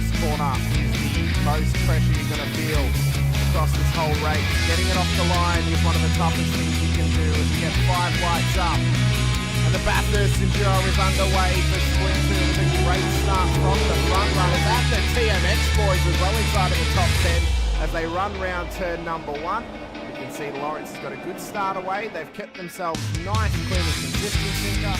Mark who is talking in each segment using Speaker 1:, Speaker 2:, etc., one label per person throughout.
Speaker 1: first corner is the most pressure you're going to feel across this whole race. Getting it off the line is one of the toughest things you can do as you get 5 lights up. And the Bathurst Enduro is underway for Split 2 with a great start from the front runners and the TMX boys as well inside of the top 10 as they run round turn number 1. You can see Lawrence has got a good start away. They've kept themselves nice, clean and consistent, Sinka.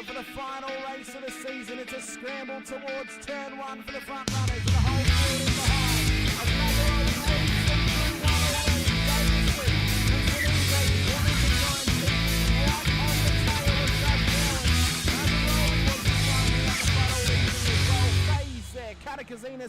Speaker 1: For the final race of the season, it's a scramble towards turn 1 for the front runners and the whole field is behind. Another old leads them through one already. Davison and Sinka wanting to try and keep right on the tail of Doug Allen. As the rolling was climbing up the front of the goal phase there. Katakazina.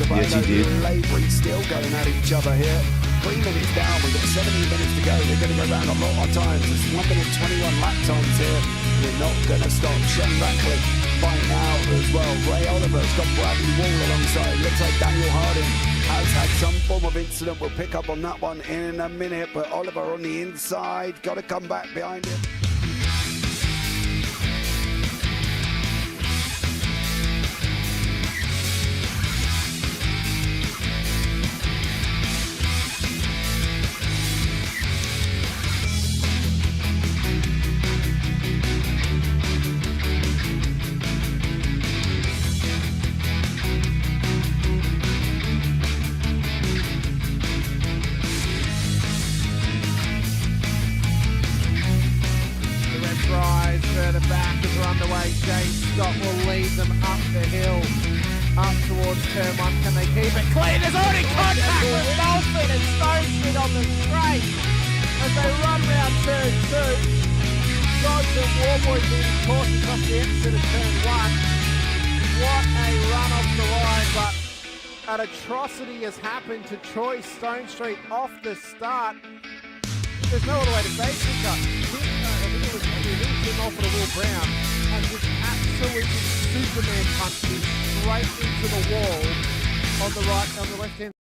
Speaker 2: Yes, he did.
Speaker 3: Labouring still going at each other here. 3 minutes down, we've got 17 minutes to go. They're going to go round a lot of times. It's 1 minute 21 lap times here. We're not going to stop. Shem Rackley fighting out as well. Ray Oliver's got Bradley Wall alongside. Looks like Daniel Harding has had some form of incident. We'll pick up on that one in a minute. But Oliver on the inside, got to come back behind him.
Speaker 1: Further back as we're underway. James Scott will lead them up the hill, up towards turn 1. Can they keep it clean? There's already contact with Dolphin and Stone Street on the straight as they run round turn 2. Dodge and Warboy being cautious off the exit of turn 1. What a run off the line, but an atrocity has happened to Troy Stone Street off the start. There's no other way to say Sinka. I think it was him off of the Will Brown and just absolutely Superman punched him straight into the wall on the left hand.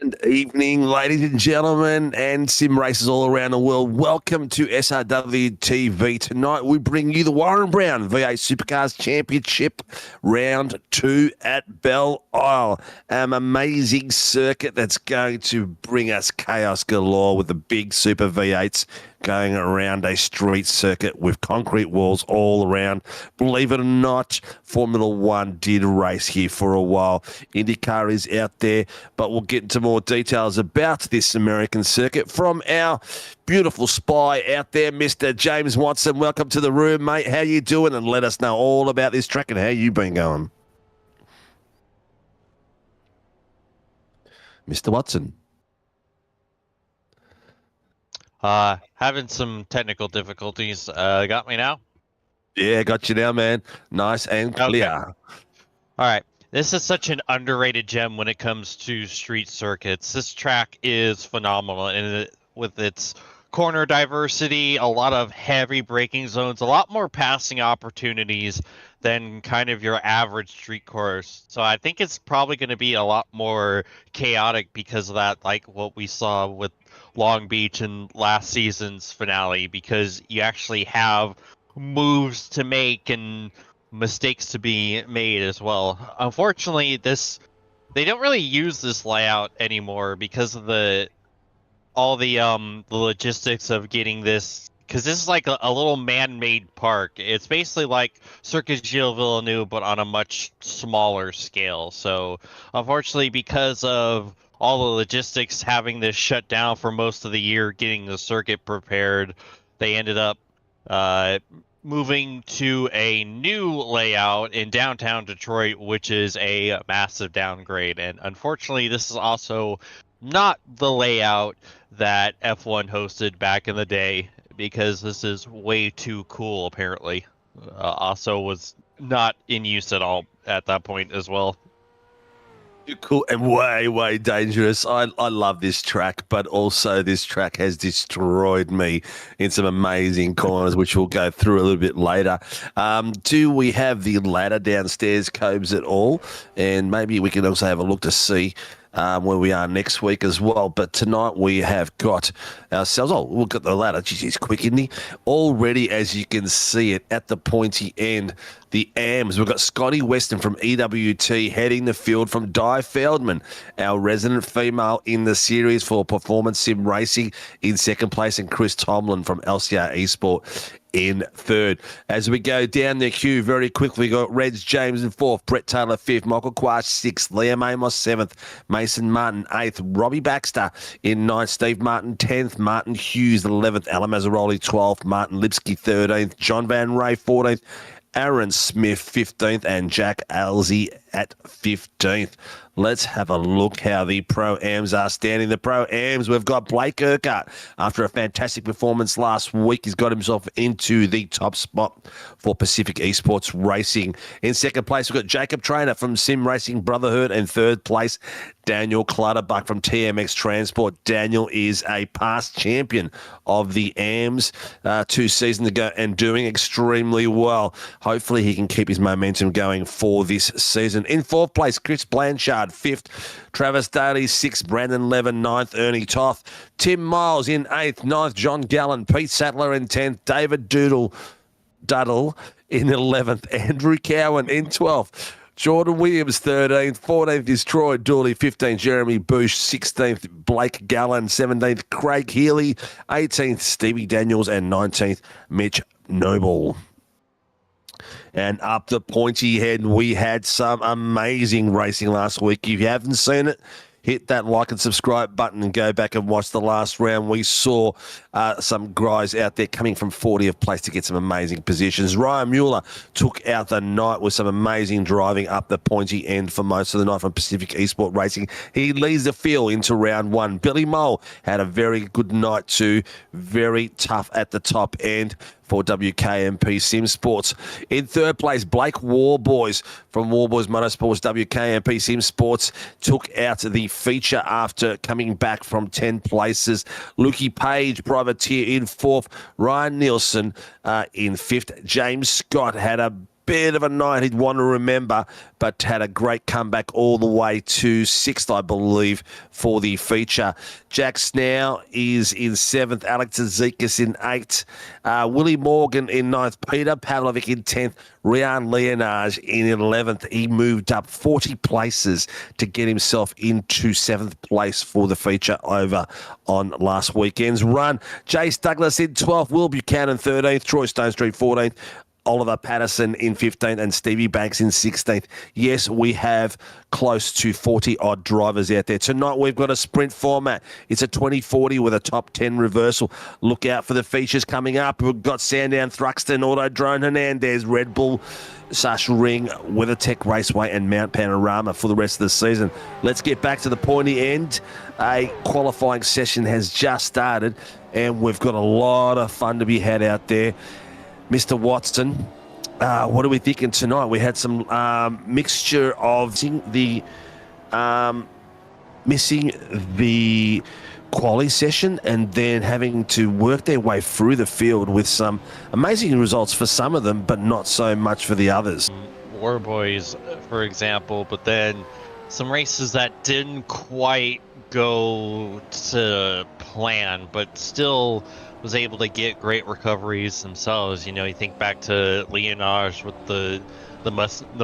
Speaker 2: Good evening, ladies and gentlemen, and sim racers all around the world. Welcome to SRW TV. Tonight we bring you the Brown V8 Supercars Championship Round 2 at Belle Isle. An amazing circuit that's going to bring us chaos galore with the big Super V8s going around a street circuit with concrete walls all around. Believe it or not, Formula One did race here for a while. IndyCar is out there, but we'll get into more details about this American circuit from our beautiful spy out there, Mr. James Watson. Welcome to the room, mate. How you doing? And let us know all about this track and how you been going. Mr. Watson.
Speaker 4: Having some technical difficulties. Got me now?
Speaker 2: Yeah, got you now, man. Nice and clear.
Speaker 4: Okay. All right. This is such an underrated gem when it comes to street circuits. This track is phenomenal, and with its corner diversity, a lot of heavy braking zones, a lot more passing opportunities than kind of your average street course. So I think it's probably going to be a lot more chaotic because of that, like what we saw with Long Beach in last season's finale, because you actually have moves to make and mistakes to be made as well. Unfortunately, they don't really use this layout anymore because of all the logistics of getting this, because this is like a little man-made park. It's basically like Circus Gilles Villeneuve, but on a much smaller scale. So unfortunately, because of all the logistics having this shut down for most of the year, getting the circuit prepared, they ended up moving to a new layout in downtown Detroit, which is a massive downgrade. And unfortunately, this is also not the layout that F1 hosted back in the day, because this is way too cool, apparently. Also was not in use at all at that point as well.
Speaker 2: Cool and way, way dangerous. I love this track, but also this track has destroyed me in some amazing corners, which we'll go through a little bit later. Do we have the ladder downstairs, Cobes, at all? And maybe we can also have a look to see where we are next week as well. But tonight we have got ourselves, we'll get the ladder. Jeez, he's quick, isn't he? Already, as you can see it, at the pointy end, the AMs. We've got Scotty Weston from EWT heading the field from Di Feldman, our resident female in the series for Performance Sim Racing, in second place, and Chris Tomlin from LCR Esport in third. As we go down the queue very quickly, we got Reds James in fourth, Brett Taylor fifth, Michael Quash sixth, Liam Amos seventh, Mason Martin eighth, Robbie Baxter in ninth, Steve Martin 10th, Martin Hughes 11th, Alan Mazzaroli 12th, Martin Lipsky 13th, John Van Ray 14th, Aaron Smith 15th, and Jack Alsey at 15th. Let's have a look how the Pro-Ams are standing. The Pro-Ams, we've got Blake Urquhart. After a fantastic performance last week, he's got himself into the top spot for Pacific Esports Racing. In second place, we've got Jacob Trainer from Sim Racing Brotherhood. And third place, Daniel Clutterbuck from TMX Transport. Daniel is a past champion of the AMS 2 seasons ago and doing extremely well. Hopefully he can keep his momentum going for this season. In fourth place, Chris Blanchard, fifth. Travis Daly, sixth. Brandon Levin, ninth. Ernie Toth. Tim Miles in eighth. Ninth, John Gallen. Pete Sattler in 10th. David Duddle in 11th. Andrew Cowan in 12th. Jordan Williams, 13th. 14th is Troy Dooley. 15th, Jeremy Bush. 16th, Blake Gallen. 17th, Craig Healy. 18th, Stevie Daniels. And 19th, Mitch Noble. And up the pointy head, we had some amazing racing last week. If you haven't seen it, hit that like and subscribe button and go back and watch the last round. We saw some guys out there coming from 40th place to get some amazing positions. Ryan Mueller took out the night with some amazing driving up the pointy end for most of the night from Pacific Esport Racing. He leads the field into round one. Billy Mole had a very good night too. Very tough at the top end for WKMP Sim Sports. In third place, Blake Warboys from Warboys Motorsports. WKMP Sim Sports took out the feature after coming back from 10 places. Lukey Page, Privateer, in fourth. Ryan Nielsen in fifth. James Scott had a bit of a night he'd want to remember, but had a great comeback all the way to 6th, I believe, for the feature. Jack Snow is in 7th, Alex Azikas in 8th, Willie Morgan in 9th, Peter Pavlovic in 10th, Ryan Leonage in 11th. He moved up 40 places to get himself into 7th place for the feature over on last weekend's run. Jace Douglas in 12th, Will Buchanan 13th, Troy Stone Street 14th, Oliver Patterson in 15th and Stevie Banks in 16th. Yes, we have close to 40-odd drivers out there. Tonight we've got a sprint format. It's a 2040 with a top 10 reversal. Look out for the features coming up. We've got Sandown, Thruxton, Autodrone, Hernandez, Red Bull, Sasha Ring, WeatherTech Raceway and Mount Panorama for the rest of the season. Let's get back to the pointy end. A qualifying session has just started and we've got a lot of fun to be had out there. Mr. Watson, what are we thinking tonight? We had some mixture of missing the quali session and then having to work their way through the field with some amazing results for some of them, but not so much for the others.
Speaker 4: War Boys, for example, but then some races that didn't quite go to plan, but still was able to get great recoveries themselves. You know, you think back to Leonage with the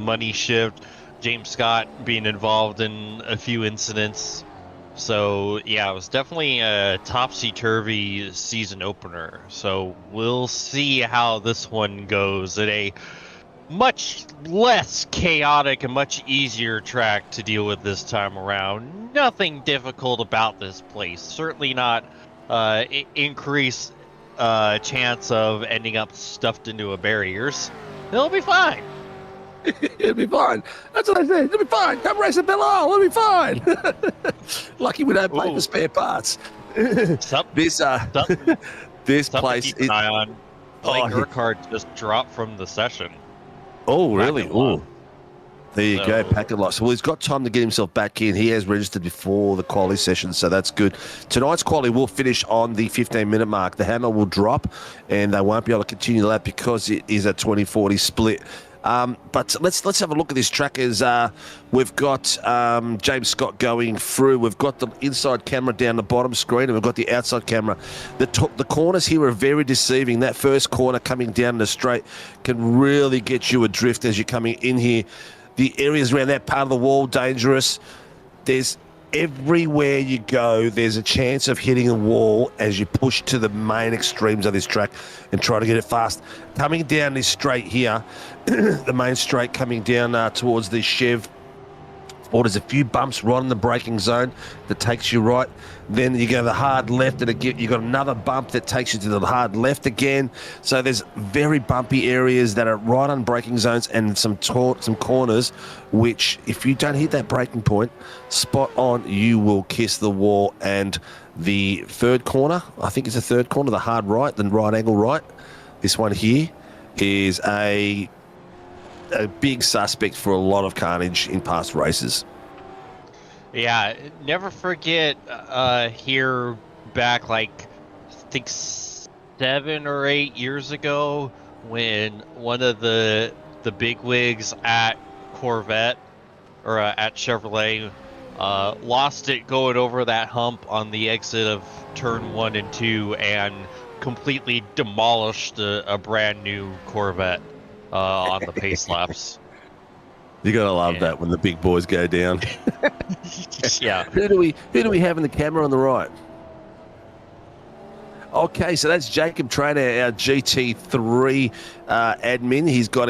Speaker 4: money shift, James Scott being involved in a few incidents. So yeah, it was definitely a topsy-turvy season opener. So we'll see how this one goes at a much less chaotic and much easier track to deal with this time around. Nothing difficult about this place. Certainly not increase chance of ending up stuffed into a barriers. It'll be fine.
Speaker 2: It'll be fine. That's what I said. It'll be fine. Come race at Bellal. It'll be fine. Lucky we don't pay for spare parts. This place
Speaker 4: keep an eye on. Blake Urquhart just dropped from the session.
Speaker 2: Oh, really? Oh. There you go, packet loss. Well, he's got time to get himself back in. He has registered before the quali session, so that's good. Tonight's quali will finish on the 15-minute mark. The hammer will drop, and they won't be able to continue that because it is a 20-40 split. But let's have a look at this track as we've got James Scott going through. We've got the inside camera down the bottom screen, and we've got the outside camera. The corners here are very deceiving. That first corner coming down the straight can really get you adrift as you're coming in here. The areas around that part of the wall, dangerous. There's everywhere you go, there's a chance of hitting a wall as you push to the main extremes of this track and try to get it fast. Coming down this straight here, the main straight coming down towards the Chev, or there's a few bumps right in the braking zone that takes you right. Then you go the hard left, and you got another bump that takes you to the hard left again. So there's very bumpy areas that are right on braking zones and some corners, which if you don't hit that braking point spot on, you will kiss the wall. And the third corner, I think it's the third corner, the hard right, the right angle right. This one here is a big suspect for a lot of carnage in past races.
Speaker 4: Yeah, never forget here back like I think 7 or 8 years ago when one of the bigwigs at Corvette or at Chevrolet lost it going over that hump on the exit of turn 1 and 2 and completely demolished a brand new Corvette on the pace laps.
Speaker 2: You gotta love that when the big boys go down.
Speaker 4: Yeah.
Speaker 2: Who do we have in the camera on the right? Okay, so that's Jacob Trainer, our GT3 admin. He's got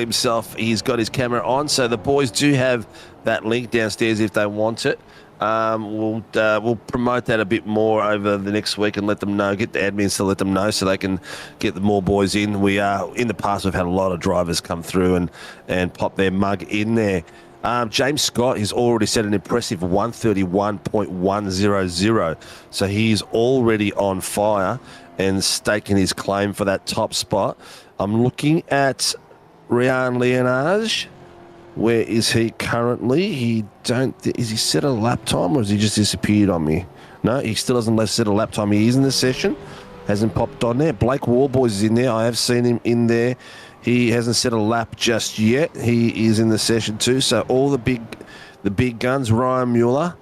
Speaker 2: his camera on. So the boys do have that link downstairs if they want it. We'll promote that a bit more over the next week and let them know, get the admins to let them know so they can get the more boys in. We are in the past, we've had a lot of drivers come through and pop their mug in there. James Scott has already set an impressive 131.100, so he's already on fire and staking his claim for that top spot. I'm looking at Ryan Leonage. Where is he currently? Is he set a lap time or has he just disappeared on me? No, he still hasn't set a lap time. He is in the session. Hasn't popped on there. Blake Warboys is in there. I have seen him in there He hasn't set a lap just yet. He is in the session 2. So all the big guns, Ryan Mueller.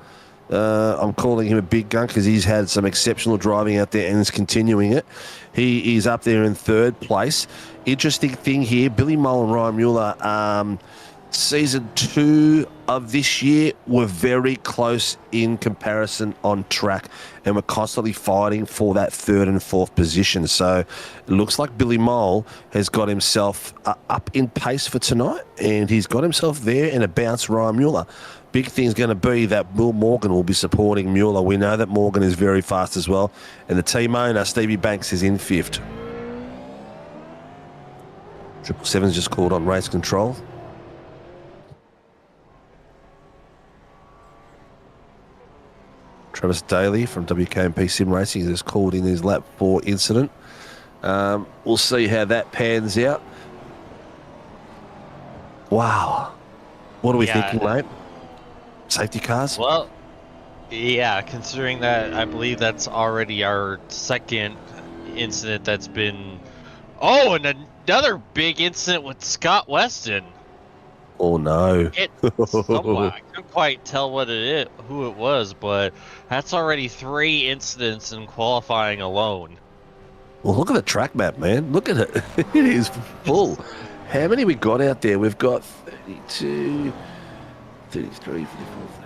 Speaker 2: I'm calling him a big gun because he's had some exceptional driving out there and is continuing it. He is up there in 3rd place. Interesting thing here, Billy Mole and Ryan Mueller, season 2 of this year were very close in comparison on track and were constantly fighting for that 3rd and 4th position. So it looks like Billy Mole has got himself up in pace for tonight, and he's got himself there in a bounce Ryan Mueller. Big thing's going to be that Will Morgan will be supporting Mueller. We know that Morgan is very fast as well, and the team owner, Stevie Banks, is in 5th. 777's just called on race control. Travis Daly from WKMP Sim Racing has called in his lap 4 incident. We'll see how that pans out. Wow. What are we thinking, mate? Safety cars?
Speaker 4: Well, yeah, considering that I believe that's already our 2nd incident that's been... Oh, and another big incident with Scott Weston.
Speaker 2: Oh, no.
Speaker 4: I couldn't quite tell who it was, but that's already 3 incidents in qualifying alone.
Speaker 2: Well, look at the track map, man. Look at it. It is full. How many we got out there? We've got 32, 33, 34, 35.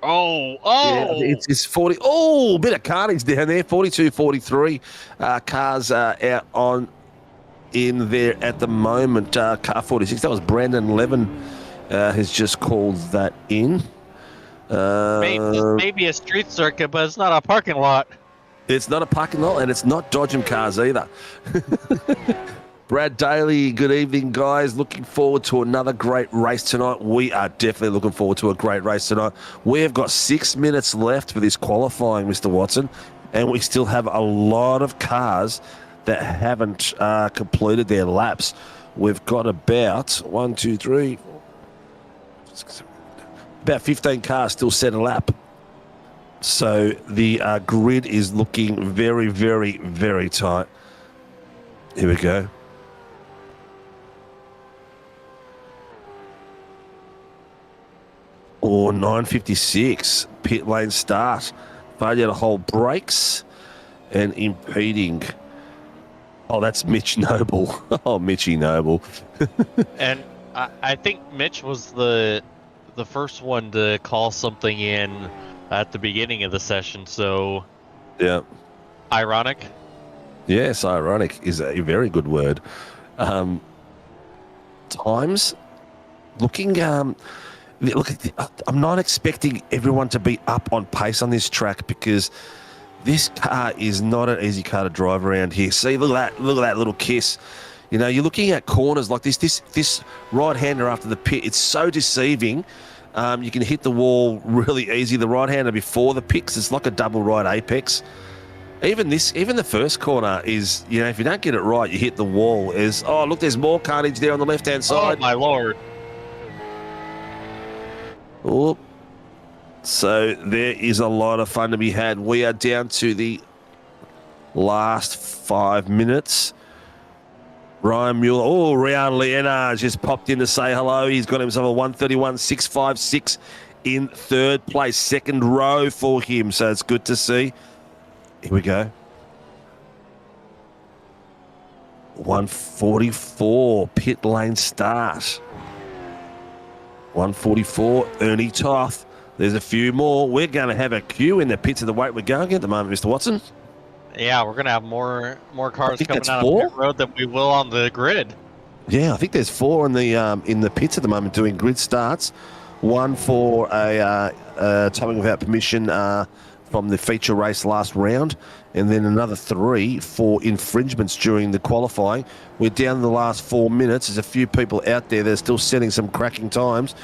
Speaker 4: Oh!
Speaker 2: Yeah, it's 40. Oh, bit of carnage down there. 42, 43 cars out on in there at the moment. Car 46. That was Brandon Levin has just called that in.
Speaker 4: Maybe a street circuit, but it's not a parking lot.
Speaker 2: It's not a parking lot, and it's not dodging cars either. Brad Daly, good evening, guys. Looking forward to another great race tonight. We are definitely looking forward to a great race tonight. We have got 6 minutes left for this qualifying, Mr. Watson, and we still have a lot of cars that haven't completed their laps. We've got about 1, 2, 3, 4, 6, 7, about 15 cars still set a lap. So the grid is looking very, very, very tight. Here we go. Or 9:56 pit lane start. Failure to hold brakes and impeding. Oh, that's Mitch Noble. Oh, Mitchy Noble.
Speaker 4: And I think Mitch was the first one to call something in at the beginning of the session. So,
Speaker 2: yeah,
Speaker 4: ironic.
Speaker 2: Yes, ironic is a very good word. Times looking. Look, I'm not expecting everyone to be up on pace on this track because this car is not an easy car to drive around here. See, look at that little kiss. You know, you're looking at corners like this right-hander after the pit. It's so deceiving. You can hit the wall really easy. The right-hander before the pits, it's like a double right apex. Even the first corner is, you know, if you don't get it right, you hit the wall. Oh, look, there's more carnage there on the left-hand side.
Speaker 4: Oh, my Lord.
Speaker 2: Oh, so there is a lot of fun to be had. We are down to the last 5 minutes. Ryan Mueller. Oh, Rian Liena just popped in to say hello. He's got himself a 131.656 in 3rd place. 2nd row for him, so it's good to see. Here we go. 144 pit lane start. 144, Ernie Toth. There's a few more. We're going to have a queue in the pits of the weight we're going at the moment, Mr. Watson.
Speaker 4: Yeah, we're going to have more cars coming out of pit road than we will on the grid.
Speaker 2: Yeah, I think there's 4 in the pits at the moment doing grid starts. 1 for a towing without permission from the feature race last round, and then another 3 for infringements during the qualifying. We're down to the last 4 minutes. There's a few people out there that are still setting some cracking times.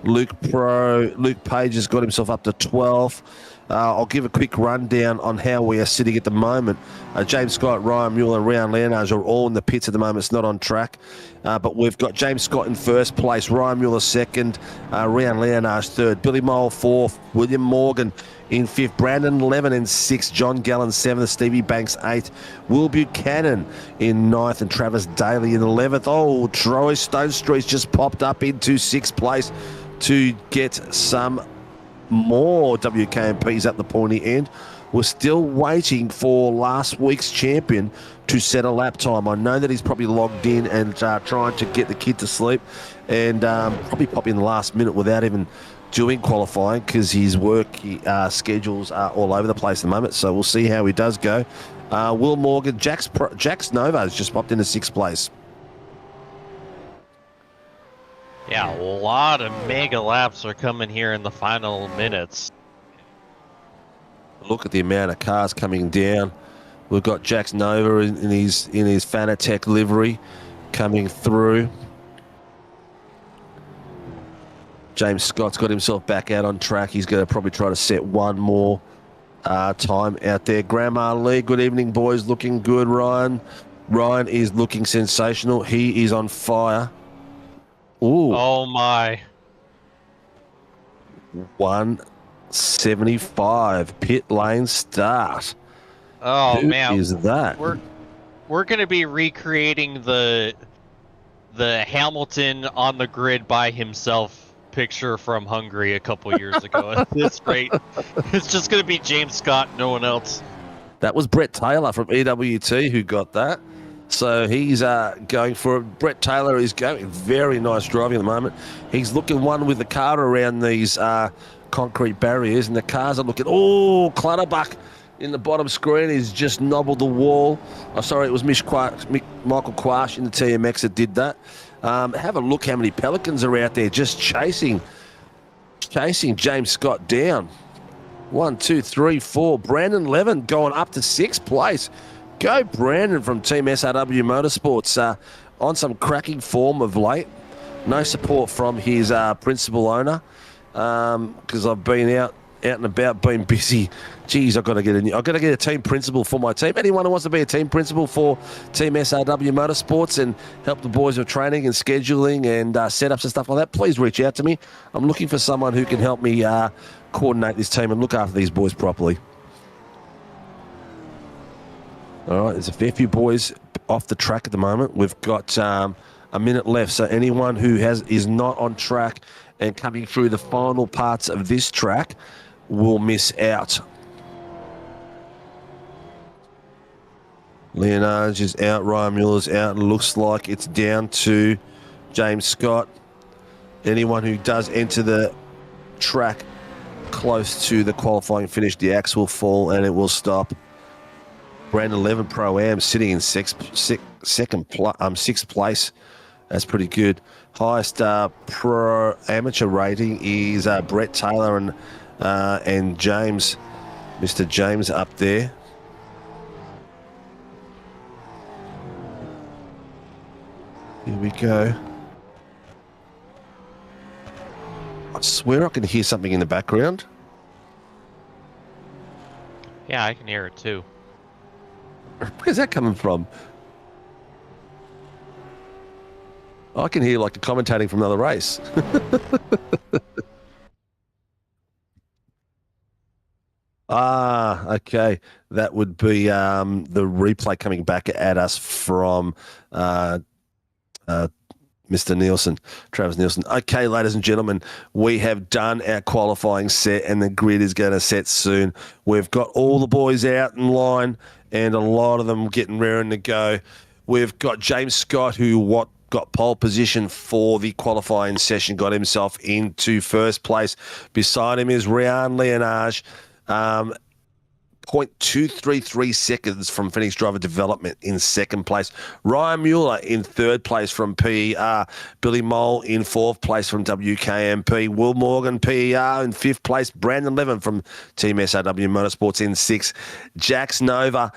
Speaker 2: Luke Page has got himself up to 12. I'll give a quick rundown on how we are sitting at the moment. James Scott, Ryan Mueller, and Ryan Leonage are all in the pits at the moment. It's not on track. But we've got James Scott in first place, Ryan Mueller second, Ryan Leonage third, Billy Mole fourth, William Morgan in fifth, Brandon 11 in sixth, John Gallen seventh, Stevie Banks eighth, Will Buchanan in ninth, and Travis Daly in 11th. Oh, Troy Stone Street's just popped up into sixth place to get some more WKMPs at the pointy end. We're still waiting for last week's champion to set a lap time. I know that he's probably logged in and trying to get the kid to sleep, and probably pop in the last minute without even doing qualifying because his work schedules are all over the place at the moment. So we'll see how he does go. Will Morgan, Jax Nova has just popped into sixth place.
Speaker 4: Yeah, a lot of mega laps are coming here in the final minutes.
Speaker 2: Look at the amount of cars coming down. We've got Jax Nova in his Fanatec livery coming through. James Scott's got himself back out on track. He's going to probably try to set one more time out there. Grandma Lee, good evening, boys. Looking good, Ryan. Ryan is looking sensational. He is on fire. Ooh.
Speaker 4: Oh, my.
Speaker 2: 175 pit lane start.
Speaker 4: Oh,
Speaker 2: Who
Speaker 4: man.
Speaker 2: is that?
Speaker 4: We're going to be recreating the Hamilton on the grid by himself picture from Hungary a couple years ago at this rate. It's just going to be James Scott, no one else.
Speaker 2: That was Brett Taylor from EWT who got that. So he's going for it. Brett Taylor is going very nice driving at the moment. He's looking one with the car around these concrete barriers, and the cars are looking. Oh, Clutterbuck in the bottom screen is just nobbled the wall. Oh, sorry, it was Michael Quash in the TMX that did that. Have a look how many Pelicans are out there just chasing James Scott down. 1, 2, 3, 4. Brandon Levin going up to sixth place. Go Brandon from Team SRW Motorsports, on some cracking form of late. No support from his principal owner because I've been out and about, been busy. Geez, I've got to get a team principal for my team. Anyone who wants to be a team principal for Team SRW Motorsports and help the boys with training and scheduling and setups and stuff like that, please reach out to me. I'm looking for someone who can help me coordinate this team and look after these boys properly. All right, there's a fair few boys off the track at the moment. We've got a minute left, so anyone who is not on track and coming through the final parts of this track will miss out. Leonage is out, Ryan Mueller's out, and looks like it's down to James Scott. Anyone who does enter the track close to the qualifying finish, the axe will fall and it will stop. Brandon 11 Pro-Am sitting in sixth place. That's pretty good. Highest pro amateur rating is Brett Taylor and James, Mr. James up there. Here we go. I swear I can hear something in the background.
Speaker 4: Yeah, I can hear it too.
Speaker 2: Where's that coming from? I can hear like the commentating from another race. Okay. That would be the replay coming back at us from Mr. Nielsen, Travis Nielsen. Okay, ladies and gentlemen, we have done our qualifying set and the grid is going to set soon. We've got all the boys out in line and a lot of them getting raring to go. We've got James Scott, who got pole position for the qualifying session, got himself into first place. Beside him is Ryan Leonage, 0.233 seconds from Phoenix Driver Development in second place. Ryan Mueller in third place from PER. Billy Mole in fourth place from WKMP. Will Morgan, PER, in fifth place. Brandon Levin from Team SRW Motorsports in sixth. Jax Nova,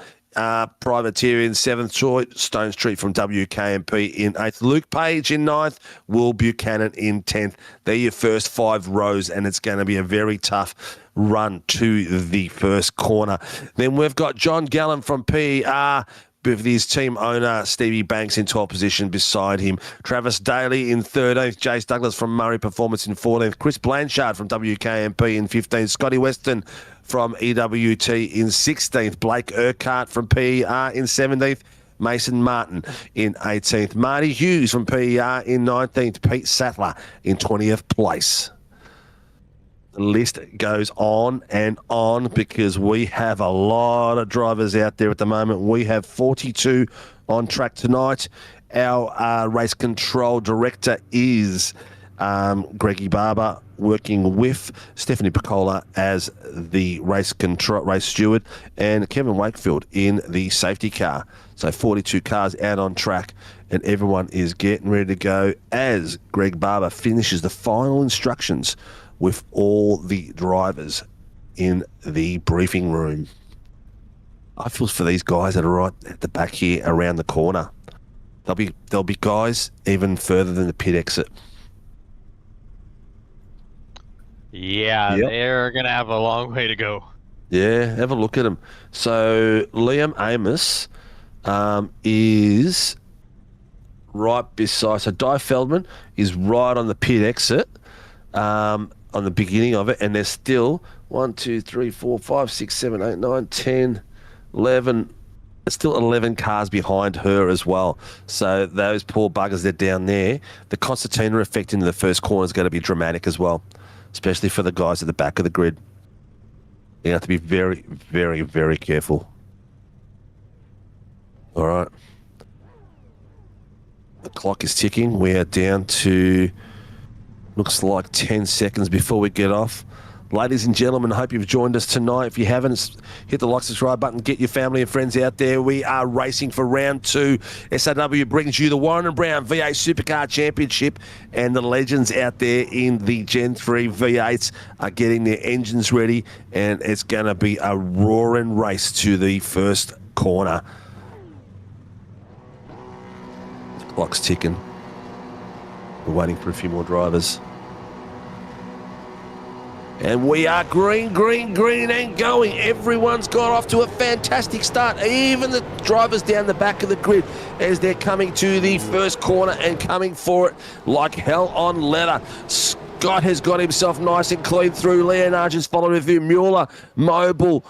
Speaker 2: Privateer in seventh. Troy Stone Street from WKMP in eighth. Luke Page in ninth. Will Buchanan in 10th. They're your first 5 rows, and it's going to be a very tough run to the first corner. Then we've got John Gallen from PER with his team owner, Stevie Banks, in 12th position beside him. Travis Daly in 13th. Jace Douglas from Murray Performance in 14th. Chris Blanchard from WKMP in 15th. Scotty Weston from EWT in 16th. Blake Urquhart from PER in 17th. Mason Martin in 18th. Marty Hughes from PER in 19th. Pete Sattler in 20th place. The list goes on and on because we have a lot of drivers out there at the moment. We have 42 on track tonight. Our race control director is Greggy Barber, working with Stephanie Piccola as the race steward, and Kevin Wakefield in the safety car. So 42 cars out on track, and everyone is getting ready to go as Greg Barber finishes the final instructions with all the drivers in the briefing room. I feel for these guys that are right at the back here around the corner. There'll be guys even further than the pit exit.
Speaker 4: Yeah,
Speaker 2: Yep.
Speaker 4: They're going to have a long way to go.
Speaker 2: Yeah, have a look at them. So Liam Amos is right beside. So Di Feldman is right on the pit exit, on the beginning of it, and there's still 1, 2, 3, 4, 5, 6, 7, 8, 9, 10, 11. There's still 11 cars behind her as well. So those poor buggers, they're down there. The concertina effect into the first corner is going to be dramatic as well, especially for the guys at the back of the grid. You have to be very, very, very careful. All right. The clock is ticking. We are down to, looks like 10 seconds before we get off. Ladies and gentlemen, I hope you've joined us tonight. If you haven't, hit the like, subscribe button, get your family and friends out there. We are racing for round 2. SAW brings you the Warren and Brown V8 Supercar Championship, and the legends out there in the Gen 3 V8s are getting their engines ready, and it's going to be a roaring race to the first corner. The clock's ticking. We're waiting for a few more drivers. And we are green, green, green and going. Everyone's got off to a fantastic start. Even the drivers down the back of the grid as they're coming to the first corner and coming for it like hell on leather. Scott has got himself nice and clean through. Leonard is followed with him. Mueller, Mole,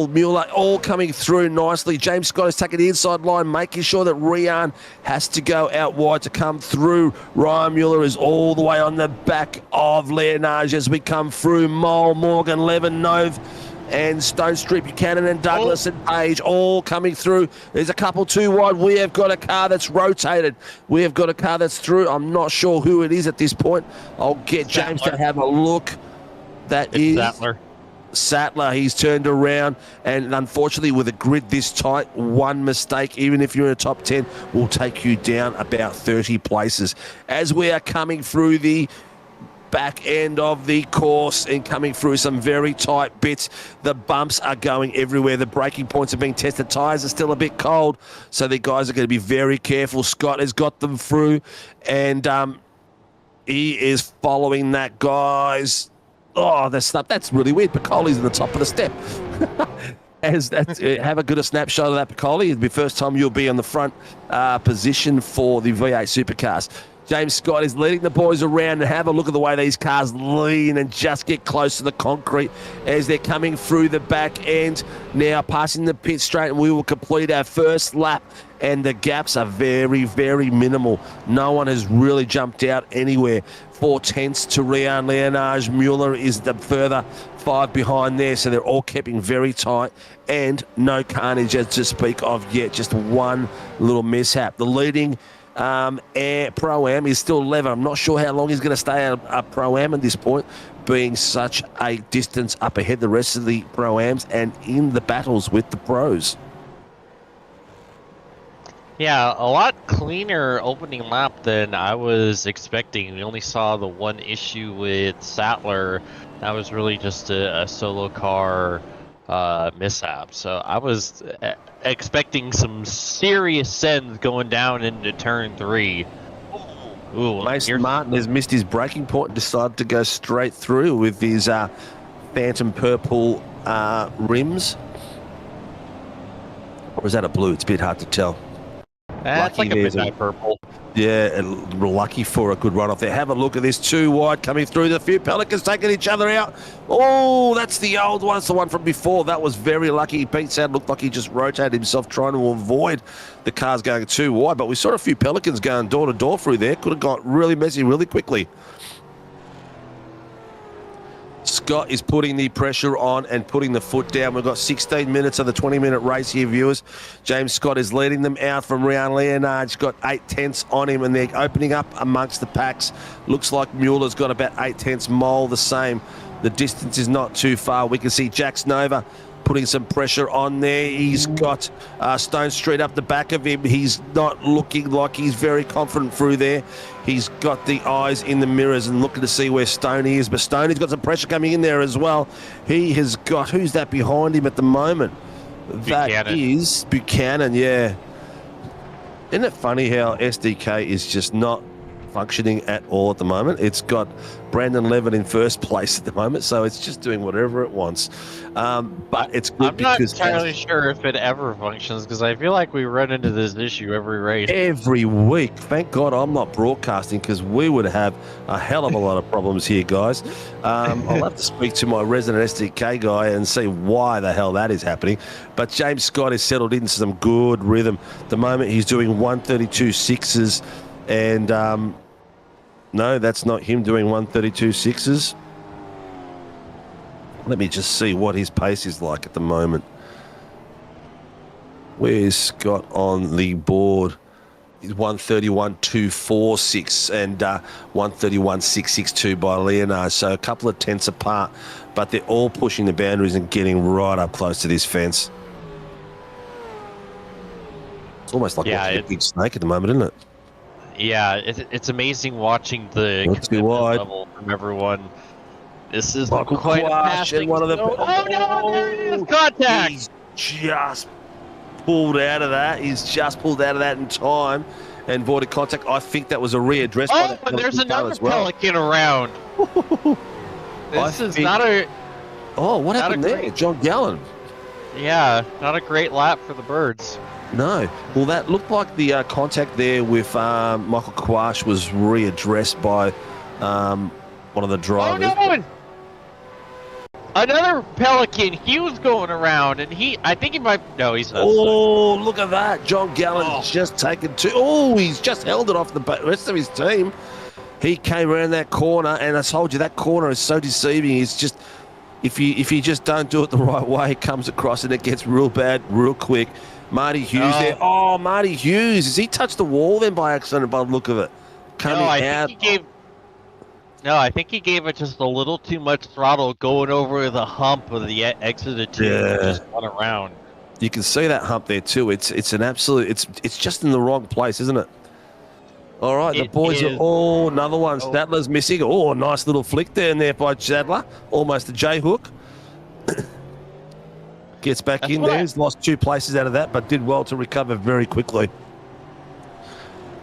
Speaker 2: Mueller, all coming through nicely. James Scott is taking the inside line, making sure that Rian has to go out wide to come through. Ryan Mueller is all the way on the back of Leonard as we come through. Mole, Morgan, Levin, Nove, and Stone Street, Buchanan and Douglas and Page all coming through. There's a couple too wide. We have got a car that's rotated. We have got a car that's through. I'm not sure who it is at this point. I'll get James to have a look. That is Sattler. He's turned around, and unfortunately with a grid this tight, one mistake, even if you're in a top 10, will take you down about 30 places. As we are coming through the back end of the course and coming through some very tight bits, the bumps are going everywhere. The braking points are being tested. Tyres are still a bit cold, so the guys are going to be very careful. Scott has got them through, and he is following that, guys. Oh, that's really weird. Piccoli's in the top of the step. Have a good snapshot of that, Piccoli. It'll be the first time you'll be on the front position for the V8 Supercars. James Scott is leading the boys around, and have a look at the way these cars lean and just get close to the concrete as they're coming through the back end. Now passing the pit straight, and we will complete our first lap, and the gaps are very, very minimal. No one has really jumped out anywhere. 4/10 to Rian Leonage. Mueller is the further 5 behind there, so they're all keeping very tight, and no carnage as to speak of yet, just one little mishap. The leading Pro-Am is still Lever. I'm not sure how long he's going to stay at Pro-Am at this point, being such a distance up ahead the rest of the Pro-Ams and in the battles with the pros.
Speaker 4: Yeah, a lot cleaner opening lap than I was expecting. We only saw the one issue with Sattler. That was really just a solo car mishap. So I was expecting some serious sends going down into turn 3. Ooh,
Speaker 2: Mason Martin has missed his braking point and decided to go straight through with his phantom purple rims. Or is that a blue? It's a bit hard to tell.
Speaker 4: That's like a midnight purple.
Speaker 2: Yeah, and lucky for a good run off there. Have a look at this 2 wide coming through. The few Pelicans taking each other out. Oh, that's the old one. It's the one from before. That was very lucky. Pete Sad looked like he just rotated himself trying to avoid the cars going 2 wide. But we saw a few Pelicans going door to door through there. Could have got really messy really quickly. Scott is putting the pressure on and putting the foot down. We've got 16 minutes of the 20-minute race here, viewers. James Scott is leading them out from round Leonard's got 8/10 on him, and they're opening up amongst the packs. Looks like Mueller's got about 8/10. Mole the same. The distance is not too far. We can see Jax Nova putting some pressure on there. He's got Stone Street up the back of him. He's not looking like he's very confident through there. He's got the eyes in the mirrors and looking to see where Stoney is. But Stoney's got some pressure coming in there as well. He has got, who's that behind him at the moment? That is Buchanan, yeah. Isn't it funny how SDK is just not functioning at all at the moment? It's got Brandon Levitt in first place at the moment, so it's just doing whatever it wants. But it's good because
Speaker 4: I'm not entirely sure if it ever functions, because I feel like we run into this issue every race.
Speaker 2: Every week. Thank God I'm not broadcasting, because we would have a hell of a lot of problems here, guys. I'll have to speak to my resident SDK guy and see why the hell that is happening. But James Scott has settled into some good rhythm. At the moment he's doing 132.6s, and no, that's not him doing 132.6s. Let me just see what his pace is like at the moment. Where's Scott on the board? He's 131.246 and 131.662 by Leonard. So a couple of tenths apart, but they're all pushing the boundaries and getting right up close to this fence. It's almost like a big snake at the moment, isn't it?
Speaker 4: Yeah, it's amazing watching the
Speaker 2: commitment
Speaker 4: level from everyone. This is quite a passing.
Speaker 2: One of the
Speaker 4: oh no, there it is! Contact!
Speaker 2: He's just pulled out of that. He's just pulled out of that in time and avoided contact. I think that was a readdress.
Speaker 4: Oh, and there's another Pelican around. This is not a...
Speaker 2: Oh, what happened there? John Gallen.
Speaker 4: Yeah, not a great lap for the birds.
Speaker 2: No. Well, that looked like the contact there with Michael Quash was readdressed by one of the drivers.
Speaker 4: Oh, no! Another Pelican. He was going around, and I think he might... No, he's not.
Speaker 2: Oh, look at that. John Gallen's just taken two. Oh, he's just held it off the rest of his team. He came around that corner, and I told you, that corner is so deceiving. It's just... If you just don't do it the right way, it comes across, and it gets real bad real quick. Marty Hughes there. Oh, Marty Hughes. Has he touched the wall then by accident by the look of it?
Speaker 4: I think he gave it just a little too much throttle going over the hump of the exit of two and just went around.
Speaker 2: You can see that hump there too. It's an absolute... It's just in the wrong place, isn't it? All right, the boys are... Oh, another one. Stadler's missing. Oh, nice little flick there by Stadler. Almost a J-hook. Gets back in there. He's lost 2 places out of that, but did well to recover very quickly.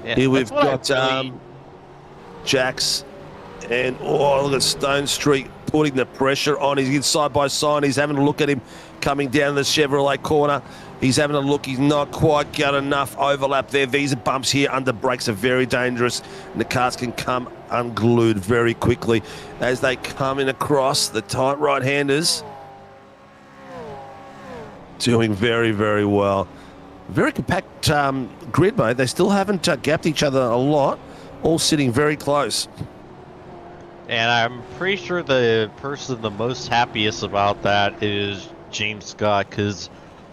Speaker 4: Yeah,
Speaker 2: here we've got Jax, and look at Stone Street putting the pressure on. He's in side by side. He's having a look at him coming down the Chevrolet corner. He's having a look. He's not quite got enough overlap there. These bumps here under brakes are very dangerous, and the cars can come unglued very quickly as they come in across. The tight right-handers doing very, very well. Very compact grid, mate. They still haven't gapped each other a lot, all sitting very close.
Speaker 4: And I'm pretty sure the person the most happiest about that is James Scott, because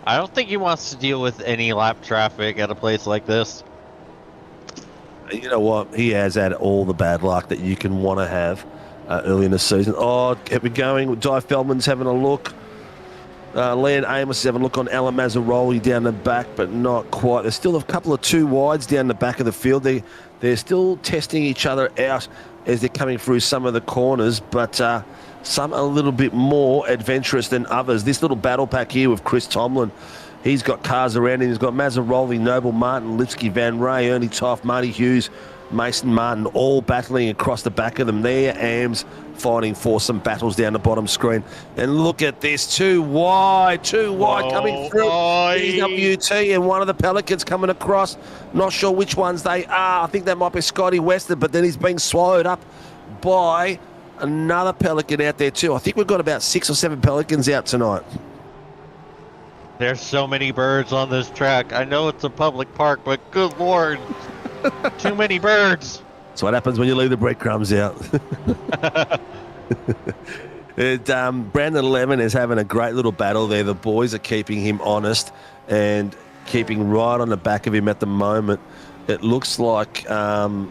Speaker 4: I don't think he wants to deal with any lap traffic at a place like this.
Speaker 2: You know what? He has had all the bad luck that you can want to have early in the season. Oh, get me going. Di Feldman's having a look. Leon Amos is having a look on Alan Mazzaroli down the back, but not quite. There's still a couple of 2 wides down the back of the field. They're still testing each other out as they're coming through some of the corners, but some a little bit more adventurous than others. This little battle pack here with Chris Tomlin, he's got cars around him. He's got Mazzaroli, Noble, Martin, Lipsky, Van Ray, Ernie Toff, Marty Hughes, Mason Martin, all battling across the back of them there. AMS fighting for some battles down the bottom screen. And look at this, too wide coming through. EWT and one of the Pelicans coming across. Not sure which ones they are. I think that might be Scotty Weston, but then he's being swallowed up by another Pelican out there too. I think we've got about 6 or 7 Pelicans out tonight.
Speaker 4: There's so many birds on this track. I know it's a public park, but good Lord, too many birds.
Speaker 2: That's what happens when you leave the breadcrumbs out. Brandon 11 is having a great little battle there. The boys are keeping him honest and keeping right on the back of him at the moment. It looks like, who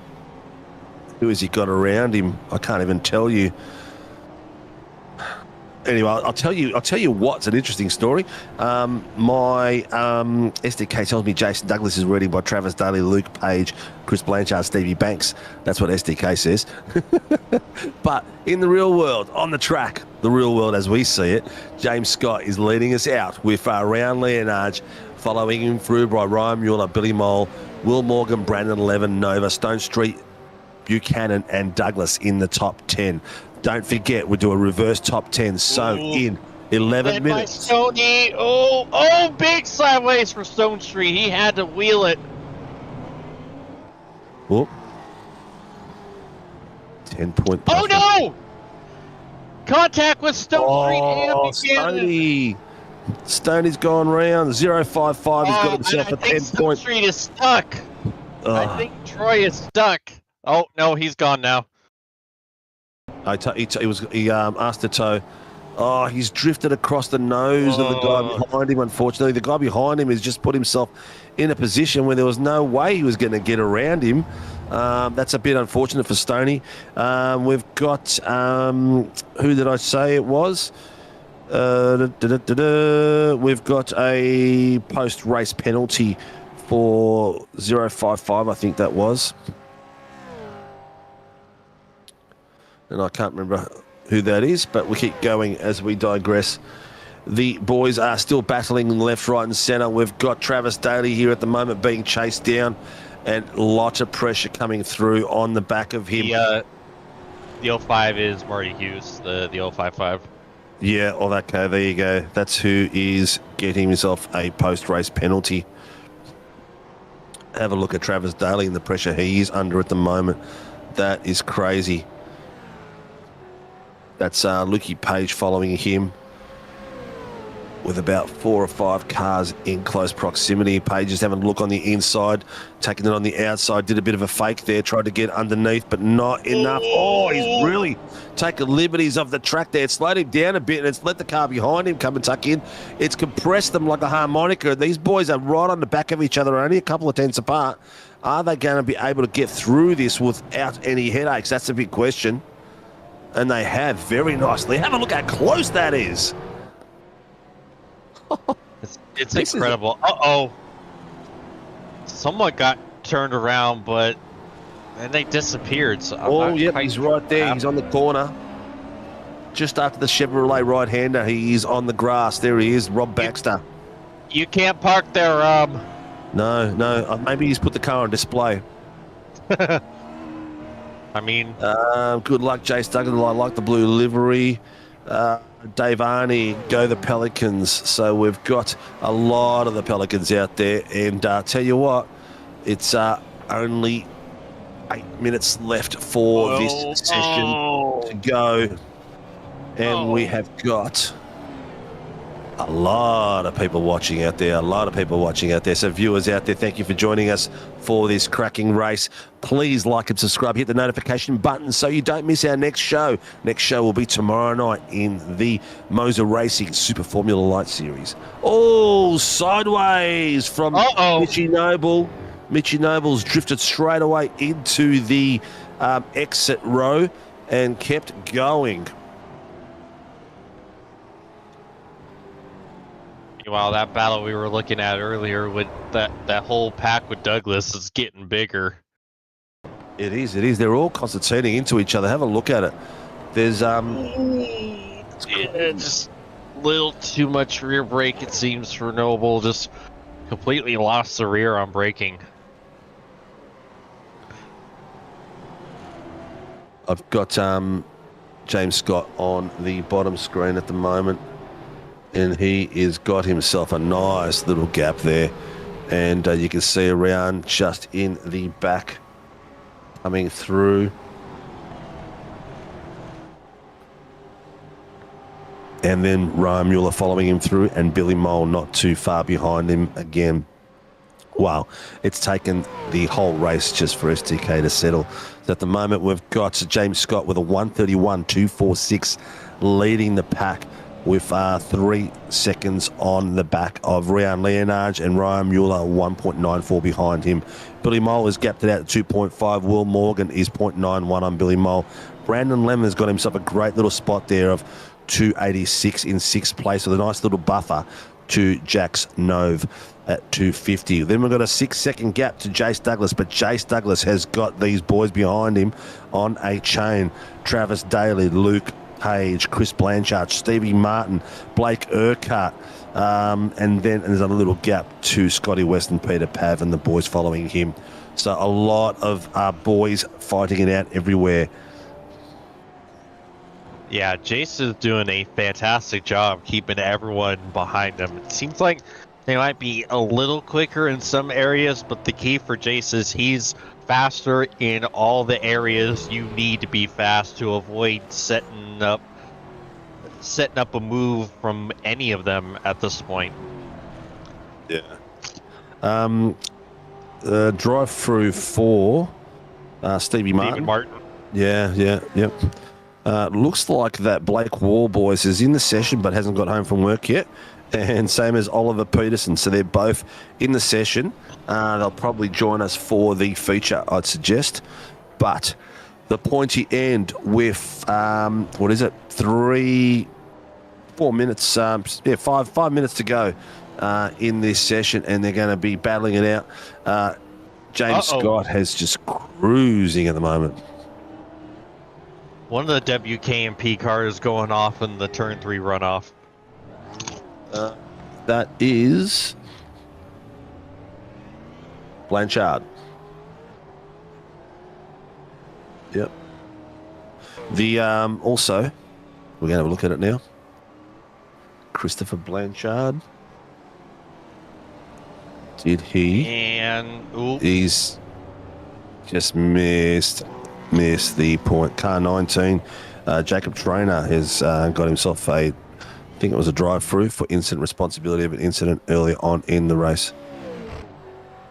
Speaker 2: has he got around him? I can't even tell you. Anyway, I'll tell you what's an interesting story. My SDK tells me Jason Douglas is reading by Travis Daly, Luke Page, Chris Blanchard, Stevie Banks. That's what SDK says. But in the real world, on the track, the real world as we see it, James Scott is leading us out with Round Leonard, following him through by Ryan Mueller, Billy Mole, Will Morgan, Brandon 11, Nova, Stone Street, Buchanan and Douglas in the top 10. Don't forget, we'll do a reverse top 10. So in 11 minutes.
Speaker 4: Stoney. Oh, big sideways for Stone Street. He had to wheel it.
Speaker 2: Whoop. 10-point.
Speaker 4: Oh, no! Contact with Stone Street and
Speaker 2: Stoney. Stoney's gone round. 055. He's got himself a 10
Speaker 4: Stone
Speaker 2: point.
Speaker 4: Street is stuck. I think Troy is stuck. Oh, no, he's gone now.
Speaker 2: He asked to tow. Oh, he's drifted across the nose of the guy behind him, unfortunately. The guy behind him has just put himself in a position where there was no way he was going to get around him. That's a bit unfortunate for Stoney. We've got, who did I say it was? We've got a post-race penalty for 055, I think that was. And I can't remember who that is, but we keep going as we digress. The boys are still battling left, right and centre. We've got Travis Daly here at the moment being chased down and lots of pressure coming through on the back of him.
Speaker 4: The 05 is Marty Hughes, the 055.
Speaker 2: Yeah, okay, there you go. That's who is getting himself a post-race penalty. Have a look at Travis Daly and the pressure he is under at the moment. That is crazy. That's Lukey Page following him with about 4 or 5 cars in close proximity. Page is having a look on the inside, taking it on the outside, did a bit of a fake there, tried to get underneath, but not enough. Oh, he's really taken liberties of the track there. It's slowed him down a bit, and it's let the car behind him come and tuck in. It's compressed them like a harmonica. These boys are right on the back of each other, only a couple of tenths apart. Are they going to be able to get through this without any headaches? That's a big question. And they have very nicely. Have a look how close that is.
Speaker 4: It's incredible. Uh-oh. Someone got turned around, but and they disappeared. So
Speaker 2: yep, he's right there. He's on the corner. Just after the Chevrolet right-hander, he is on the grass. There he is, Rob Baxter.
Speaker 4: You can't park there, Rob.
Speaker 2: No. Maybe he's put the car on display.
Speaker 4: I mean,
Speaker 2: good luck, Jace Duggan. I like the blue livery. Dave Arney, go the Pelicans. So we've got a lot of the Pelicans out there. And tell you what, it's only 8 minutes left for this session to go. And we have got a lot of people watching out there. So viewers out there, thank you for joining us for this cracking race. Please like and subscribe, hit the notification button so you don't miss our next show. Next show will be tomorrow night in the mozaracing Super Formula Light Series. Oh, sideways from Mitchie Noble. Mitchie Noble's drifted straight away into the exit row and kept going.
Speaker 4: Meanwhile, that battle we were looking at earlier with that whole pack with Douglas is getting bigger.
Speaker 2: It is. They're all concertinaing into each other. Have a look at it. There's
Speaker 4: just a little too much rear brake, it seems, for Noble. Just completely lost the rear on braking.
Speaker 2: I've got James Scott on the bottom screen at the moment, and he has got himself a nice little gap there, and you can see around just in the back coming through. And then Ryan Mueller following him through, and Billy Mole not too far behind him again. Wow, it's taken the whole race just for STK to settle. So at the moment, we've got James Scott with a 1:31.246 leading the pack with 3 seconds on the back of Ryan Leonard, and Ryan Mueller 1.94 behind him. Billy Mole has gapped it out to 2.5. Will Morgan is 0.91 on Billy Mole. Brandon Lemon has got himself a great little spot there of 286 in 6th place with a nice little buffer to Jax Nove at 250. Then we've got a 6-second gap to Jace Douglas, but Jace Douglas has got these boys behind him on a chain. Travis Daly, Luke Page, Chris Blanchard, Stevie Martin, Blake Urquhart, and then there's a little gap to Scotty West and Peter Pav and the boys following him. So a lot of boys fighting it out everywhere.
Speaker 4: Yeah, Jace is doing a fantastic job keeping everyone behind him. It seems like they might be a little quicker in some areas, but the key for Jace is he's faster in all the areas you need to be fast to avoid setting up a move from any of them at this point.
Speaker 2: Yeah. Drive through 4. Stevie Martin. Yep. Looks like that Blake Wall boys is in the session but hasn't got home from work yet, and same as Oliver Peterson. So they're both in the session. They'll probably join us for the feature, I'd suggest. But the pointy end with 4 minutes, 5 minutes to go in this session, and they're going to be battling it out. James Scott has just cruising at the moment.
Speaker 4: One of the WKMP cars going off in the turn 3 runoff.
Speaker 2: That is Blanchard. Yep. The also, we're going to have a look at it now. Christopher Blanchard. Did he?
Speaker 4: And
Speaker 2: he's just missed the point. Car 19, Jacob Trainer has got himself I think it was a drive-through for incident responsibility of an incident earlier on in the race.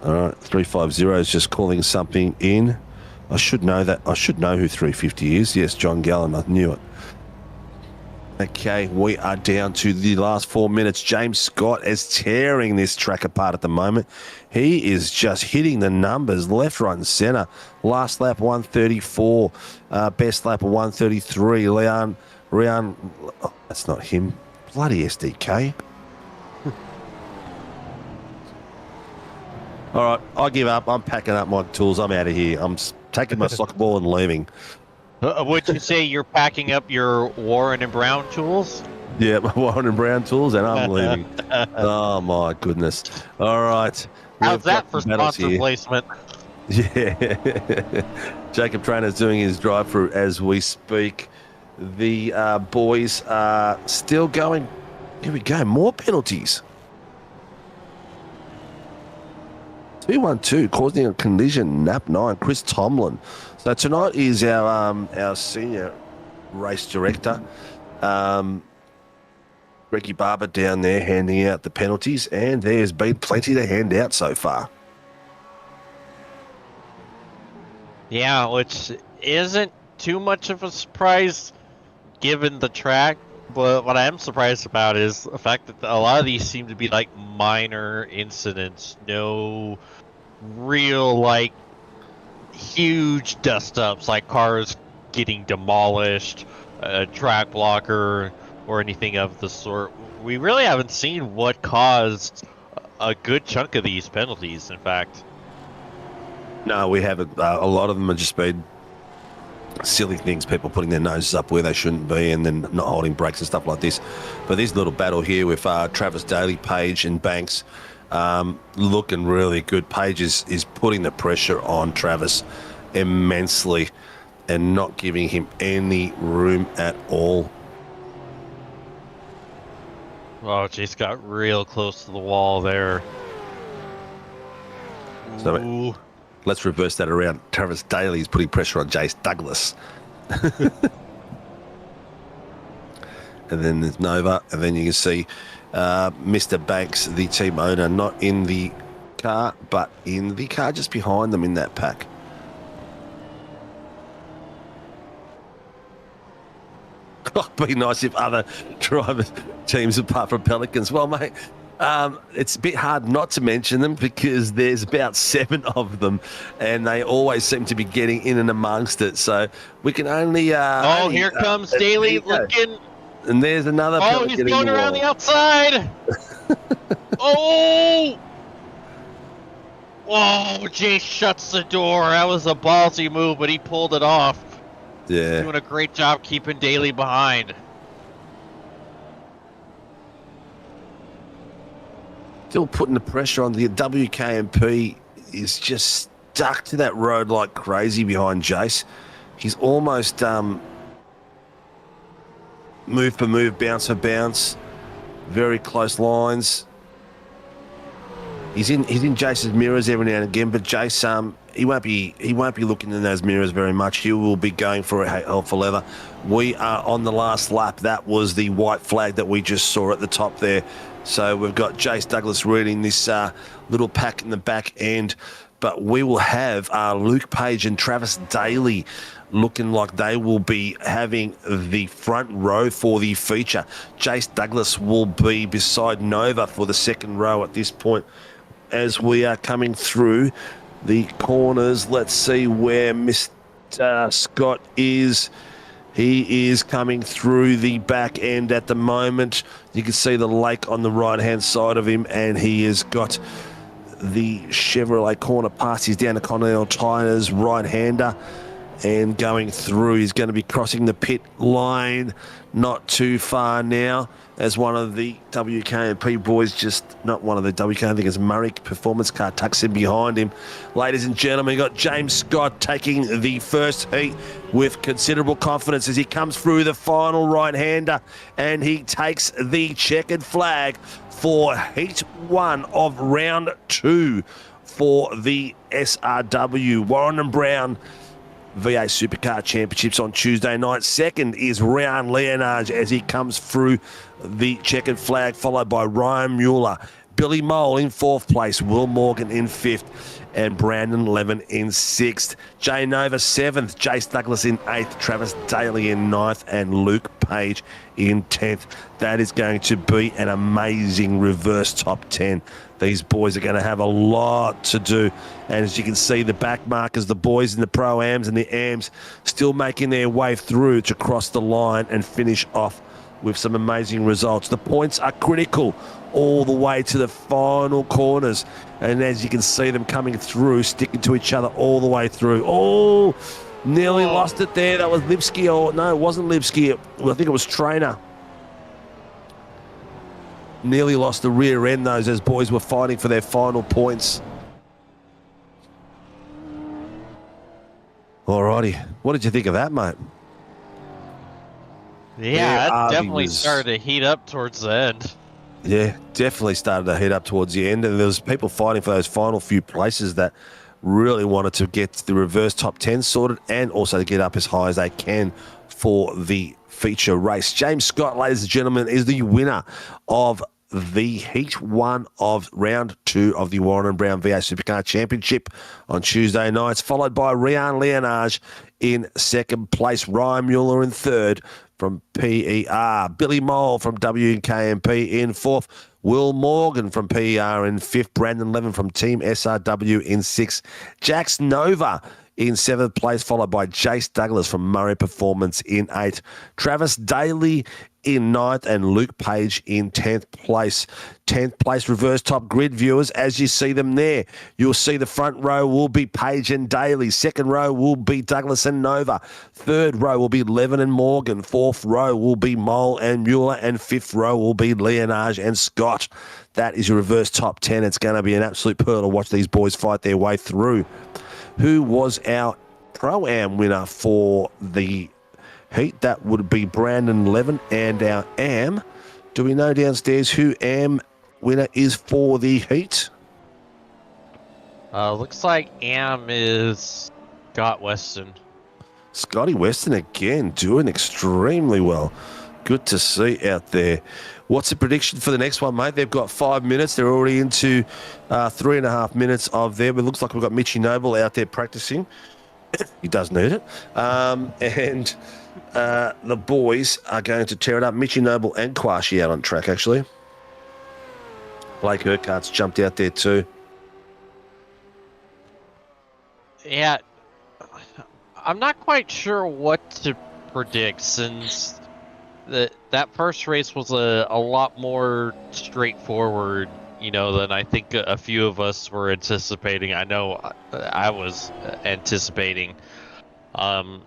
Speaker 2: All right, 350 is just calling something in. I should know that. I should know who 350 is. Yes, John Gallen. I knew it. Okay, we are down to the last 4 minutes. James Scott is tearing this track apart at the moment. He is just hitting the numbers left, right, and centre. Last lap 134, best lap of 133. Leon, oh, that's not him. Bloody SDK. All right, I give up. I'm packing up my tools. I'm out of here. I'm taking my soccer ball and leaving.
Speaker 4: Would you say you're packing up your Warren and Brown tools?
Speaker 2: Yeah, my Warren and Brown tools, and I'm leaving. Oh, my goodness. All right.
Speaker 4: How's that for sponsor placement?
Speaker 2: Yeah. Jacob Trainer's doing his drive-through as we speak. The boys are still going. Here we go. More penalties. 212 causing a collision. Nap 9. Chris Tomlin. So tonight is our senior race director, Ricky Barber, down there handing out the penalties, and there's been plenty to hand out so far.
Speaker 4: Yeah, which isn't too much of a surprise given the track, but what I am surprised about is the fact that a lot of these seem to be like minor incidents, no real like huge dust ups like cars getting demolished, a track blocker, or anything of the sort. We really haven't seen what caused a good chunk of these penalties, in fact.
Speaker 2: No, we haven't. A lot of them have just been silly things, people putting their noses up where they shouldn't be and then not holding brakes and stuff like this. But this little battle here with Travis Daly, Page and Banks looking really good. Page is putting the pressure on Travis immensely. and not giving him any room at all.
Speaker 4: Oh, Jace got real close to the wall there.
Speaker 2: So
Speaker 4: Ooh.
Speaker 2: let's reverse that around. Travis Daly is putting pressure on Jace Douglas. And then there's Nova, and then you can see Mr. Banks, the team owner, not in the car, but in the car just behind them in that pack. Oh, it'd be nice if other driver teams apart from Pelicans. Well, mate, it's a bit hard not to mention them because there's about 7 of them, and they always seem to be getting in and amongst it. So we can only.
Speaker 4: Here comes Daly looking.
Speaker 2: And there's another.
Speaker 4: Oh, he's going around the outside. Oh! Oh, Jace shuts the door. That was a ballsy move, but he pulled it off.
Speaker 2: Yeah.
Speaker 4: Doing a great job keeping Daly behind.
Speaker 2: Still putting the pressure on. The WKMP is just stuck to that road like crazy behind Jace. He's almost move for move, bounce for bounce, very close lines. He's in Jace's mirrors every now and again, but Jace he won't be looking in those mirrors very much. He will be going for hell for leather. We are on the last lap. That was the white flag that we just saw at the top there. So we've got Jace Douglas reading this little pack in the back end, but we will have Luke Page and Travis Daly looking like they will be having the front row for the feature. Jace Douglas will be beside Nova for the second row at this point as we are coming through the corners. Let's see where Mr. Scott is. He is coming through the back end at the moment. You can see the lake on the right-hand side of him, and he has got the Chevrolet corner pass. He's down to Continental Tires, right-hander, and going through. He's going to be crossing the pit line not too far now as one of the WKMP boys, just not one of the WK, I think it's Murray Performance Car, tucks in behind him. Ladies and gentlemen, got James Scott taking the first heat with considerable confidence as he comes through the final right-hander, and he takes the checkered flag for heat 1 of round 2 for the SRW. Warren and Brown V8 Supercar Championships on Tuesday night. Second is Ryan Leonard as he comes through the checkered flag, followed by Ryan Mueller. Billy Mole in 4th place, Will Morgan in 5th, and Brandon Levin in 6th. Jay Nova 7th, Jace Douglas in 8th, Travis Daly in 9th, and Luke Page in 10th. That is going to be an amazing reverse top 10. These boys are going to have a lot to do. And as you can see, the back markers, the boys in the Pro-Ams and the AMs still making their way through to cross the line and finish off with some amazing results. The points are critical all the way to the final corners. And as you can see them coming through, sticking to each other all the way through. Oh, nearly lost it there. That was Lipsky. Or no, it wasn't Lipsky. Well, I think it was Trainer. Nearly lost the rear end, those, as boys were fighting for their final points. Alrighty. What did you think of that, mate?
Speaker 4: Yeah, that definitely started to heat up towards the end.
Speaker 2: Yeah, definitely started to heat up towards the end, and there was people fighting for those final few places that really wanted to get the reverse top 10 sorted and also to get up as high as they can for the feature race. James Scott, ladies and gentlemen, is the winner of the Heat 1 of round 2 of the Warren and Brown V8 Supercar Championship on Tuesday nights, followed by Ryan Leonard in 2nd place, Ryan Mueller in 3rd from PER, Billy Mole from WKMP in 4th, Will Morgan from PER in 5th, Brandon Levin from Team SRW in 6th, Jax Nova in 7th place, followed by Jace Douglas from Murray Performance in 8th, Travis Daly in 9th, and Luke Page in 10th place. 10th place reverse top grid viewers, as you see them there. You'll see the front row will be Page and Daly. 2nd row will be Douglas and Nova. 3rd row will be Levin and Morgan. 4th row will be Mole and Mueller. And 5th row will be Leonard and Scott. That is your reverse top 10. It's going to be an absolute pearl to watch these boys fight their way through. Who was our Pro-Am winner for the heat. That would be Brandon Levin, and our Am. Do we know downstairs who Am winner is for the heat?
Speaker 4: Looks like Am is Scott Weston.
Speaker 2: Scotty Weston again doing extremely well. Good to see out there. What's the prediction for the next one, mate? They've got 5 minutes. They're already into 3.5 minutes of there. But it looks like we've got Mitchy Noble out there practicing. He does need it. And the boys are going to tear it up. Mitchy Noble and Quashi out on track, actually. Blake Urquhart's jumped out there too.
Speaker 4: Yeah, I'm not quite sure what to predict since that first race was a lot more straightforward, than I think a few of us were anticipating. I know I was anticipating.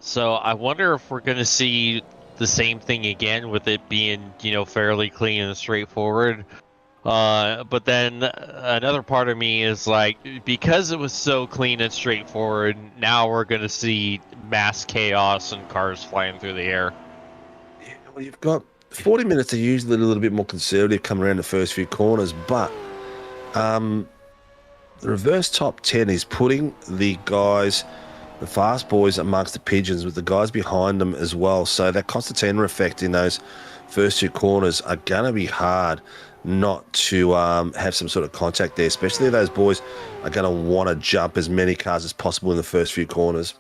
Speaker 4: So I wonder if we're going to see the same thing again with it being, fairly clean and straightforward. But then another part of me is like, because it was so clean and straightforward, now we're going to see mass chaos and cars flying through the air.
Speaker 2: Yeah, well, you've got 40 minutes are usually a little bit more conservative coming around the first few corners, but the reverse top 10 is putting the guys, the fast boys amongst the pigeons with the guys behind them as well. So that Constantina effect in those first two corners are going to be hard not to have some sort of contact there, especially if those boys are going to want to jump as many cars as possible in the first few corners.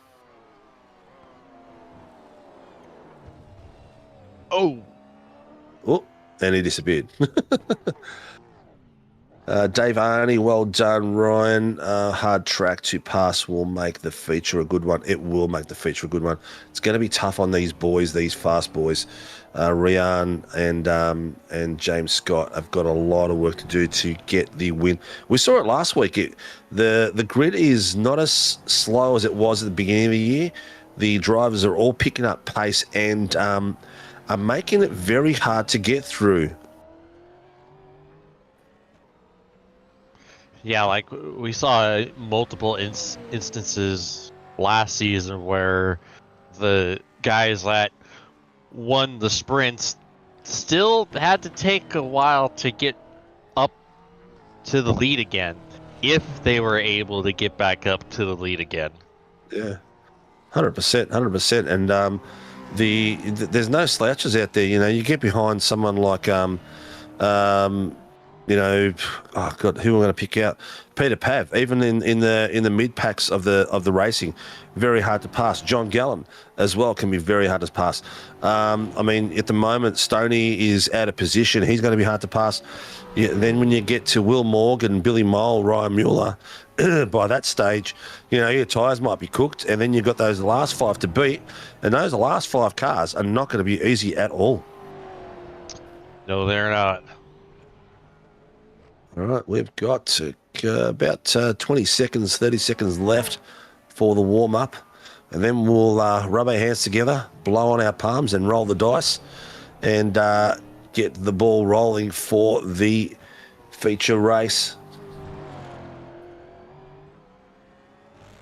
Speaker 2: Oh, and he disappeared. Dave Arney, well done, Ryan. Hard track to pass will make the feature a good one. It will make the feature a good one. It's going to be tough on these boys, these fast boys. Rian and James Scott have got a lot of work to do to get the win. We saw it last week. The grid is not as slow as it was at the beginning of the year. The drivers are all picking up pace and are making it very hard to get through.
Speaker 4: Yeah, like we saw multiple instances last season where the guys that won the sprints still had to take a while to get up to the lead again, if they were able to get back up to the lead again.
Speaker 2: Yeah, 100%. And there's no slouches out there. You get behind someone like oh God, who am I going to pick out? Peter Pav, even in the mid packs of the racing, very hard to pass. John Gallen as well can be very hard to pass. I mean, at the moment, Stoney is out of position. He's going to be hard to pass. Yeah, then when you get to Will Morgan, Billy Mole, Ryan Mueller, by that stage, your tyres might be cooked, and then you've got those last five to beat, and those last five cars are not going to be easy at all.
Speaker 4: No, they're not.
Speaker 2: All right, we've got about 20 seconds, 30 seconds left for the warm-up, and then we'll rub our hands together, blow on our palms and roll the dice and get the ball rolling for the feature race.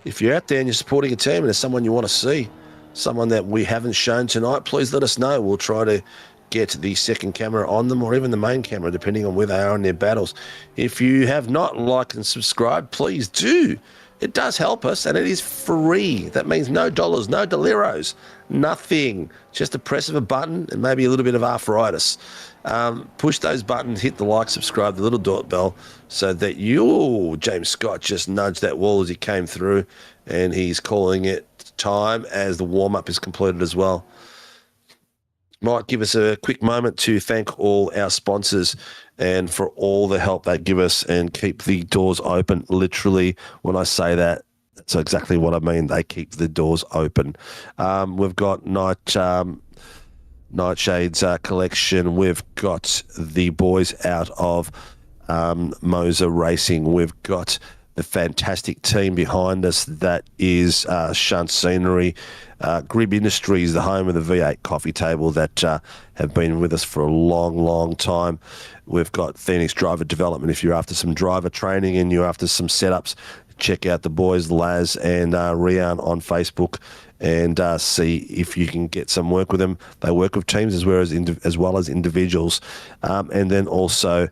Speaker 2: If you're out there and you're supporting a team and there's someone you want to see, someone that we haven't shown tonight, please let us know. We'll try to get the second camera on them or even the main camera, depending on where they are in their battles. If you have not liked and subscribed, please do. It does help us, and it is free. That means no dollars, no doliros, nothing. Just a press of a button and maybe a little bit of arthritis. Push those buttons, hit the like, subscribe, the little doorbell, so that James Scott just nudged that wall as he came through, and he's calling it time as the warm-up is completed as well. Might give us a quick moment to thank all our sponsors and for all the help they give us and keep the doors open. Literally, when I say that, that's exactly what I mean. They keep the doors open. We've got Nightshades collection. We've got the boys out of mozaracing. We've got the fantastic team behind us that is Shunt Scenery, Grib Industries, the home of the V8 coffee table that have been with us for a long, long time. We've got Phoenix Driver Development. If you're after some driver training and you're after some setups check out the boys, Laz and Rian on Facebook, and see if you can get some work with them. They work with teams as well as individuals. And then also,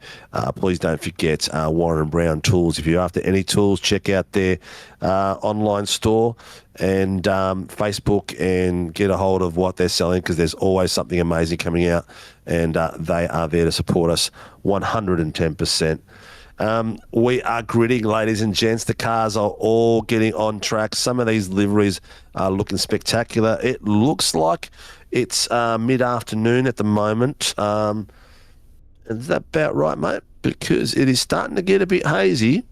Speaker 2: please don't forget Warren and Brown Tools. If you're after any tools, check out their online store and Facebook and get a hold of what they're selling, because there's always something amazing coming out, and they are there to support us 110%. We are gridding, ladies and gents. The cars are all getting on track. Some of these liveries are looking spectacular. It looks like it's mid-afternoon at the moment. Is that about right, mate? Because it is starting to get a bit hazy.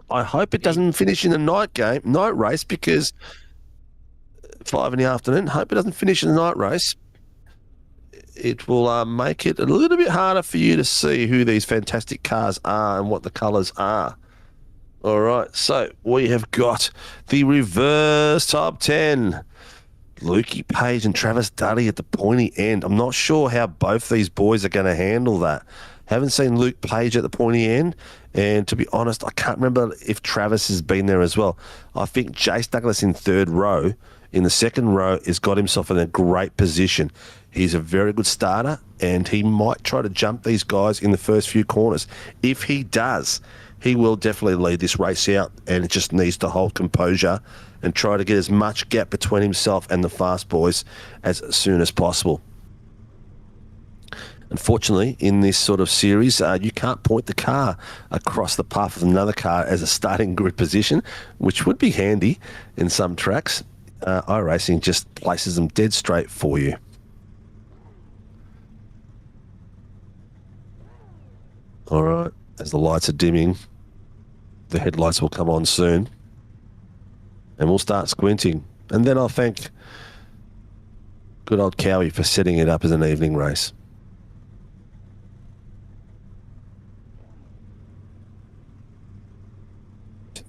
Speaker 2: I hope it doesn't finish in the night race, because 5 in the afternoon. Hope it doesn't finish in the night race. It will make it a little bit harder for you to see who these fantastic cars are and what the colours are. All right, so we have got the reverse top 10. Lukey Page and Travis Dudley at the pointy end. I'm not sure how both these boys are going to handle that. Haven't seen Luke Page at the pointy end, and to be honest, I can't remember if Travis has been there as well. I think Jace Douglas in third row, in the second row, has got himself in a great position. He's a very good starter, and he might try to jump these guys in the first few corners. If he does, he will definitely lead this race out, and it just needs to hold composure and try to get as much gap between himself and the fast boys as soon as possible. Unfortunately, in this sort of series, you can't point the car across the path of another car as a starting grid position, which would be handy in some tracks. iRacing just places them dead straight for you. All right, as the lights are dimming, the headlights will come on soon, and we'll start squinting. And then I'll thank good old Cowie for setting it up as an evening race.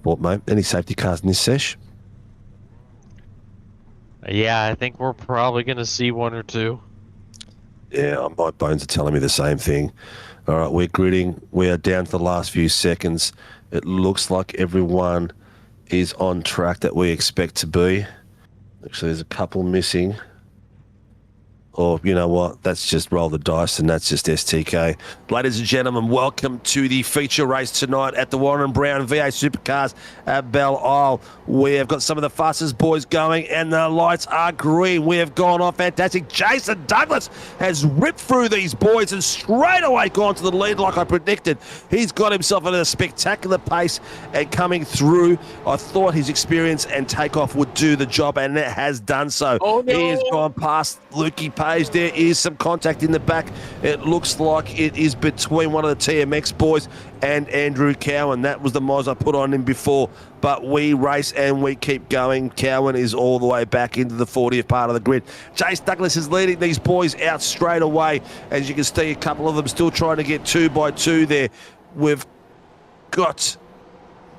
Speaker 2: What, mate? Any safety cars in this sesh?
Speaker 4: Yeah, I think we're probably going to see one or two.
Speaker 2: Yeah, my bones are telling me the same thing. All right, we're gridding. We are down to the last few seconds. It looks like everyone is on track that we expect to be. Actually, there's a couple missing. Or, you know what, that's just roll the dice, and that's just STK. Ladies and gentlemen, welcome to the feature race tonight at the Warren Brown V8 Supercars at Belle Isle. We have got some of the fastest boys going, and the lights are green. We have gone off fantastic. Jason Douglas has ripped through these boys and straight away gone to the lead like I predicted. He's got himself at a spectacular pace and coming through. I thought his experience and takeoff would do the job, and it has done so.
Speaker 4: Oh, no.
Speaker 2: He has gone past Lukey Page. There is some contact in the back. It looks like it is between one of the TMX boys and Andrew Cowan. That was the moz I put on him before. But we race and we keep going. Cowan is all the way back into the 40th part of the grid. Jace Douglas is leading these boys out straight away. As you can see, a couple of them still trying to get 2 by 2 there. We've got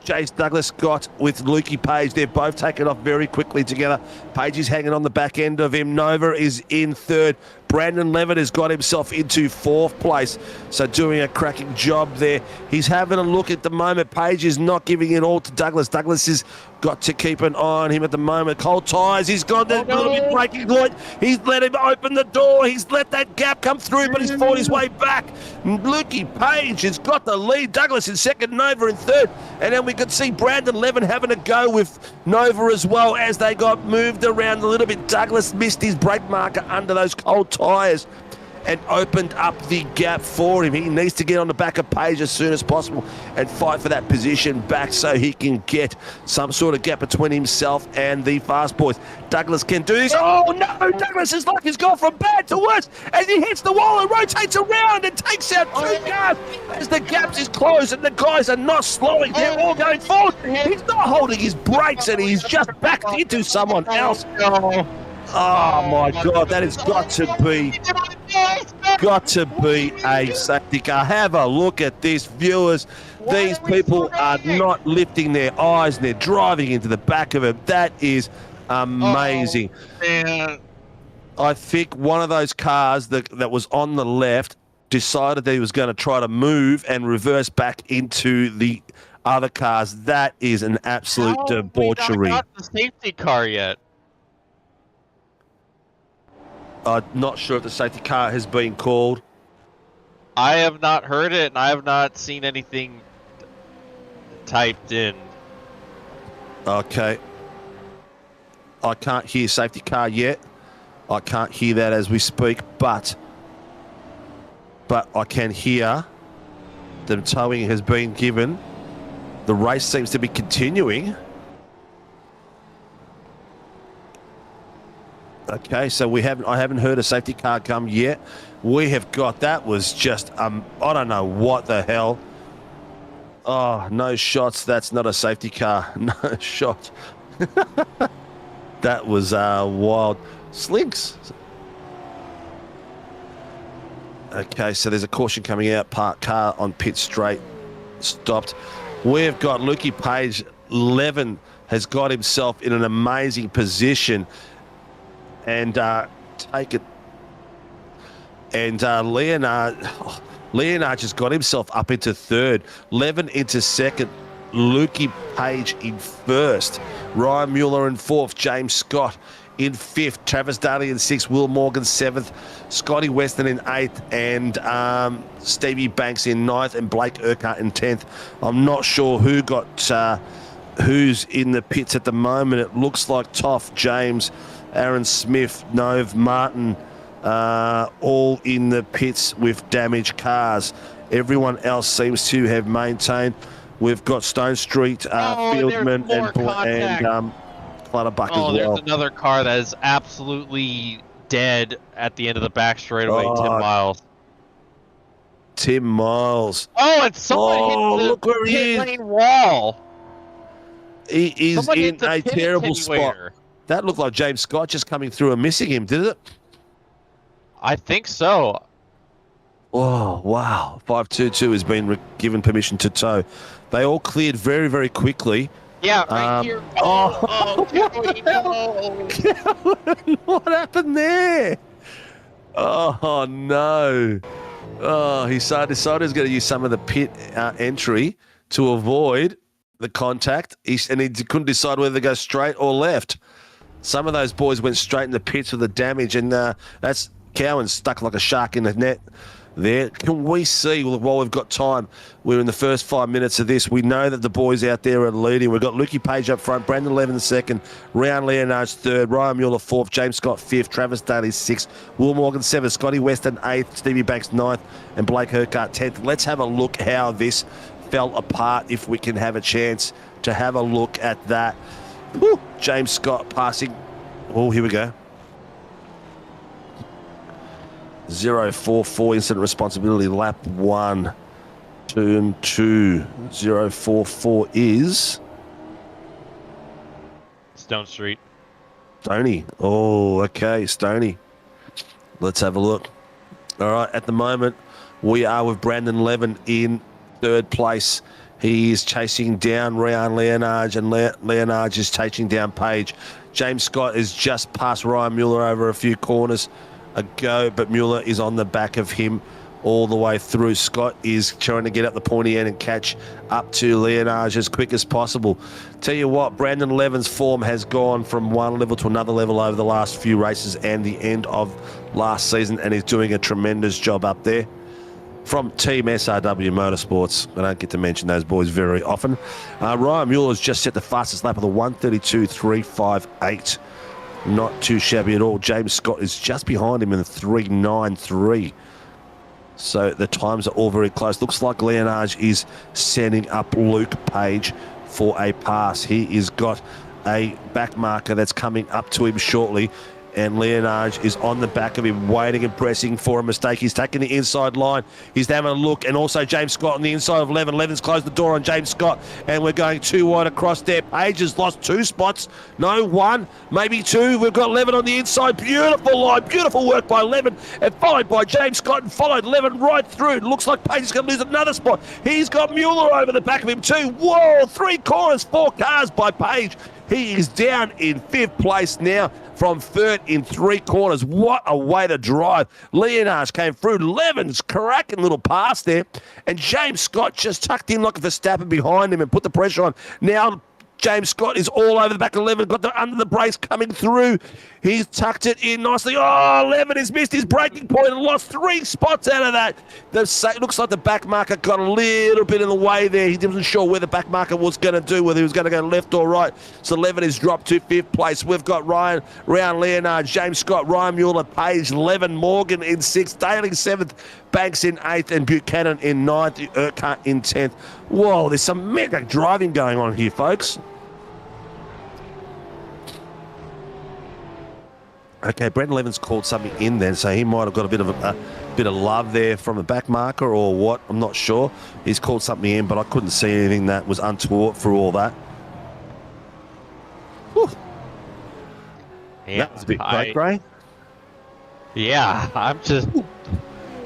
Speaker 2: Jace Douglas got with Lukey Page. They've both taken off very quickly together. Page is hanging on the back end of him. Nova is in third. Brandon Levitt has got himself into 4th place, so doing a cracking job there. He's having a look at the moment. Page is not giving it all to Douglas. Douglas has got to keep an eye on him at the moment. Cold tyres, he's got that little bit braking light. He's let him open the door. He's let that gap come through, but he's fought his way back. Lukey Page has got the lead. Douglas in second, Nova in third. And then we could see Brandon Levin having a go with Nova as well as they got moved around a little bit. Douglas missed his brake marker under those cold tyres and opened up the gap for him. He needs to get on the back of Page as soon as possible and fight for that position back so he can get some sort of gap between himself and the fast boys. Douglas can do this. Oh no, Douglas's luck has gone from bad to worse as he hits the wall and rotates around and takes out 2 cars as the gaps is closed and the guys are not slowing. They're all going forward. He's not holding his brakes and he's just backed into someone else. Oh my God, that has got to be a safety car. Have a look at this, viewers. These people are not lifting their eyes and they're driving into the back of it. That is amazing. I think one of those cars that was on the left decided that he was going to try to move and reverse back into the other cars. That is an absolute
Speaker 4: How have we
Speaker 2: debauchery.
Speaker 4: not got the safety car yet?
Speaker 2: I'm not sure if the safety car has been called.
Speaker 4: I have not heard it, and I have not seen anything typed in.
Speaker 2: Okay. I can't hear safety car yet. I can't hear that as we speak, but I can hear the towing has been given. The race seems to be continuing. Okay, so I haven't heard a safety car come yet. We have got, that was just, I don't know what the hell. Oh, no shots. That's not a safety car. No shot. That was wild. Slinks. Okay, so there's a caution coming out. Parked car on pit straight. Stopped. We've got Lukey Page. Levin has got himself in an amazing position. And take it. And Leonard just got himself up into third. Levin into second. Lukey Page in first. Ryan Mueller in fourth. James Scott in fifth. Travis Daly in sixth. Will Morgan seventh. Scotty Weston in eighth. And Stevie Banks in ninth. And Blake Urquhart in 10th. I'm not sure who got who's in the pits at the moment. It looks like Toff, James, Aaron Smith, Nove, Martin, all in the pits with damaged cars. Everyone else seems to have maintained. We've got Stone Street, Fieldman, and Clutterbuck as well.
Speaker 4: There's another car that is absolutely dead at the end of the back straightaway. Tim Miles.
Speaker 2: Tim Miles.
Speaker 4: Oh, and someone hit the pit lane wall.
Speaker 2: He is
Speaker 4: Someone
Speaker 2: in a terrible spot. That looked like James Scott just coming through and missing him, did it?
Speaker 4: I think so.
Speaker 2: Oh, wow. 522 has been given permission to tow. They all cleared very, very quickly.
Speaker 4: Yeah, right here. Joey, no.
Speaker 2: What happened there? Oh, no. Oh, he decided he was going to use some of the pit entry to avoid the contact, and he couldn't decide whether to go straight or left. Some of those boys went straight in the pits with the damage, and that's Cowan stuck like a shark in the net there. Can we see, while we've got time, we're in the first 5 minutes of this, we know that the boys out there are leading. We've got Lukey Page up front, Brandon Levin second, Ryan Leonard's third, Ryan Mueller fourth, James Scott fifth, Travis Daly sixth, Will Morgan seventh, Scotty Weston eighth, Stevie Banks ninth, and Blake Urquhart 10th. Let's have a look how this fell apart, if we can have a chance to have a look at that. Woo! James Scott passing. Oh, here we go. 044 incident responsibility, lap 1, turn 2. 044 is
Speaker 4: Stone Street.
Speaker 2: Stoney. Oh, okay, Stoney. Let's have a look. All right, at the moment, we are with Brandon Levin in third place. He is chasing down Ryan Leonard, and Leonard is chasing down Page. James Scott is just past Ryan Mueller over a few corners ago, but Mueller is on the back of him all the way through. Scott is trying to get up the pointy end and catch up to Leonard as quick as possible. Tell you what, Brandon Levin's form has gone from one level to another level over the last few races and the end of last season, and he's doing a tremendous job up there. From Team SRW Motorsports, I don't get to mention those boys very often. Ryan Mueller's just set the fastest lap of the 1:32.358. Not too shabby at all. James Scott is just behind him in the 3:93. So the times are all very close. Looks like Leonard is sending up Luke Page for a pass. He has got a back marker that's coming up to him shortly. And Leonard is on the back of him, waiting and pressing for a mistake. He's taking the inside line. He's having a look. And also James Scott on the inside of Levin. Levin's closed the door on James Scott. And we're going too wide across there. Page has lost 2 spots. No, 1, maybe 2. We've got Levin on the inside. Beautiful line. Beautiful work by Levin. And followed by James Scott. And followed Levin right through. It looks like Page is going to lose another spot. He's got Mueller over the back of him too. Whoa, 3 corners, 4 cars by Page. He is down in 5th place now from 3rd in 3 corners. What a way to drive. Leonage came through. Levin's cracking little pass there. And James Scott just tucked in like a Verstappen behind him and put the pressure on. Now James Scott is all over the back of Levin, got the under the brakes coming through. He's tucked it in nicely. Oh, Levin has missed his braking point and lost 3 spots out of that. It looks like the back marker got a little bit in the way there. He wasn't sure where the back marker was going to do, whether he was going to go left or right. So Levin has dropped to 5th place. We've got Ryan, Round Leonard, James Scott, Ryan Mueller, Page, Levin, Morgan in 6th, Daly 7th, Banks in 8th, and Buchanan in 9th, Urquhart in 10th. Whoa, there's some mega driving going on here, folks. Okay, Brendan Levin's called something in then, so he might have got a bit of love there from the back marker or what. I'm not sure. He's called something in, but I couldn't see anything that was untoward for all that. Whew.
Speaker 4: Yeah,
Speaker 2: that was a bit great, Gray.
Speaker 4: Yeah, I'm just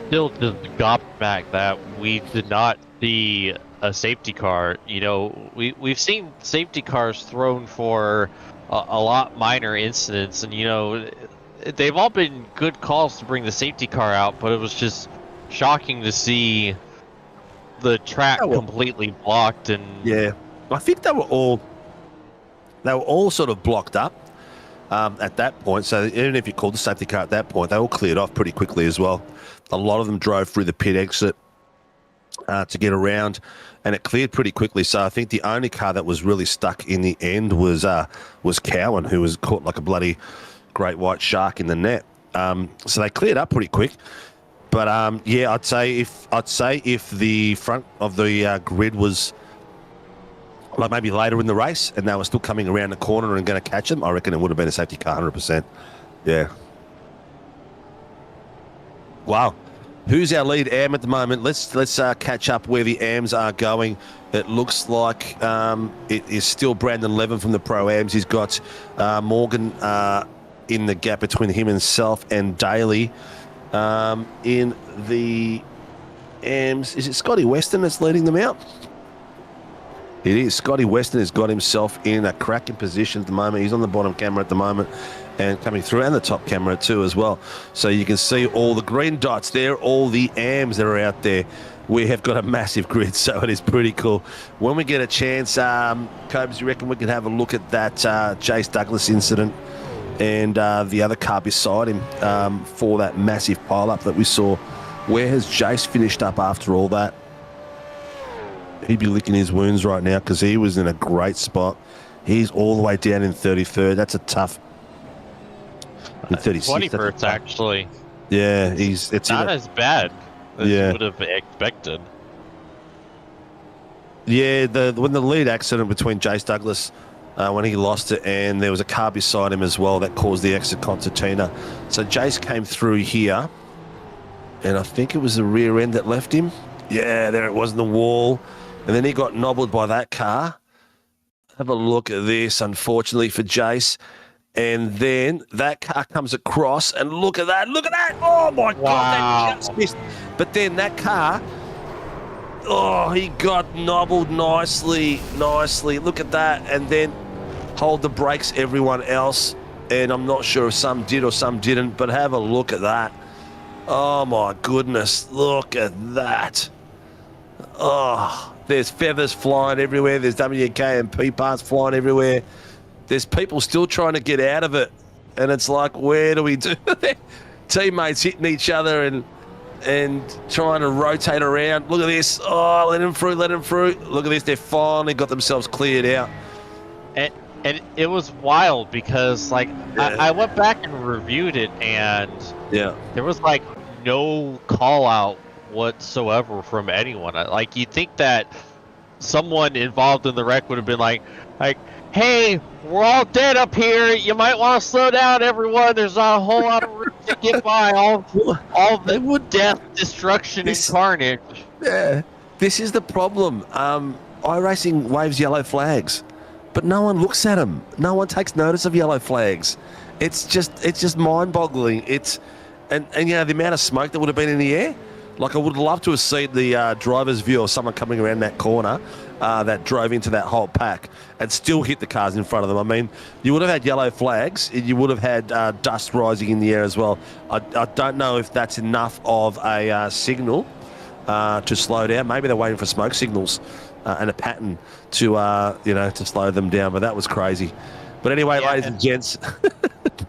Speaker 4: still just gobsmacked that we did not see a safety car. You know, we've seen safety cars thrown for a lot minor incidents, and you know, they've all been good calls to bring the safety car out, but it was just shocking to see the track completely blocked. And
Speaker 2: yeah, I think they were all sort of blocked up at that point. So even if you called the safety car at that point, they all cleared off pretty quickly as well. A lot of them drove through the pit exit to get around, and it cleared pretty quickly. So I think the only car that was really stuck in the end was Cowan, who was caught like a bloody great white shark in the net. So they cleared up pretty quick. But yeah, I'd say if the front of the grid was like maybe later in the race and they were still coming around the corner and going to catch them, I reckon it would have been a safety car 100%. Yeah. Wow. Who's our lead AM at the moment? Let's catch up where the AMs are going. It looks like it is still Brandon Levin from the Pro-Ams. He's got Morgan in the gap between himself and Daly. In the AMs, is it Scotty Weston that's leading them out? It is. Scotty Weston has got himself in a cracking position at the moment. He's on the bottom camera at the moment and coming through, and the top camera too as well. So you can see all the green dots there, all the AMs that are out there. We have got a massive grid, so it is pretty cool. When we get a chance, Cobes, you reckon we can have a look at that Jace Douglas incident and the other car beside him for that massive pile-up that we saw? Where has Jace finished up after all that? He'd be licking his wounds right now because he was in a great spot. He's all the way down in 33rd. That's a tough... In 36th,
Speaker 4: 21st, actually.
Speaker 2: Yeah,
Speaker 4: it's not as bad as you would have expected.
Speaker 2: Yeah, when the lead accident between Jace Douglas, when he lost it, and there was a car beside him as well that caused the exit concertina. So Jace came through here, and I think it was the rear end that left him. Yeah, there it was in the wall. And then he got nobbled by that car. Have a look at this, unfortunately for Jace. And then that car comes across, and look at that. Look at that. Oh, my God. That just missed. But then that car, oh, he got nobbled nicely. Look at that. And then hold the brakes, everyone else. And I'm not sure if some did or some didn't, but have a look at that. Oh, my goodness. Look at that. Oh, there's feathers flying everywhere. There's WK&P parts flying everywhere. There's people still trying to get out of it. And it's like, where do we do it? Teammates hitting each other and trying to rotate around. Look at this. Oh, let him through. Look at this. They finally got themselves cleared out.
Speaker 4: And it was wild because, like, I went back and reviewed it, and there was, like, no call-out whatsoever from anyone. Like, you'd think that someone involved in the wreck would have been like, hey, we're all dead up here. You might want to slow down, everyone. There's not a whole lot of room to get by all the death, destruction, and carnage.
Speaker 2: Yeah, this is the problem. iRacing waves yellow flags, but no one looks at them. No one takes notice of yellow flags. It's just mind-boggling. And you know, the amount of smoke that would have been in the air. Like, I would love to have seen the driver's view of someone coming around that corner that drove into that whole pack and still hit the cars in front of them. I mean, you would have had yellow flags. You would have had dust rising in the air as well. I don't know if that's enough of a signal to slow down. Maybe they're waiting for smoke signals and a pattern to, to slow them down. But that was crazy. But anyway, ladies and gents.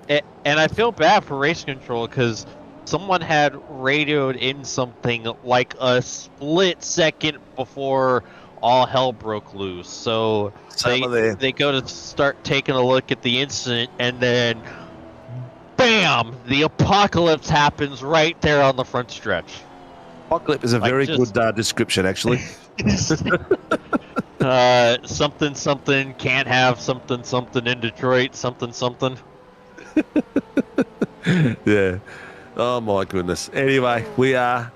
Speaker 4: And I feel bad for race control because someone had radioed in something like a split second before all hell broke loose. So they go to start taking a look at the incident, and then bam, the apocalypse happens right there on the front stretch.
Speaker 2: Apocalypse is a very good description, actually.
Speaker 4: Something can't have something in Detroit, something.
Speaker 2: Yeah. Oh my goodness. Anyway, we are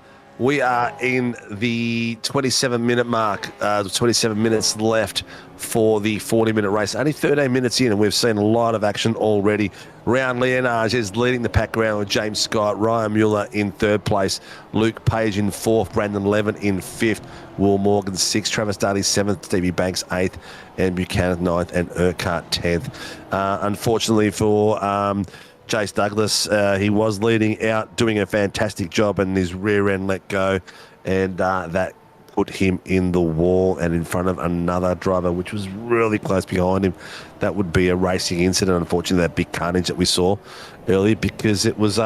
Speaker 2: in the 27-minute mark. 27 minutes left for the 40-minute race. Only 13 minutes in, and we've seen a lot of action already. Round Leonage is leading the pack around with James Scott, Ryan Mueller in third place, Luke Page in fourth, Brandon Levin in fifth, Will Morgan sixth, Travis Daly seventh, Stevie Banks eighth, and Buchanan ninth, and Urquhart 10th. Unfortunately for Jace Douglas, he was leading out, doing a fantastic job, and his rear end let go, and that put him in the wall and in front of another driver, which was really close behind him. That would be a racing incident, unfortunately, that big carnage that we saw earlier, because it was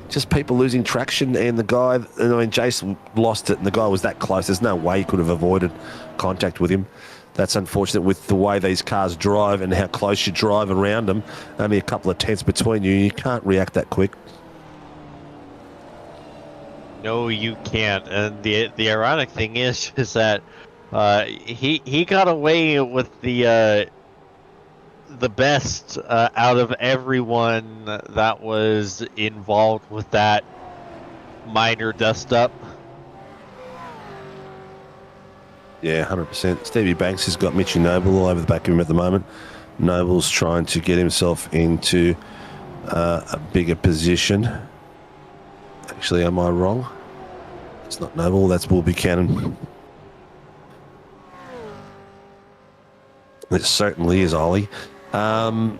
Speaker 2: just people losing traction, and the guy, Jace lost it, and the guy was that close. There's no way he could have avoided contact with him. That's unfortunate with the way these cars drive and how close you drive around them. Only a couple of tenths between you. You can't react that quick.
Speaker 4: No, you can't. And the ironic thing is that he got away with the best out of everyone that was involved with that minor dust up.
Speaker 2: Yeah, 100%. Stevie Banks has got Mitchy Noble all over the back of him at the moment. Noble's trying to get himself into a bigger position. Actually, am I wrong? It's not Noble, that's Will Buchanan. It certainly is Ollie. I'm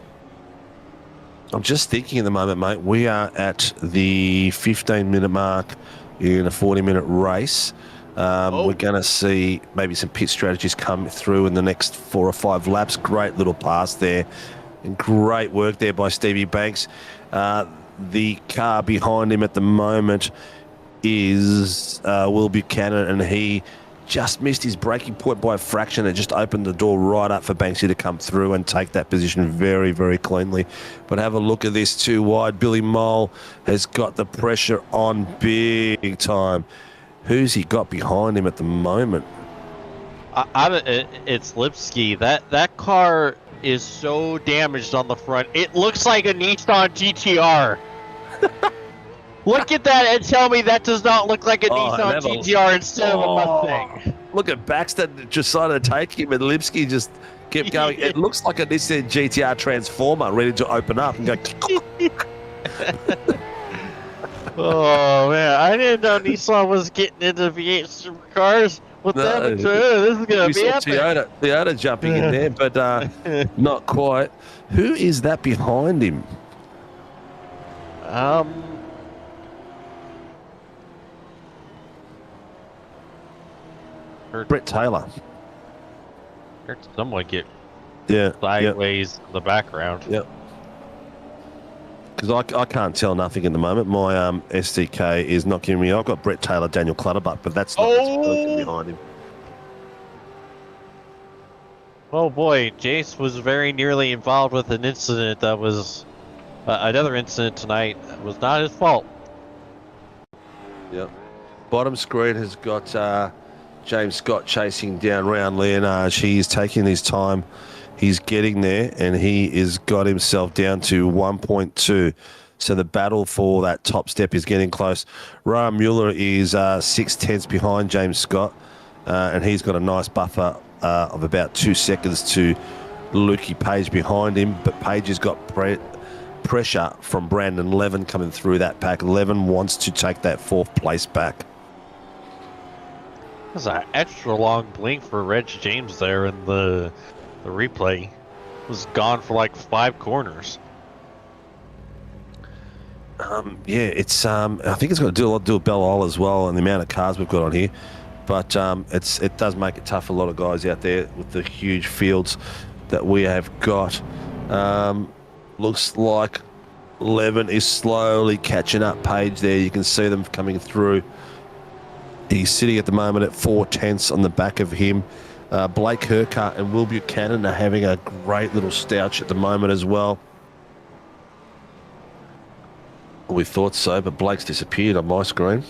Speaker 2: just thinking at the moment, mate, we are at the 15-minute mark in a 40-minute race. We're going to see maybe some pit strategies come through in the next 4 or 5 laps. Great little pass there. And great work there by Stevie Banks. The car behind him at the moment is Will Buchanan, and he just missed his braking point by a fraction. It just opened the door right up for Banksy to come through and take that position very, very cleanly. But have a look at this, too wide. Billy Mole has got the pressure on big time. Who's he got behind him at the moment?
Speaker 4: It's Lipsky. That car is so damaged on the front. It looks like a Nissan GTR. Look at that and tell me that does not look like a Nissan GTR instead of a Mustang.
Speaker 2: Look at Baxter just decided to take him, and Lipsky just kept going. It looks like a Nissan GTR Transformer ready to open up and go.
Speaker 4: Oh man, I didn't know Nissan was getting into V8 Supercars. What's happening? This is gonna be epic.
Speaker 2: Toyota jumping in there, but not quite. Who is that behind him? Brett Taylor.
Speaker 4: Heard someone get sideways in the background.
Speaker 2: Yep. Because I can't tell nothing at the moment. My SDK is not giving me. I've got Brett Taylor, Daniel Clutterbuck, but that's not behind him.
Speaker 4: Oh boy, Jace was very nearly involved with an incident that was another incident tonight. It was not his fault.
Speaker 2: Yep. Bottom screen has got James Scott chasing down round Leonage. He's taking his time. He's getting there, and he has got himself down to 1.2. So the battle for that top step is getting close. Ryan Mueller is 6 tenths behind James Scott, and he's got a nice buffer of about 2 seconds to Lukey Page behind him. But Page has got pressure from Brandon Levin coming through that pack. Levin wants to take that 4th place back.
Speaker 4: That's an extra long blink for Reg James there in the replay. Was gone for like 5 corners.
Speaker 2: Yeah, it's I think it's got to do a lot with Belle Isle as well, and the amount of cars we've got on here. But it does make it tough for a lot of guys out there with the huge fields that we have got. Looks like Levin is slowly catching up Page there. You can see them coming through. He's sitting at the moment at 4/10 on the back of him. Blake Hercart and Will Buchanan are having a great little stouch at the moment as well. We thought so, but Blake's disappeared on my screen.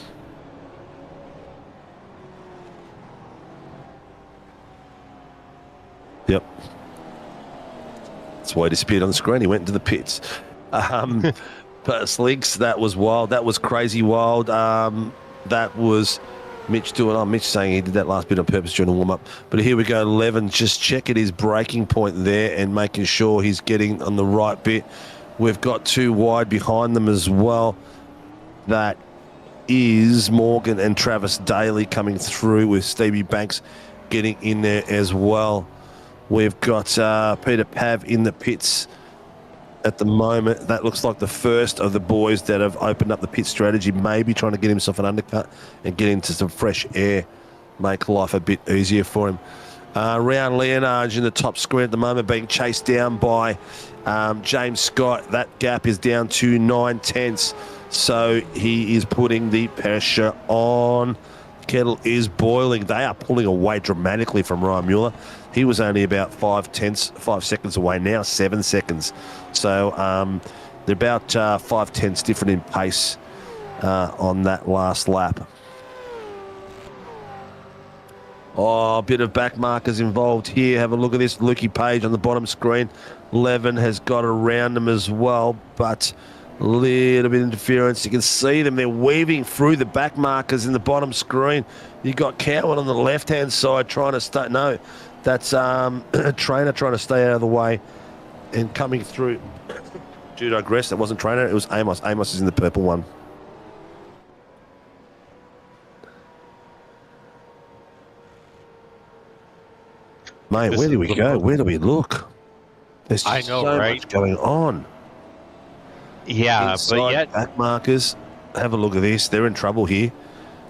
Speaker 2: Yep. That's why he disappeared on the screen. He went into the pits. But Slinks, that was wild. That was crazy wild. That was Mitch doing... Mitch saying he did that last bit on purpose during the warm-up. But here we go, Levin just checking his braking point there and making sure he's getting on the right bit. We've got 2 wide behind them as well. That is Morgan and Travis Daly coming through with Stevie Banks getting in there as well. We've got Peter Pav in the pits at the moment. That looks like the first of the boys that have opened up the pit strategy, maybe trying to get himself an undercut and get into some fresh air, make life a bit easier for him. Round Leonard in the top square at the moment, being chased down by James Scott. That gap is down to 9/10, so he is putting the pressure on. Kettle is boiling. They are pulling away dramatically from Ryan Mueller. He was only about 5 seconds away now, 7 seconds. So they're about 5/10 different in pace on that last lap. Oh, a bit of back markers involved here. Have a look at this. Lukey Page on the bottom screen. Levin has got around him as well, but a little bit of interference. You can see them. They're weaving through the back markers in the bottom screen. You got Cowan on the left-hand side trying to stay. No, that's a Trainer trying to stay out of the way and coming through. Judo Gress, that wasn't Trainer. It was Amos. Amos is in the purple one. Mate, where do we go? Where do we look? There's
Speaker 4: I know,
Speaker 2: so
Speaker 4: right?
Speaker 2: much going on.
Speaker 4: Yeah,
Speaker 2: Inside
Speaker 4: but yet
Speaker 2: back markers. Have a look at this. They're in trouble here.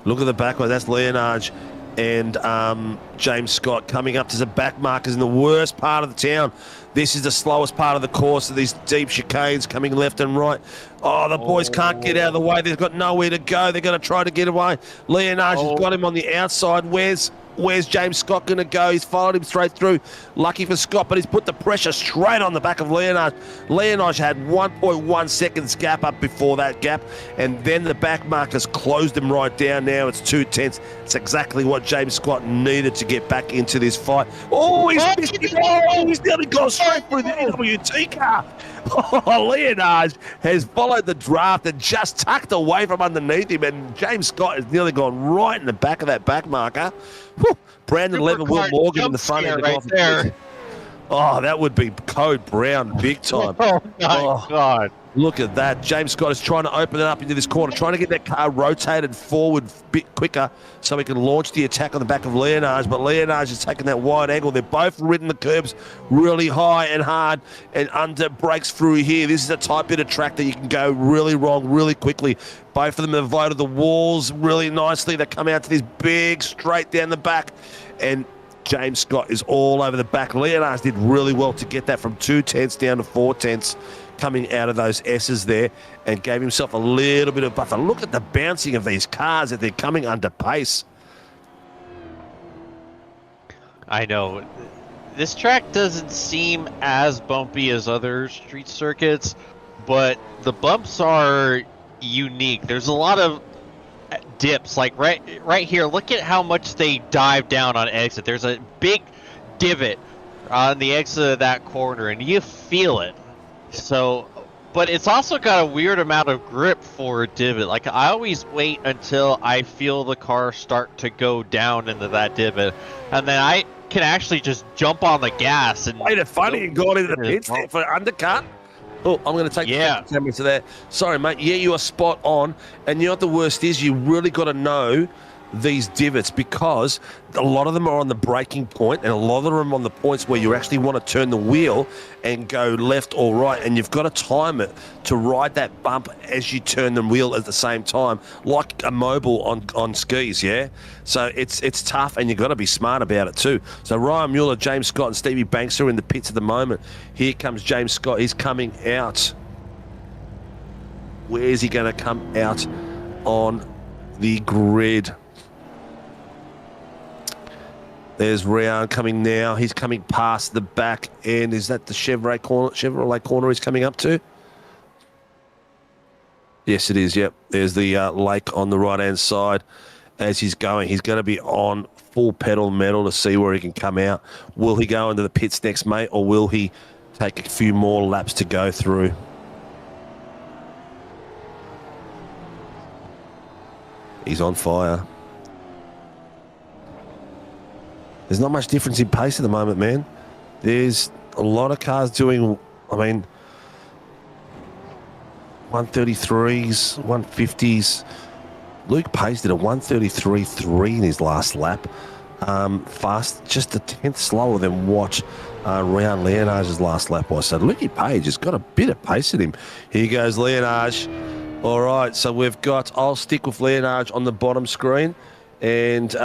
Speaker 2: Look at the back one. That's Leonard and James Scott coming up to the back markers in the worst part of the town. This is the slowest part of the course of these deep chicanes coming left and right. Oh, the boys can't get out of the way. They've got nowhere to go. They're going to try to get away. Leonard has got him on the outside. Where's James Scott going to go? He's followed him straight through. Lucky for Scott, but he's put the pressure straight on the back of Leonard. Leonard had 1.1 seconds gap up before that gap, and then the back markers closed him right down. Now it's 2/10. It's exactly what James Scott needed to get back into this fight. Oh, he's missed it. Oh, he's nearly gone straight through the NWT car. Oh, Leonard has followed the draft and just tucked away from underneath him, and James Scott has nearly gone right in the back of that back marker. Whew. Brandon Levin, Will Morgan in the front end.
Speaker 4: Right there.
Speaker 2: Oh, that would be Code Brown big time.
Speaker 4: Oh, my God.
Speaker 2: Look at that. James Scott is trying to open it up into this corner, trying to get that car rotated forward a bit quicker so he can launch the attack on the back of Leonard. But Leonard is taking that wide angle. They're both ridden the curbs really high and hard and under breaks through here. This is a type bit of track that you can go really wrong really quickly. Both of them have avoided the walls really nicely. They come out to this big straight down the back, and James Scott is all over the back. Leonard did really well to get that from 2/10 down to 4/10 coming out of those S's there, and gave himself a little bit of buffer. Look at the bouncing of these cars that they're coming under pace.
Speaker 4: I know. This track doesn't seem as bumpy as other street circuits, but the bumps are unique. There's a lot of dips, like right here. Look at how much they dive down on exit. There's a big divot on the exit of that corner, and you feel it. So, but it's also got a weird amount of grip for a divot. Like, I always wait until I feel the car start to go down into that divot, and then I can actually just jump on the gas and
Speaker 2: Played it funny and got into the pits there for undercut. Oh, I'm going to take the cameras to that. Sorry, mate. Yeah, you are spot on. And you know what the worst is? You really got to know these divots because a lot of them are on the braking point and a lot of them are on the points where you actually want to turn the wheel and go left or right, and you've got to time it to ride that bump as you turn the wheel at the same time, like a mobile on skis, yeah? So it's tough, and you've got to be smart about it too. So Ryan Mueller, James Scott and Stevie Banks are in the pits at the moment. Here comes James Scott. He's coming out. Where's he going to come out on the grid? There's Ryan coming now. He's coming past the back end. Is that the Chevrolet corner he's coming up to? Yes, it is. Yep. There's the lake on the right-hand side as he's going. He's going to be on full pedal metal to see where he can come out. Will he go into the pits next, mate, or will he take a few more laps to go through? He's on fire. There's not much difference in pace at the moment, man. There's a lot of cars doing, 133s, 150s. Luke Page did a 133.3 in his last lap. Fast, just a tenth slower than what Ryan Leonard's last lap was. So Lukey Page has got a bit of pace in him. Here goes Leonard. All right, so we've got, I'll stick with Leonard on the bottom screen, and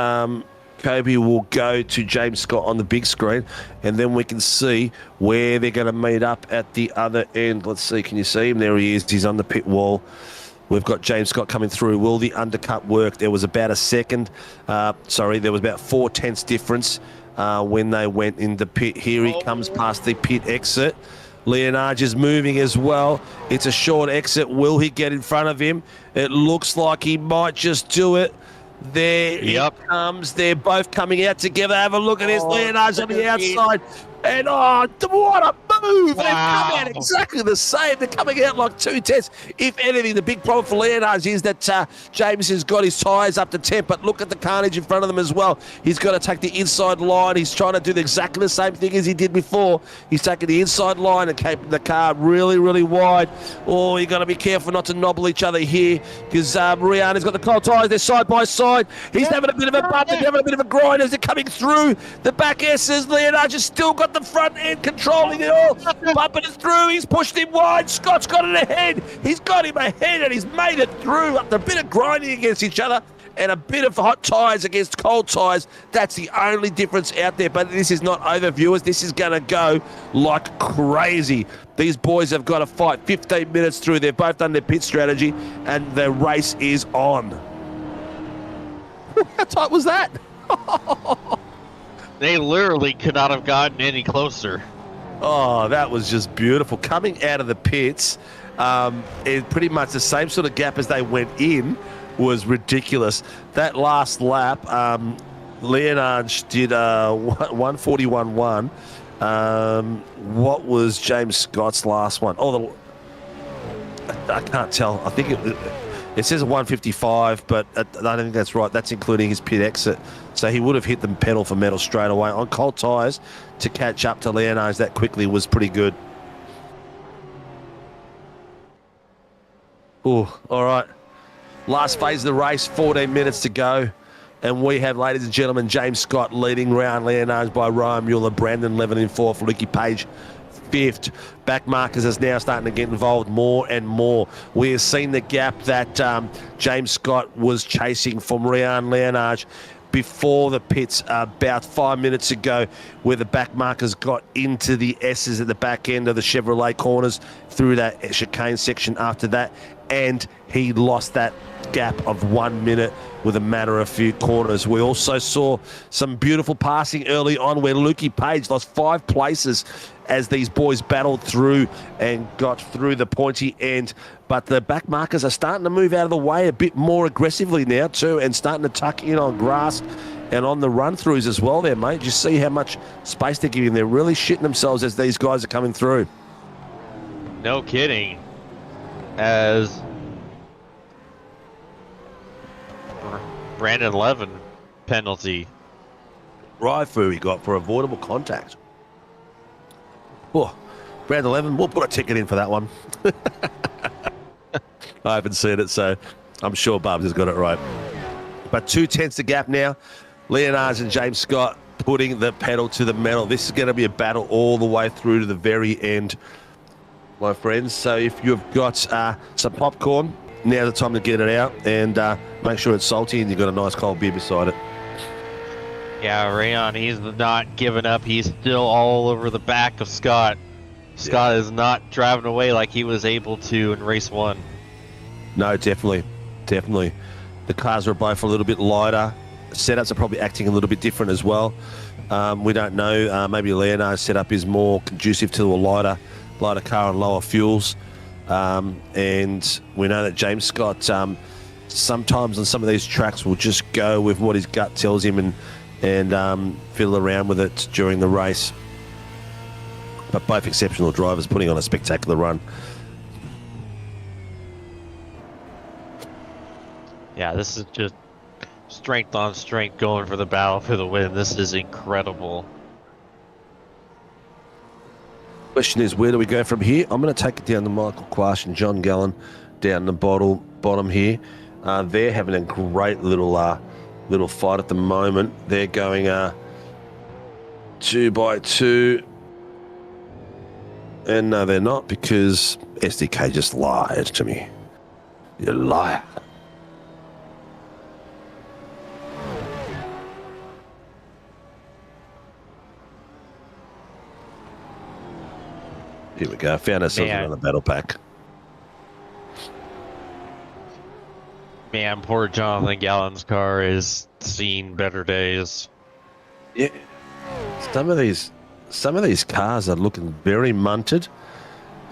Speaker 2: Kobe will go to James Scott on the big screen, and then we can see where they're going to meet up at the other end. Let's see, can you see him? There he is. He's on the pit wall. We've got James Scott coming through. Will the undercut work? There was about a second. There was about 4/10 difference when they went in the pit. Here he comes past the pit exit. Leonard is moving as well. It's a short exit. Will he get in front of him? It looks like he might just do it. There he comes. They're both coming out together. Have a look at this. Leonard's on the outside. And what a move! Wow. They've come out exactly the same. They're coming out like 2/10. If anything, the big problem for Leonard is that James has got his tyres up to 10, but look at the carnage in front of them as well. He's got to take the inside line. He's trying to do exactly the same thing as he did before. He's taking the inside line and keeping the car really, really wide. Oh, you got to be careful not to nobble each other here because Rihanna's got the cold tyres. They're side by side. He's having a bit of a bump. They're having a bit of a grind as they're coming through the back S's. Leonard has still got the front end controlling it all, bumping it through. He's pushed him wide. Scott's got it ahead. He's got him ahead, and he's made it through after a bit of grinding against each other and a bit of hot tyres against cold tyres. That's the only difference out there, but this is not over, viewers. This is going to go like crazy. These boys have got to fight 15 minutes through. They've both done their pit strategy, and the race is on. How tight was that?
Speaker 4: They literally could not have gotten any closer.
Speaker 2: Oh, that was just beautiful. Coming out of the pits, it pretty much the same sort of gap as they went in was ridiculous. That last lap, Leonard did 141.1. What was James Scott's last one? I can't tell. I think it says a 155, but I don't think that's right. That's including his pit exit. So he would have hit the pedal for metal straight away. On cold tyres, to catch up to Leonard's that quickly was pretty good. Oh, all right. Last phase of the race, 14 minutes to go. And we have, ladies and gentlemen, James Scott leading round Leonard's by Ryan Mueller, Brandon Levin in fourth, Lukey Page fifth. Back markers is now starting to get involved more and more. We have seen the gap that James Scott was chasing from Ryan Leonard before the pits about 5 minutes ago, where the back markers got into the S's at the back end of the Chevrolet corners through that chicane section after that, and he lost that gap of 1 minute with a matter of few corners. We also saw some beautiful passing early on where Lukey Page lost 5 places as these boys battled through and got through the pointy end. But the back markers are starting to move out of the way a bit more aggressively now too, and starting to tuck in on grass and on the run-throughs as well there, mate. You see how much space they're giving. They're really shitting themselves as these guys are coming through.
Speaker 4: No kidding. As Brandon Levin penalty.
Speaker 2: Raifu he got for avoidable contact. Oh, Brandon Levin, we'll put a ticket in for that one. I haven't seen it, so I'm sure Barbs has got it right. But 2/10 the gap now. Leonards and James Scott putting the pedal to the metal. This is going to be a battle all the way through to the very end, my friends. So if you've got some popcorn, now's the time to get it out, and make sure it's salty and you've got a nice cold beer beside it.
Speaker 4: Yeah, Rayon, he's not giving up. He's still all over the back of Scott. Scott is not driving away like he was able to in race 1.
Speaker 2: No, definitely. The cars are both a little bit lighter. Setups are probably acting a little bit different as well. We don't know. Maybe Leonard's setup is more conducive to a lighter car and lower fuels. And we know that James Scott sometimes on some of these tracks will just go with what his gut tells him and fiddle around with it during the race. But both exceptional drivers putting on a spectacular run.
Speaker 4: Yeah, this is just strength on strength going for the battle for the win. This is incredible.
Speaker 2: Question is, where do we go from here? I'm going to take it down to Michael Quash and John Gallen down the bottom here. They're having a great little fight at the moment. They're going 2 by 2. And no, they're not, because SDK just lied to me. You liar. Here we go. Found ourselves another battle pack.
Speaker 4: Man, poor Jonathan Gallen's car is seeing better days.
Speaker 2: Yeah. Some of these cars are looking very munted.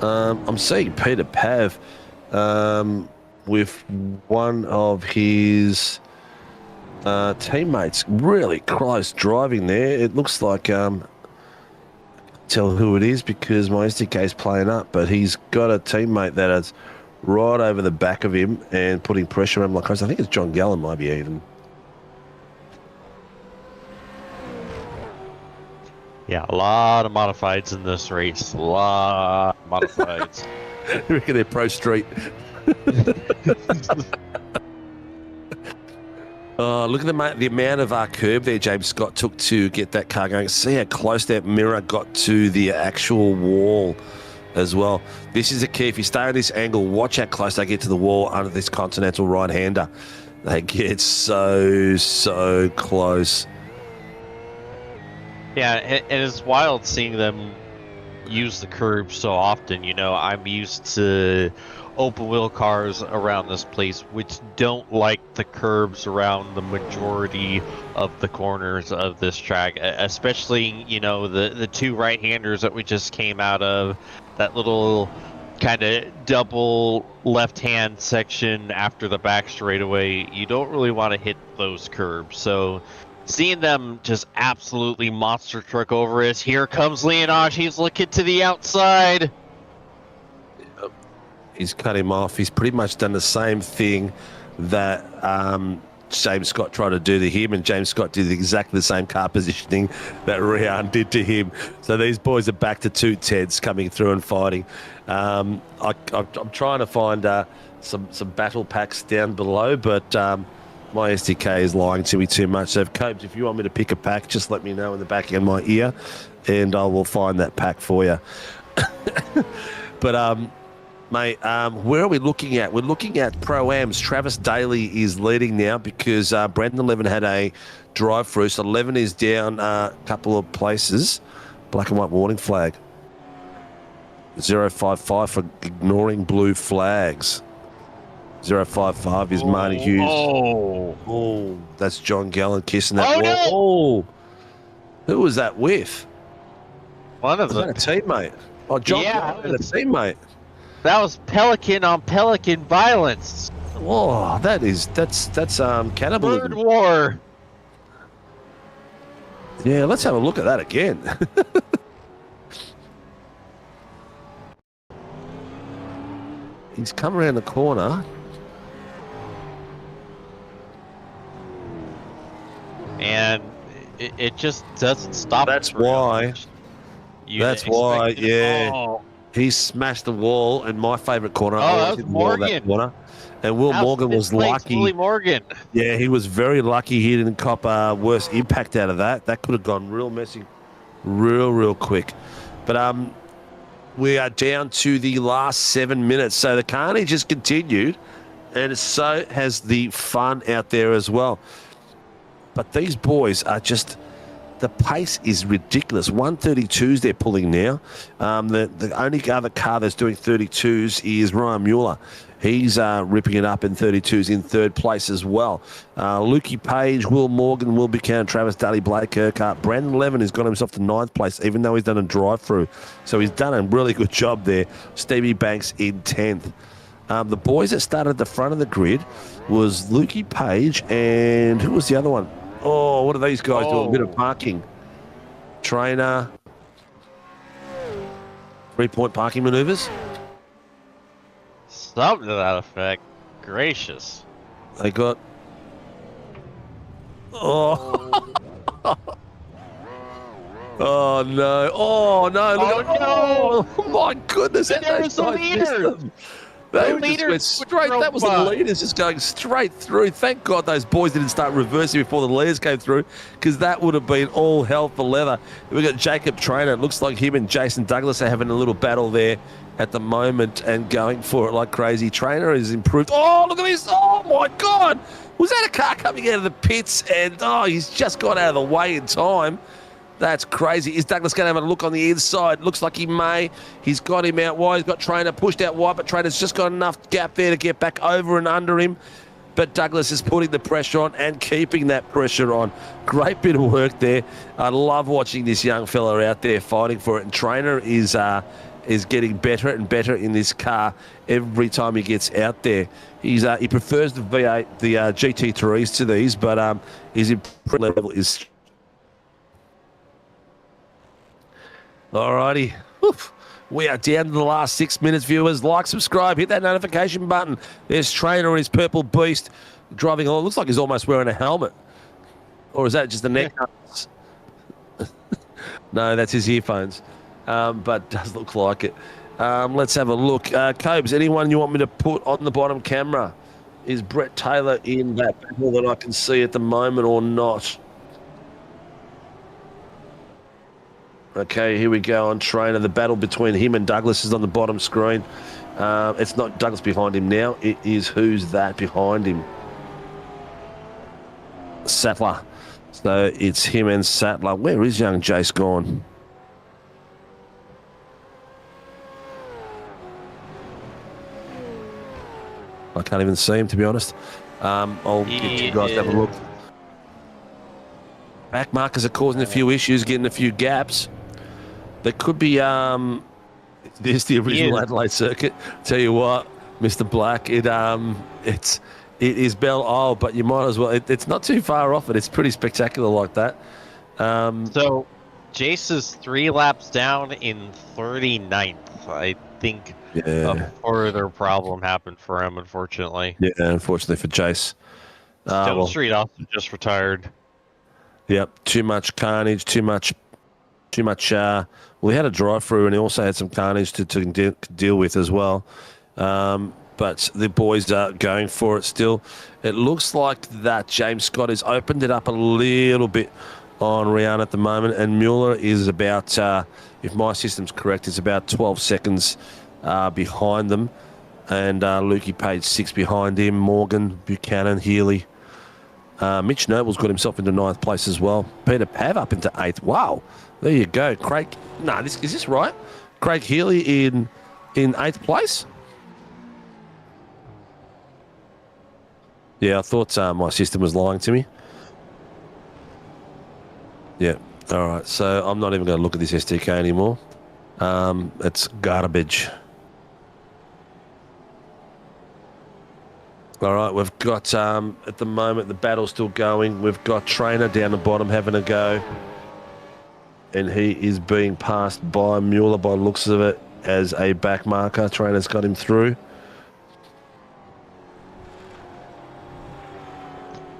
Speaker 2: I'm seeing Peter Pav with one of his teammates really close driving there. It looks like tell who it is because my SDK is playing up, but he's got a teammate that is right over the back of him and putting pressure on him like crazy. I think it's John Gallen, maybe even.
Speaker 4: Yeah, a lot of modifieds in this race. A lot of modifieds.
Speaker 2: You reckon they're pro street? Oh, look at the amount of curb there James Scott took to get that car going. See how close that mirror got to the actual wall as well. This is the key. If you stay on this angle, watch how close they get to the wall under this Continental right-hander. They get so close.
Speaker 4: Yeah, and it's wild seeing them use the curb so often. You know, I'm used to open wheel cars around this place which don't like the curbs around the majority of the corners of this track, especially, you know, the 2 right-handers that we just came out of, that little kind of double left-hand section after the back straightaway. You don't really want to hit those curbs. So seeing them just absolutely monster truck over us. Here comes Leonage. He's looking to the outside.
Speaker 2: He's cut him off. He's pretty much done the same thing that James Scott tried to do to him, and James Scott did exactly the same car positioning that Rian did to him. So these boys are back to 2/10s coming through and fighting. I'm trying to find some battle packs down below, but my SDK is lying to me too much. So, Cobes, if you want me to pick a pack, just let me know in the back of my ear, and I will find that pack for you. But mate, where are we looking at? We're looking at Pro-Ams. Travis Daly is leading now because Brandon 11 had a drive-through, so 11 is down a couple of places. Black and white warning flag. 055 for ignoring blue flags. 055 is Marty Hughes. Oh, that's John Gallen kissing that wall.
Speaker 4: No.
Speaker 2: Oh, who was that with?
Speaker 4: One of
Speaker 2: Was
Speaker 4: them.
Speaker 2: that a teammate? Oh, John Gallen and a teammate.
Speaker 4: That was Pelican on Pelican violence.
Speaker 2: Oh, that's cannibalism.
Speaker 4: Bird war.
Speaker 2: Yeah, let's have a look at that again. He's come around the corner.
Speaker 4: And it just doesn't stop.
Speaker 2: That's why. That's why, yeah.
Speaker 4: Oh,
Speaker 2: He smashed the wall, and my favourite corner.
Speaker 4: Oh,
Speaker 2: I always
Speaker 4: that was
Speaker 2: hit the wall of that
Speaker 4: Morgan.
Speaker 2: corner. And Will
Speaker 4: That was
Speaker 2: Morgan was
Speaker 4: fifth place,
Speaker 2: lucky.
Speaker 4: Willie Morgan.
Speaker 2: Yeah, he was very lucky he didn't cop worse impact out of that. That could have gone real messy, real quick. But we are down to the last 7 minutes. So the carnage has continued, and so has the fun out there as well. But these boys are just... The pace is ridiculous. 132s they're pulling now. The only other car that's doing 32s is Ryan Mueller. He's ripping it up in 32s in third place as well. Lukey Page, Will Morgan, Will Buchanan, Travis Daly, Blake Urquhart. Brandon Levin has got himself to 9th place, even though he's done a drive-through. So he's done a really good job there. Stevie Banks in 10th. The boys that started at the front of the grid was Lukey Page and who was the other one? Oh, what are these guys doing? A bit of parking. Trainer. 3-point parking maneuvers.
Speaker 4: Something to that effect. Gracious.
Speaker 2: They got... Oh. Oh, no. Oh, no. Look at...
Speaker 4: no.
Speaker 2: Oh, my goodness.
Speaker 4: And there was the leader.
Speaker 2: They
Speaker 4: The
Speaker 2: just
Speaker 4: leaders
Speaker 2: went straight.
Speaker 4: drove
Speaker 2: That was the
Speaker 4: by.
Speaker 2: leaders just going straight through. Thank God those boys didn't start reversing before the leaders came through, because that would have been all hell for leather. We've got Jacob Trainer. It looks like him and Jason Douglas are having a little battle there at the moment and going for it like crazy. Trainer has improved. Oh, look at this. Oh, my God. Was that a car coming out of the pits? And, oh, he's just got out of the way in time. That's crazy. Is Douglas going to have a look on the inside? Looks like he may. He's got him out wide. He's got Trainer pushed out wide, but Trainer's just got enough gap there to get back over and under him. But Douglas is putting the pressure on and keeping that pressure on. Great bit of work there. I love watching this young fella out there fighting for it. And Trainer is getting better and better in this car every time he gets out there. He prefers the V8, the GT3s to these, but his improvement level is... Alrighty. Oof. We are down to the last 6 minutes, viewers. Like, subscribe, hit that notification button. There's Trainer and his purple beast driving along. Looks like he's almost wearing a helmet. Or is that just the neck? No, that's his earphones. But does look like it. Let's have a look. Cobes, anyone you want me to put on the bottom camera? Is Brett Taylor in that battle that I can see at the moment or not? Okay, here we go on Trainer. The battle between him and Douglas is on the bottom screen. It's not Douglas behind him now. It is who's that behind him. Sattler. So it's him and Sattler. Where is young Jace gone? I can't even see him, to be honest. I'll get you guys to have a look. Back markers are causing a few issues, getting a few gaps. There could be, there's the original Adelaide circuit. Tell you what, Mr. Black, it is Belle Isle, but you might as well, it's not too far off it. It's pretty spectacular like that.
Speaker 4: So, Jace is 3 laps down in 39th. I think a further problem happened for him, unfortunately.
Speaker 2: Yeah, unfortunately for Jace.
Speaker 4: Stone Street also just retired.
Speaker 2: Yep, too much carnage, too much. Well, he had a drive-through, and he also had some carnage to deal with as well. But the boys are going for it still. It looks like that James Scott has opened it up a little bit on Rihanna at the moment, and Mueller is about, if my system's correct, it's about 12 seconds behind them, and Lukey Page 6 behind him, Morgan, Buchanan, Healy. Mitch Noble's got himself into 9th place as well. Peter Pav up into 8th. Wow. There you go. Craig. No, is this right? Craig Healy in 8th place? Yeah, I thought my system was lying to me. Yeah. All right. So I'm not even going to look at this SDK anymore. It's garbage. All right, we've got, at the moment, the battle's still going. We've got Trainer down the bottom having a go. And he is being passed by Mueller by the looks of it as a back marker. Trainer's got him through.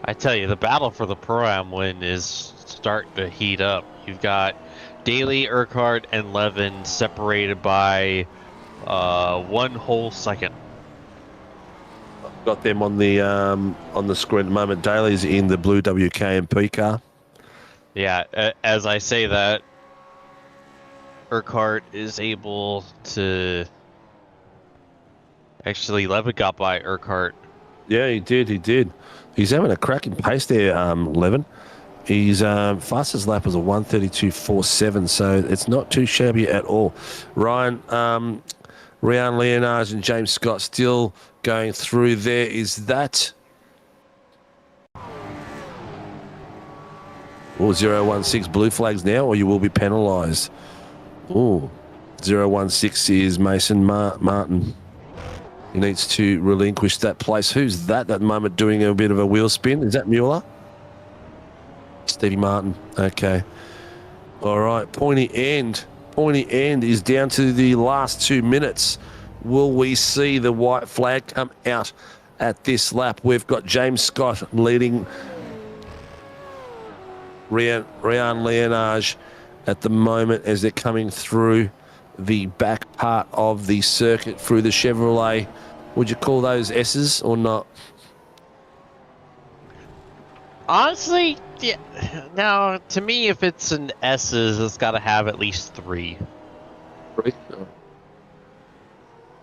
Speaker 4: I tell you, the battle for the Pro-Am win is starting to heat up. You've got Daly, Urquhart, and Levin separated by 1 whole second.
Speaker 2: Got them on the screen at the moment. Daly's in the blue WKMP car.
Speaker 4: Yeah, as I say that, Urquhart is able to... Actually, Levin got by Urquhart.
Speaker 2: Yeah, he did. He's having a cracking pace there, Levin. His fastest lap was a 1:32.47, so it's not too shabby at all. Ryan, Ryan Leonard and James Scott still going through there. Is that... Oh, 016 blue flags now, or you will be penalised. Oh, 016 is Mason Martin. He needs to relinquish that place. Who's that at the moment doing a bit of a wheel spin? Is that Mueller? Stevie Martin. Okay. All right. Pointy end. Pointy end is down to the last 2 minutes. Will we see the white flag come out at this lap? We've got James Scott leading Ryan Leonard at the moment as they're coming through the back part of the circuit through the Chevrolet. Would you call those S's or not?
Speaker 4: Honestly, yeah. Now, to me, if it's an S's, it's got to have at least 3.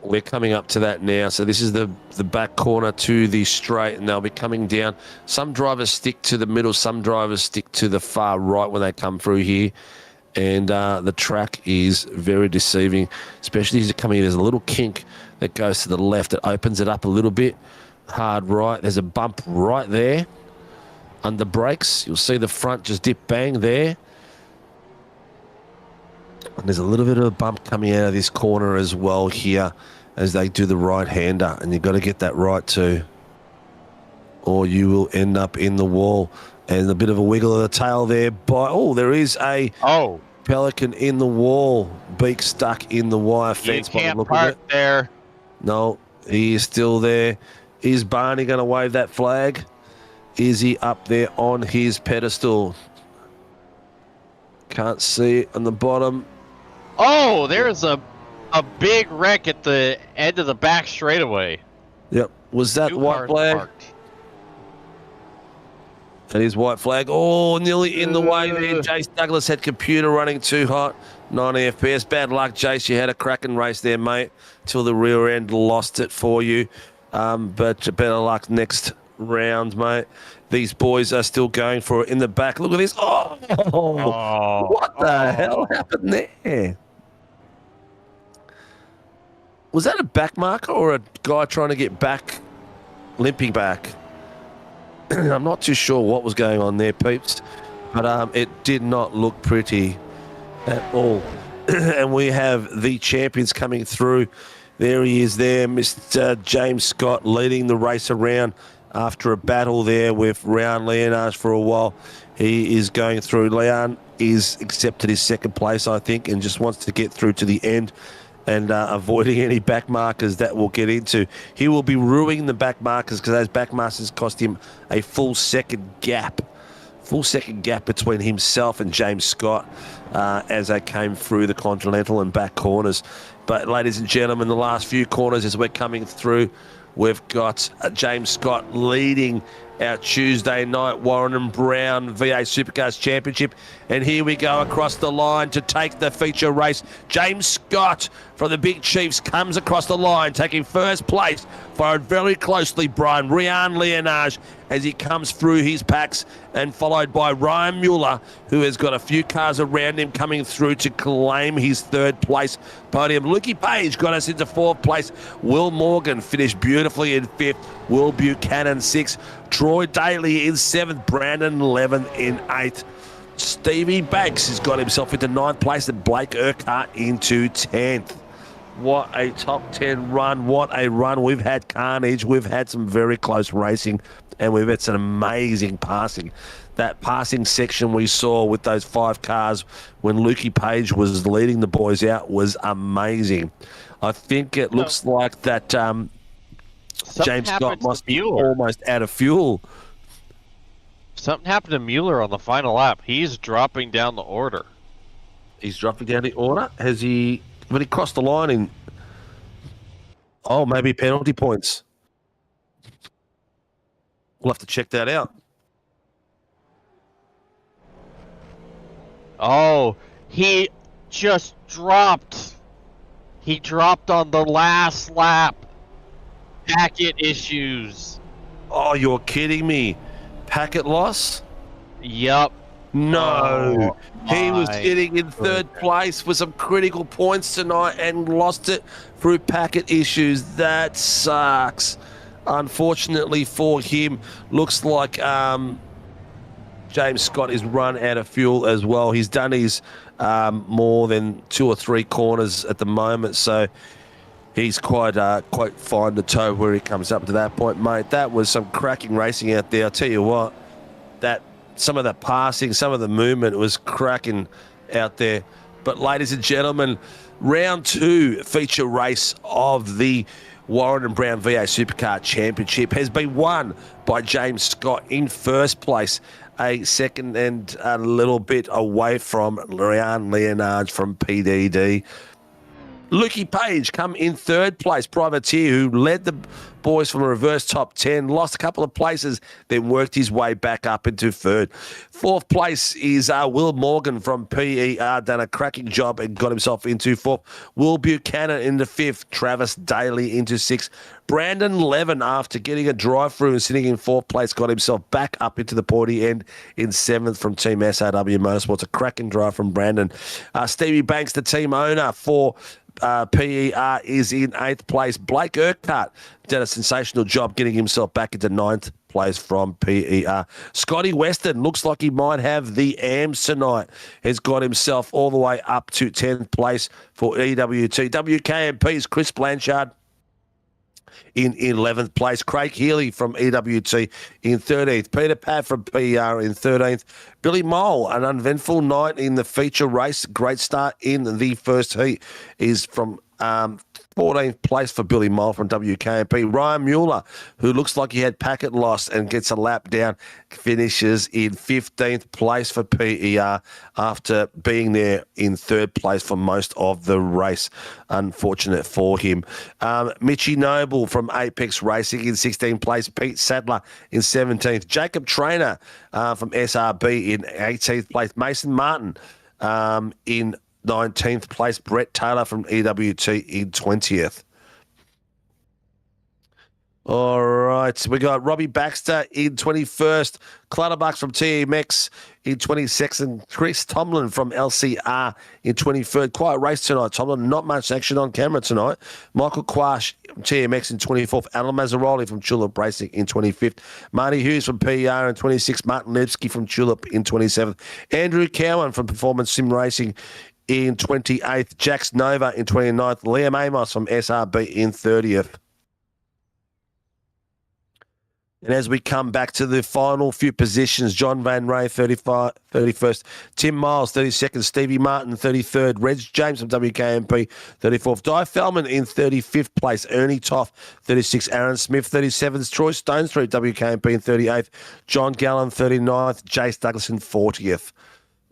Speaker 2: We're coming up to that now. So this is the back corner to the straight, and they'll be coming down. Some drivers stick to the middle. Some drivers stick to the far right when they come through here. And the track is very deceiving, especially as you're coming in. There's a little kink that goes to the left. It opens it up a little bit. Hard right. There's a bump right there. Under brakes. You'll see the front just dip bang there. And there's a little bit of a bump coming out of this corner as well here as they do the right-hander. And you've got to get that right too, or you will end up in the wall. And a bit of a wiggle of the tail there. There is a... Pelican in the wall, beak stuck in the wire fence.
Speaker 4: You can't park there.
Speaker 2: No, he is still there. Is Barney going to wave that flag? Is he up there on his pedestal? Can't see it on the bottom.
Speaker 4: Oh, there's a big wreck at the end of the back straightaway.
Speaker 2: Yep. Was that white flag?
Speaker 4: Parked.
Speaker 2: That is white flag. Oh, nearly in the way there. Jace Douglas had computer running too hot. 90 FPS. Bad luck, Jace. You had a cracking race there, mate, till the rear end lost it for you. But better luck next round, mate. These boys are still going for it in the back. Look at this. What the hell happened there? Was that a back marker or a guy trying to get back, limping back? I'm not too sure what was going on there, peeps, but it did not look pretty at all. And we have the champions coming through. There he is there, Mr. James Scott, leading the race around after a battle there with Ryan Leonard for a while. He is going through. Leon is accepted his second place, I think, and just wants to get through to the end and avoiding any back markers that we'll get into. He will be ruining the back markers because those back markers cost him a full second gap between himself and James Scott as they came through the Continental and back corners. But ladies and gentlemen, the last few corners as we're coming through, we've got James Scott leading our Tuesday night Warren and Brown V8 Supercars Championship. And here we go across the line to take the feature race. James Scott from the Big Chiefs comes across the line, taking first place, followed very closely by Ryan Leonard as he comes through his packs, and followed by Ryan Mueller, who has got a few cars around him coming through to claim his third place podium. Lukey Page got us into fourth place. Will Morgan finished beautifully in fifth. Will Buchanan sixth. Troy Daly in seventh. Brandon Levin in eighth. Stevie Banks has got himself into ninth place, and Blake Urquhart into 10th. What a top 10 run. What a run. We've had carnage. We've had some very close racing, and we've had some amazing passing. That passing section we saw with those 5 cars when Lukey Page was leading the boys out was amazing. I think it looks like that James Scott must be almost out of fuel.
Speaker 4: Something happened to Mueller on the final lap. He's dropping down the order.
Speaker 2: He's dropping down the order. Has he? But he crossed the line in. Oh, maybe penalty points. We'll have to check that out.
Speaker 4: Oh, he just dropped. He dropped on the last lap. Packet issues.
Speaker 2: Oh, you're kidding me. Packet loss?
Speaker 4: Yup.
Speaker 2: No. He was
Speaker 4: my
Speaker 2: sitting in third place with some critical points tonight and lost it through packet issues. That sucks. Unfortunately for him, looks like James Scott is run out of fuel as well. He's done his more than 2 or 3 corners at the moment, so he's quite fine to tow where he comes up to that point, mate. That was some cracking racing out there. I'll tell you what, that some of the passing, some of the movement was cracking out there. But ladies and gentlemen, round 2 feature race of the Warren and Brown V8 Supercar Championship has been won by James Scott in first place, a second and a little bit away from Ryan Leonard from PDD. Lukey Page come in third place, privateer, who led the boys from a reverse top 10, lost a couple of places, then worked his way back up into third. Fourth place is Will Morgan from PER, done a cracking job and got himself into fourth. Will Buchanan into fifth, Travis Daly into sixth. Brandon Levin, after getting a drive-through and sitting in fourth place, got himself back up into the pointy end in seventh from Team SAW Motorsports. A cracking drive from Brandon. Stevie Banks, the team owner for PER, is in eighth place. Blake Urquhart did a sensational job getting himself back into ninth place from PER. Scotty Weston looks like he might have the AMS tonight. Has got himself all the way up to 10th place for EWT. WKMP's Chris Blanchard in 11th place. Craig Healy from EWT in 13th. Peter Pat from PER in 13th. Billy Mole, an uneventful night in the feature race. Great start in the first heat, is from 14th place for Billy Mole from WKMP. Ryan Mueller, who looks like he had packet loss and gets a lap down, finishes in 15th place for PER after being there in third place for most of the race. Unfortunate for him. Mitchie Noble from Apex Racing in 16th place. Pete Sadler in 17th. Jacob Trainer from SRB in 18th place. Mason Martin in 19th place. Brett Taylor from EWT in 20th. All right, so we got Robbie Baxter in 21st, Clutterbucks from TMX in 22nd, Chris Tomlin from LCR in 23rd. Quiet race tonight, Tomlin. Not much action on camera tonight. Michael Quash from TMX in 24th, Alan Mazzaroli from Tulip Racing in 25th, Marty Hughes from PER in 26th, Martin Lipsky from Tulip in 27th, Andrew Cowan from Performance Sim Racing in 28th, Jax Nova in 29th, Liam Amos from SRB in 30th. And as we come back to the final few positions, John Van Ray, 31st, Tim Miles, 32nd, Stevie Martin, 33rd, Reg James from WKMP, 34th, Di Fellman in 35th place, Ernie Toff, 36th, Aaron Smith, 37th, Troy Stone Street, WKMP in 38th, John Gallen, 39th, Jace Douglas in 40th.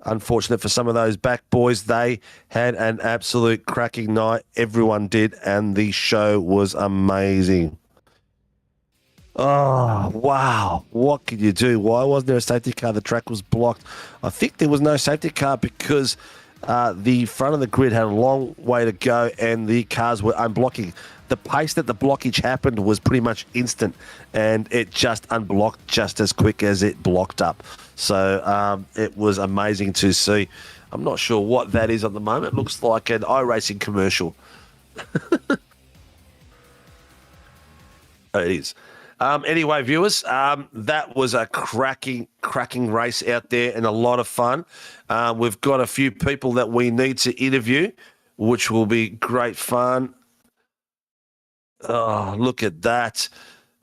Speaker 2: Unfortunate for some of those back boys. They had an absolute cracking night. Everyone did, and the show was amazing. Oh, wow. What could you do? Why wasn't there a safety car? The track was blocked. I think there was no safety car because the front of the grid had a long way to go and the cars were unblocking. The pace that the blockage happened was pretty much instant, and it just unblocked just as quick as it blocked up. So it was amazing to see. I'm not sure what that is at the moment. It looks like an iRacing commercial. It is. Anyway, viewers, that was a cracking race out there and a lot of fun. We've got a few people that we need to interview, which will be great fun. Oh, look at that.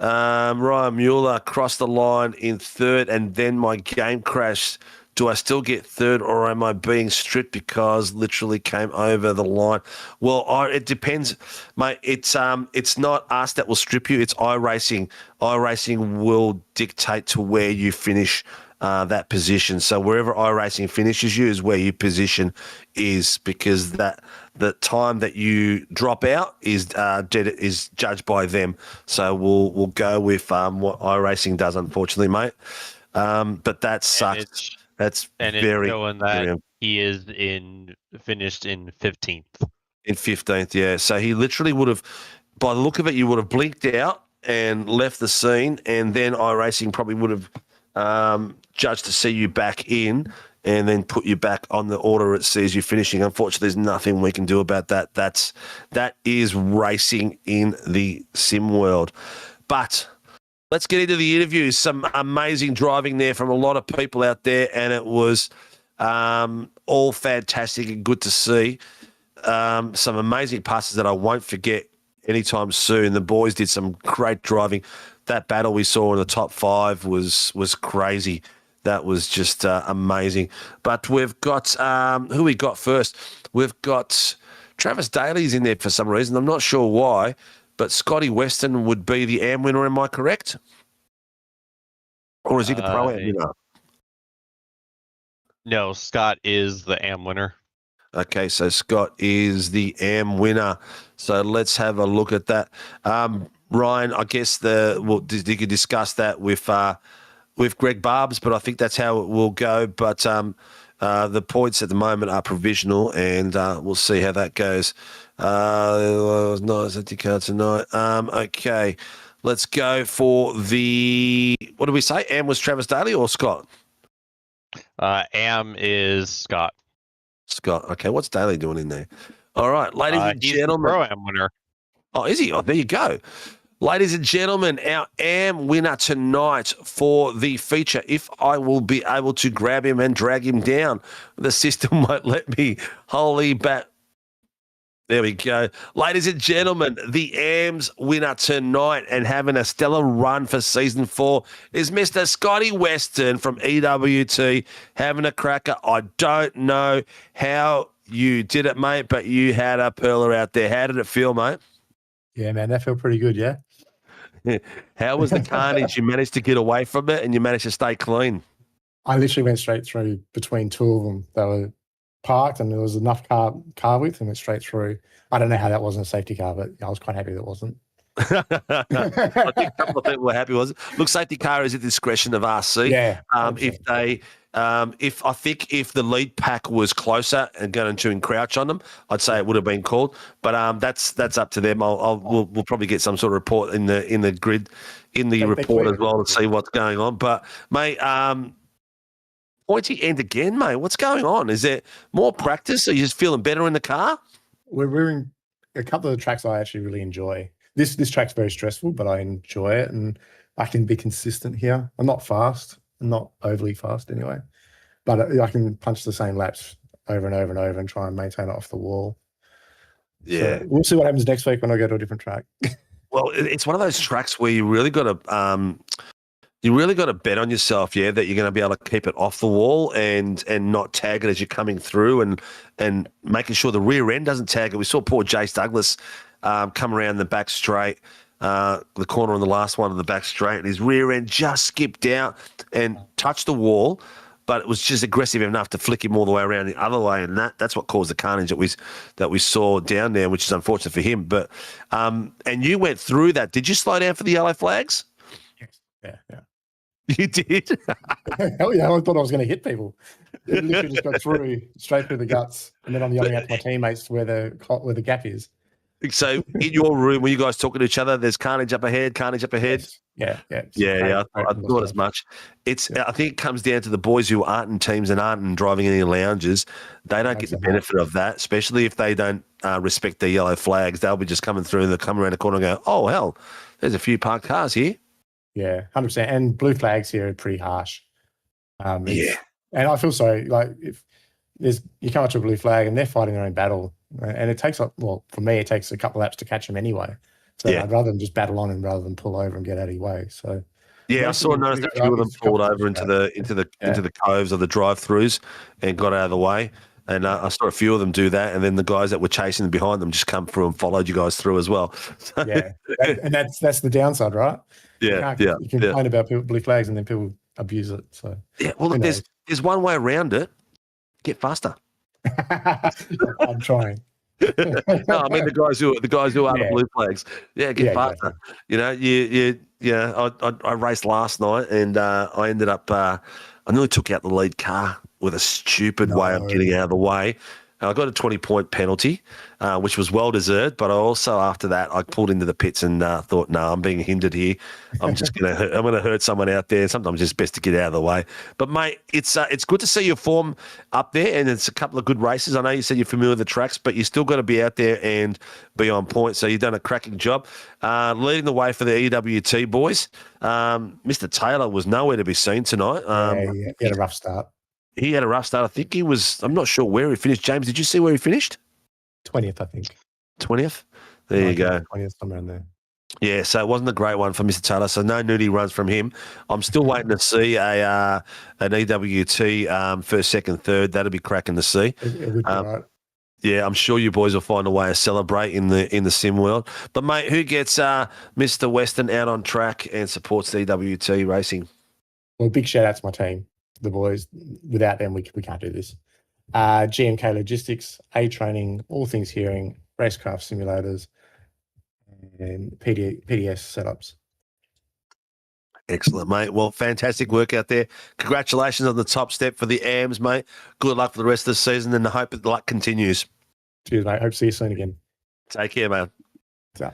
Speaker 2: Ryan Mueller crossed the line in third, and then my game crashed. Do I still get third, or am I being stripped because literally came over the line? Well, it depends, mate. It's not us that will strip you. It's iRacing. iRacing will dictate to where you finish that position. So wherever iRacing finishes you is where your position is, because the time that you drop out is judged by them. So we'll go with what iRacing does, unfortunately, mate. But that sucks. That's very
Speaker 4: showing that he is finished in 15th.
Speaker 2: In 15th, yeah. So he literally would have, by the look of it, you would have blinked out and left the scene, and then iRacing probably would have judged to see you back in and then put you back on the order it sees you finishing. Unfortunately, there's nothing we can do about that. That is racing in the sim world. But let's get into the interviews. Some amazing driving there from a lot of people out there, and it was all fantastic and good to see. Some amazing passes that I won't forget anytime soon. The boys did some great driving. That battle we saw in the top 5 was crazy. That was just amazing. But we've got who we got first? We've got Travis Daly's in there for some reason. I'm not sure why, but Scotty Weston would be the AM winner. Am I correct? Or is he the Pro Am winner?
Speaker 4: No, Scott is the AM winner.
Speaker 2: Okay, so Scott is the AM winner. So let's have a look at that. Ryan, I guess you could discuss that with Greg Barbs, but I think that's how it will go. But the points at the moment are provisional, and we'll see how that goes. Nice empty car tonight. Okay, let's go for the, what did we say? AM was Travis Daly or Scott?
Speaker 4: AM is Scott.
Speaker 2: Scott. Okay, what's Daly doing in there? All right, ladies and gentlemen.
Speaker 4: He's the Pro-Am winner.
Speaker 2: Oh, is he? Oh, there you go. Ladies and gentlemen, our AM winner tonight for the feature, if I will be able to grab him and drag him down. The system won't let me. Holy bat. There we go. Ladies and gentlemen, the AM's winner tonight and having a stellar run for Season 4 is Mr. Scotty Weston from EWT, having a cracker. I don't know how you did it, mate, but you had a pearler out there. How did it feel, mate?
Speaker 5: Yeah, man, that felt pretty good, yeah.
Speaker 2: How was the carnage? You managed to get away from it and you managed to stay clean?
Speaker 5: I literally went straight through between two of them. They were parked and there was enough car width and went straight through. I don't know how that wasn't a safety car, but I was quite happy that wasn't.
Speaker 2: I think a couple of people were happy, was it? Look, safety car is at the discretion of RC.
Speaker 5: Yeah.
Speaker 2: If the lead pack was closer and going to encroach on them, I'd say it would have been called. But that's up to them. We'll probably get some sort of report in the grid, in the report as well, to see what's going on. But mate, pointy end again, mate. What's going on? Is there more practice? Are you just feeling better in the car?
Speaker 5: We're in a couple of the tracks I actually really enjoy. This track's very stressful, but I enjoy it and I can be consistent here. I'm not fast. I'm not overly fast anyway, but I can punch the same laps over and over and over and try and maintain it off the wall.
Speaker 2: Yeah.
Speaker 5: So we'll see what happens next week when I go to a different track.
Speaker 2: Well, it's one of those tracks where you really got to bet on yourself, yeah, that you're going to be able to keep it off the wall and not tag it as you're coming through and making sure the rear end doesn't tag it. We saw poor Jace Douglas come around the back straight, the corner on the last one of the back straight, and his rear end just skipped out and touched the wall, but it was just aggressive enough to flick him all the way around the other way, and that's what caused the carnage that we saw down there, which is unfortunate for him. But and you went through that. Did you slow down for the yellow flags?
Speaker 5: Yeah.
Speaker 2: You did?
Speaker 5: Hell yeah, I thought I was going to hit people. It literally just got straight through the guts, and then I'm yelling out to my teammates where the gap is.
Speaker 2: So in your room, were you guys talking to each other? There's carnage up ahead, carnage up ahead.
Speaker 5: Yeah.
Speaker 2: I thought as much. I think it comes down to the boys who aren't in teams and aren't in driving any lounges. They don't get the benefit of that, especially if they don't respect their yellow flags. They'll be just coming through and they'll come around the corner and go, oh, hell, there's a few parked cars here.
Speaker 5: Yeah, 100%. And blue flags here are pretty harsh.
Speaker 2: Yeah.
Speaker 5: And I feel sorry, like if you come up to a blue flag and they're fighting their own battle, and it takes for me, it takes a couple of laps to catch them anyway. So I'd rather than just battle on him rather than pull over and get out of your way. So
Speaker 2: yeah, I noticed a few of them pulled over into the coves or the drive-throughs and got out of the way. And I saw a few of them do that, and then the guys that were chasing behind them just come through and followed you guys through as well. So,
Speaker 5: yeah, and that's the downside, right?
Speaker 2: Yeah,
Speaker 5: you can complain about blue flags, and then people abuse it. So
Speaker 2: Yeah, well,
Speaker 5: who
Speaker 2: look,
Speaker 5: knows?
Speaker 2: there's one way around it. Get faster.
Speaker 5: I'm trying.
Speaker 2: No, I mean the guys who are the
Speaker 5: Yeah.
Speaker 2: blue flags. Yeah, get
Speaker 5: Yeah,
Speaker 2: faster.
Speaker 5: exactly.
Speaker 2: You know, I raced last night and I ended up I nearly took out the lead car with a stupid way of getting out of the way. And I got a 20-point penalty, which was well deserved. But I also, after that, I pulled into the pits and thought, no, I'm being hindered here. I'm gonna hurt someone out there. Sometimes it's best to get out of the way. But mate, it's good to see your form up there, and it's a couple of good races. I know you said you're familiar with the tracks, but you still got to be out there and be on point. So you've done a cracking job, leading the way for the EWT boys. Mr. Taylor was nowhere to be seen tonight.
Speaker 5: He had a rough start.
Speaker 2: He had a rough start. I think I'm not sure where he finished. James, did you see where he finished?
Speaker 5: 20th, I think.
Speaker 2: 20th? There you go.
Speaker 5: 20th, somewhere in there.
Speaker 2: Yeah, so it wasn't a great one for Mr. Taylor. So no nudie runs from him. I'm still waiting to see an EWT first, second, third. That'll be cracking to see.
Speaker 5: It would be right.
Speaker 2: Yeah, I'm sure you boys will find a way to celebrate in the sim world. But mate, who gets Mr. Weston out on track and supports the EWT racing?
Speaker 5: Well, big shout out to my team, the boys. Without them, we can't do this. GMK Logistics, A Training, All Things Hearing, Racecraft Simulators, and PDS setups.
Speaker 2: Excellent, mate. Well, fantastic work out there. Congratulations on the top step for the AMs, mate. Good luck for the rest of the season, and I hope that the luck continues.
Speaker 5: Cheers, mate. Hope to see you soon again.
Speaker 2: Take care, man.
Speaker 5: So.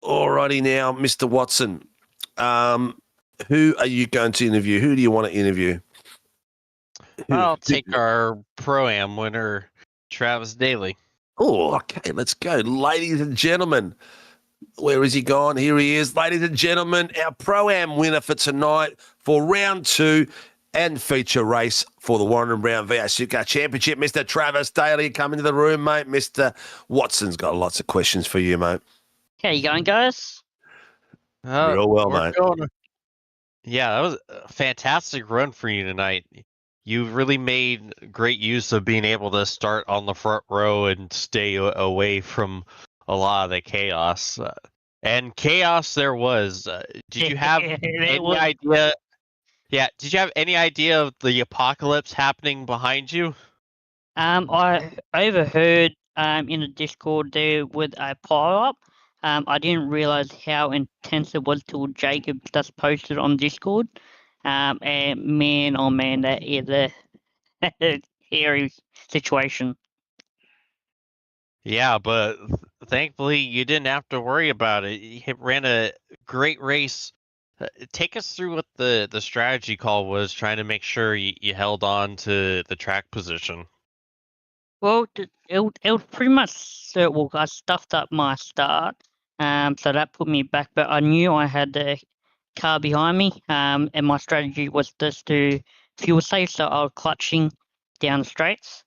Speaker 2: Alrighty now, Mr. Watson. Who are you going to interview? Who do you want to interview?
Speaker 4: I'll take our Pro-Am winner, Travis Daly.
Speaker 2: Oh, okay. Let's go. Ladies and gentlemen, where is he gone? Here he is. Ladies and gentlemen, our Pro-Am winner for tonight for round 2 and feature race for the Warren and Brown V8 Supercars Championship, Mr. Travis Daly. Come into the room, mate. Mr. Watson's got lots of questions for you, mate.
Speaker 6: How you going, guys?
Speaker 2: Real well, mate.
Speaker 4: Yeah, that was a fantastic run for you tonight. You really made great use of being able to start on the front row and stay away from a lot of the chaos. And chaos there was. Did you have any idea? Yeah, did you have any idea of the apocalypse happening behind you?
Speaker 6: I overheard in the Discord there with a pile-up. I didn't realize how intense it was till Jacob just posted on Discord. And man, oh man, that is a hairy situation.
Speaker 4: Yeah, but thankfully you didn't have to worry about it. You ran a great race. Take us through what the strategy call was, trying to make sure you held on to the track position.
Speaker 6: Well, it was pretty much well, I stuffed up my start, so that put me back. But I knew I had the car behind me, and my strategy was just to fuel safe, so I was clutching down the straights,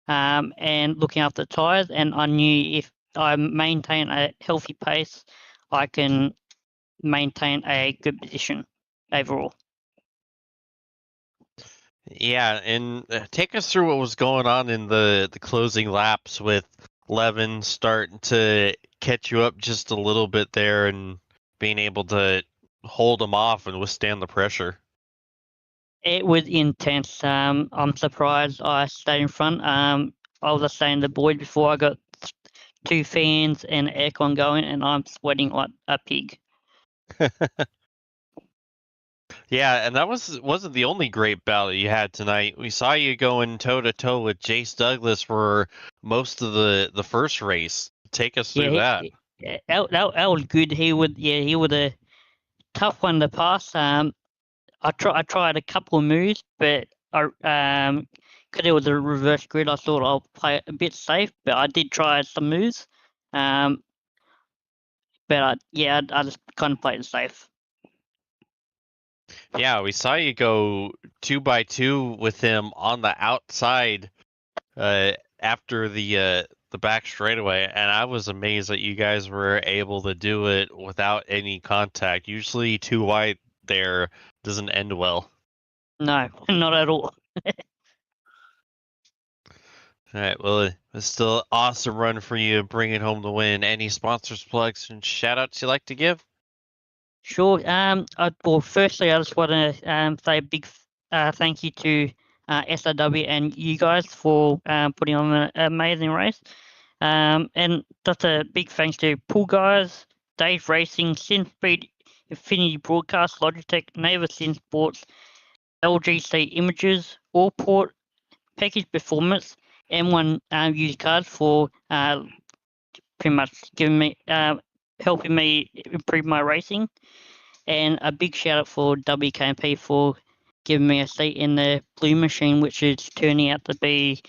Speaker 6: and looking after the tires. And I knew if I maintain a healthy pace, I can maintain a good position overall.
Speaker 4: Yeah, and take us through what was going on in the closing laps with Levin starting to catch you up just a little bit there and being able to hold him off and withstand the pressure.
Speaker 6: It was intense. I'm surprised I stayed in front. I was just saying to the boys before, I got 2 fans and aircon going, and I'm sweating like a pig.
Speaker 4: Yeah, and that wasn't the only great battle you had tonight. We saw you going toe to toe with Jace Douglas for most of the first race. Take us through that.
Speaker 6: Yeah, that was good. He was a tough one to pass. I tried a couple of moves, but because it was a reverse grid, I thought I'll play it a bit safe. But I did try some moves. But I just kind of played it safe.
Speaker 4: Yeah, we saw you go 2x2 with him on the outside after the back straightaway, and I was amazed that you guys were able to do it without any contact. Usually 2 wide there doesn't end well.
Speaker 6: No, not at all.
Speaker 4: All right, well, it's still an awesome run for you, bringing home the win. Any sponsors, plugs, and shout-outs you like to give?
Speaker 6: Sure. Well, firstly, I just want to say a big thank you to SRW and you guys for putting on an amazing race. And just a big thanks to Pool Guys, Dave Racing, SynSpeed, Infinity Broadcast, Logitech, Naver Sin Sports, LGC Images, Allport, Package Performance, M1 used cards for pretty much giving me helping me improve my racing. And a big shout out for WKMP for giving me a seat in the blue machine, which is turning out to be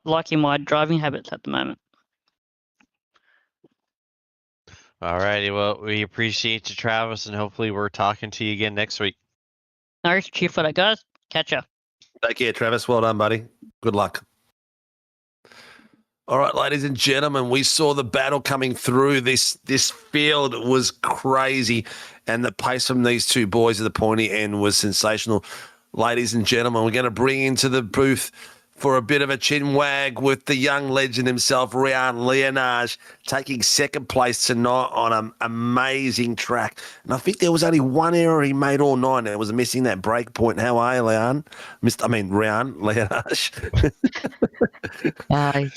Speaker 6: liking my driving habits at the moment.
Speaker 4: Alrighty, well, we appreciate you, Travis, and hopefully we're talking to you again next week.
Speaker 6: Nice, cheer for that, guys. Catch ya.
Speaker 2: Take care, Travis. Well done, buddy. Good luck. All right, ladies and gentlemen, we saw the battle coming through. This field was crazy, and the pace from these two boys at the pointy end was sensational. Ladies and gentlemen, we're going to bring into the booth for a bit of a chin wag with the young legend himself, Ryan Leonage, taking second place tonight on an amazing track. And I think there was only one error he made all night, and it was missing that break point. How are you, Ryan Leonage?
Speaker 7: Yeah,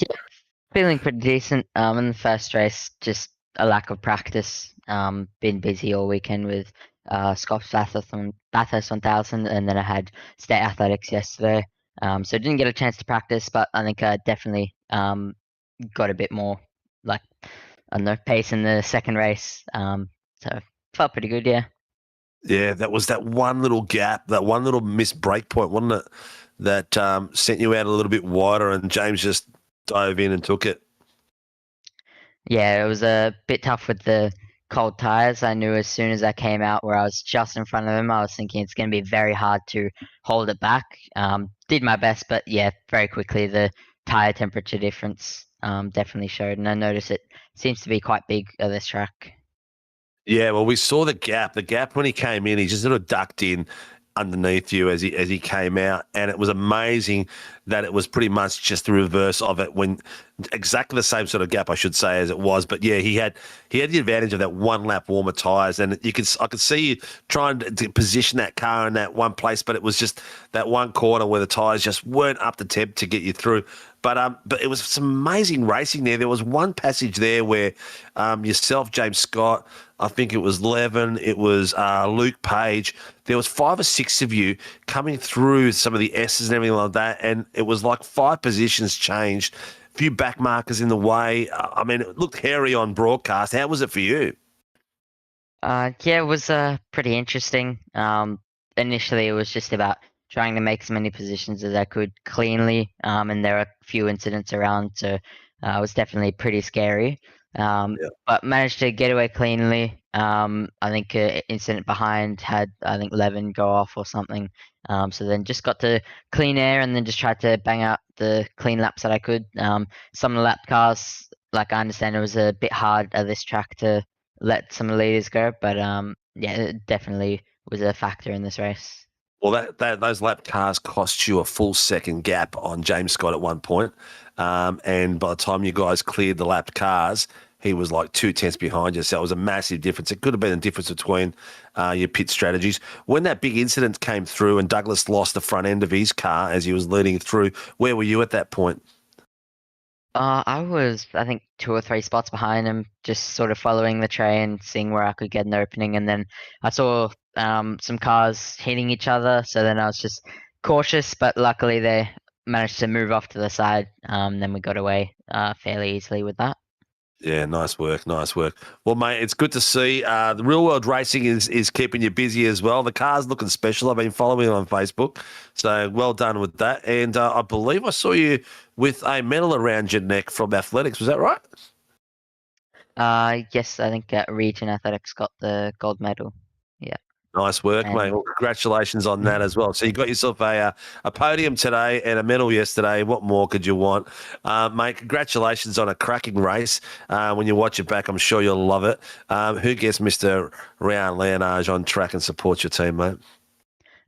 Speaker 7: feeling pretty decent. In the first race, just a lack of practice. Been busy all weekend with Scots Bathurst 1000, and then I had state athletics yesterday. So didn't get a chance to practice, but I think I definitely got a bit more pace in the second race. So felt pretty good, yeah.
Speaker 2: Yeah, that was that one little gap, that one little missed break point, wasn't it? That sent you out a little bit wider, and James just dove in and took it.
Speaker 7: Yeah, it was a bit tough with the cold tires. I knew as soon as I came out where I was just in front of him, I was thinking it's going to be very hard to hold it back. Did my best, but yeah, very quickly the tire temperature difference definitely showed, and I noticed it seems to be quite big at this track.
Speaker 2: Yeah, well, we saw the gap. The gap when he came in, he just sort of ducked in underneath you as he came out, and it was amazing that it was pretty much just the reverse of it, when exactly the same sort of gap, I should say, as it was. But yeah, he had the advantage of that one lap warmer tires, and I could see you trying to position that car in that one place, but it was just that one corner where the tires just weren't up to temp to get you through. But it was some amazing racing there. There was one passage there where yourself, James Scott, I think it was Levin, it was Luke Page. There was 5 or 6 of you coming through some of the S's and everything like that, and it was like 5 positions changed, a few back markers in the way. I mean, it looked hairy on broadcast. How was it for you?
Speaker 7: Yeah, it was pretty interesting. Initially, it was just about trying to make as many positions as I could cleanly, and there were a few incidents around, so it was definitely pretty scary. But managed to get away cleanly. I think an incident behind had, I think, Levin go off or something. So then just got to clean air and then just tried to bang out the clean laps that I could. Some of the lap cars, like I understand, it was a bit hard at this track to let some of the leaders go, but yeah, it definitely was a factor in this race.
Speaker 2: Well, those lap cars cost you a full second gap on James Scott at one point. And by the time you guys cleared the lapped cars, he was like 2 tenths behind you. So it was a massive difference. It could have been a difference between your pit strategies. When that big incident came through and Douglas lost the front end of his car as he was leading through, where were you at that point?
Speaker 7: I was, I think, 2 or 3 spots behind him, just sort of following the train, seeing where I could get an opening, and then I saw some cars hitting each other, so then I was just cautious, but luckily they managed to move off to the side, then we got away fairly easily with that.
Speaker 2: Yeah, nice work, nice work. Well, mate, it's good to see. The real world racing is keeping you busy as well. The car's looking special. I've been following it on Facebook, so well done with that. And I believe I saw you with a medal around your neck from athletics. Was that right?
Speaker 7: Yes, I think Region Athletics got the gold medal. Yeah.
Speaker 2: Nice work,
Speaker 7: And
Speaker 2: mate. Well, congratulations on that as well. So you got yourself a podium today and a medal yesterday. What more could you want? Mate, congratulations on a cracking race. When you watch it back, I'm sure you'll love it. Who gets Mr. Ryan Leonage on track and supports your team, mate?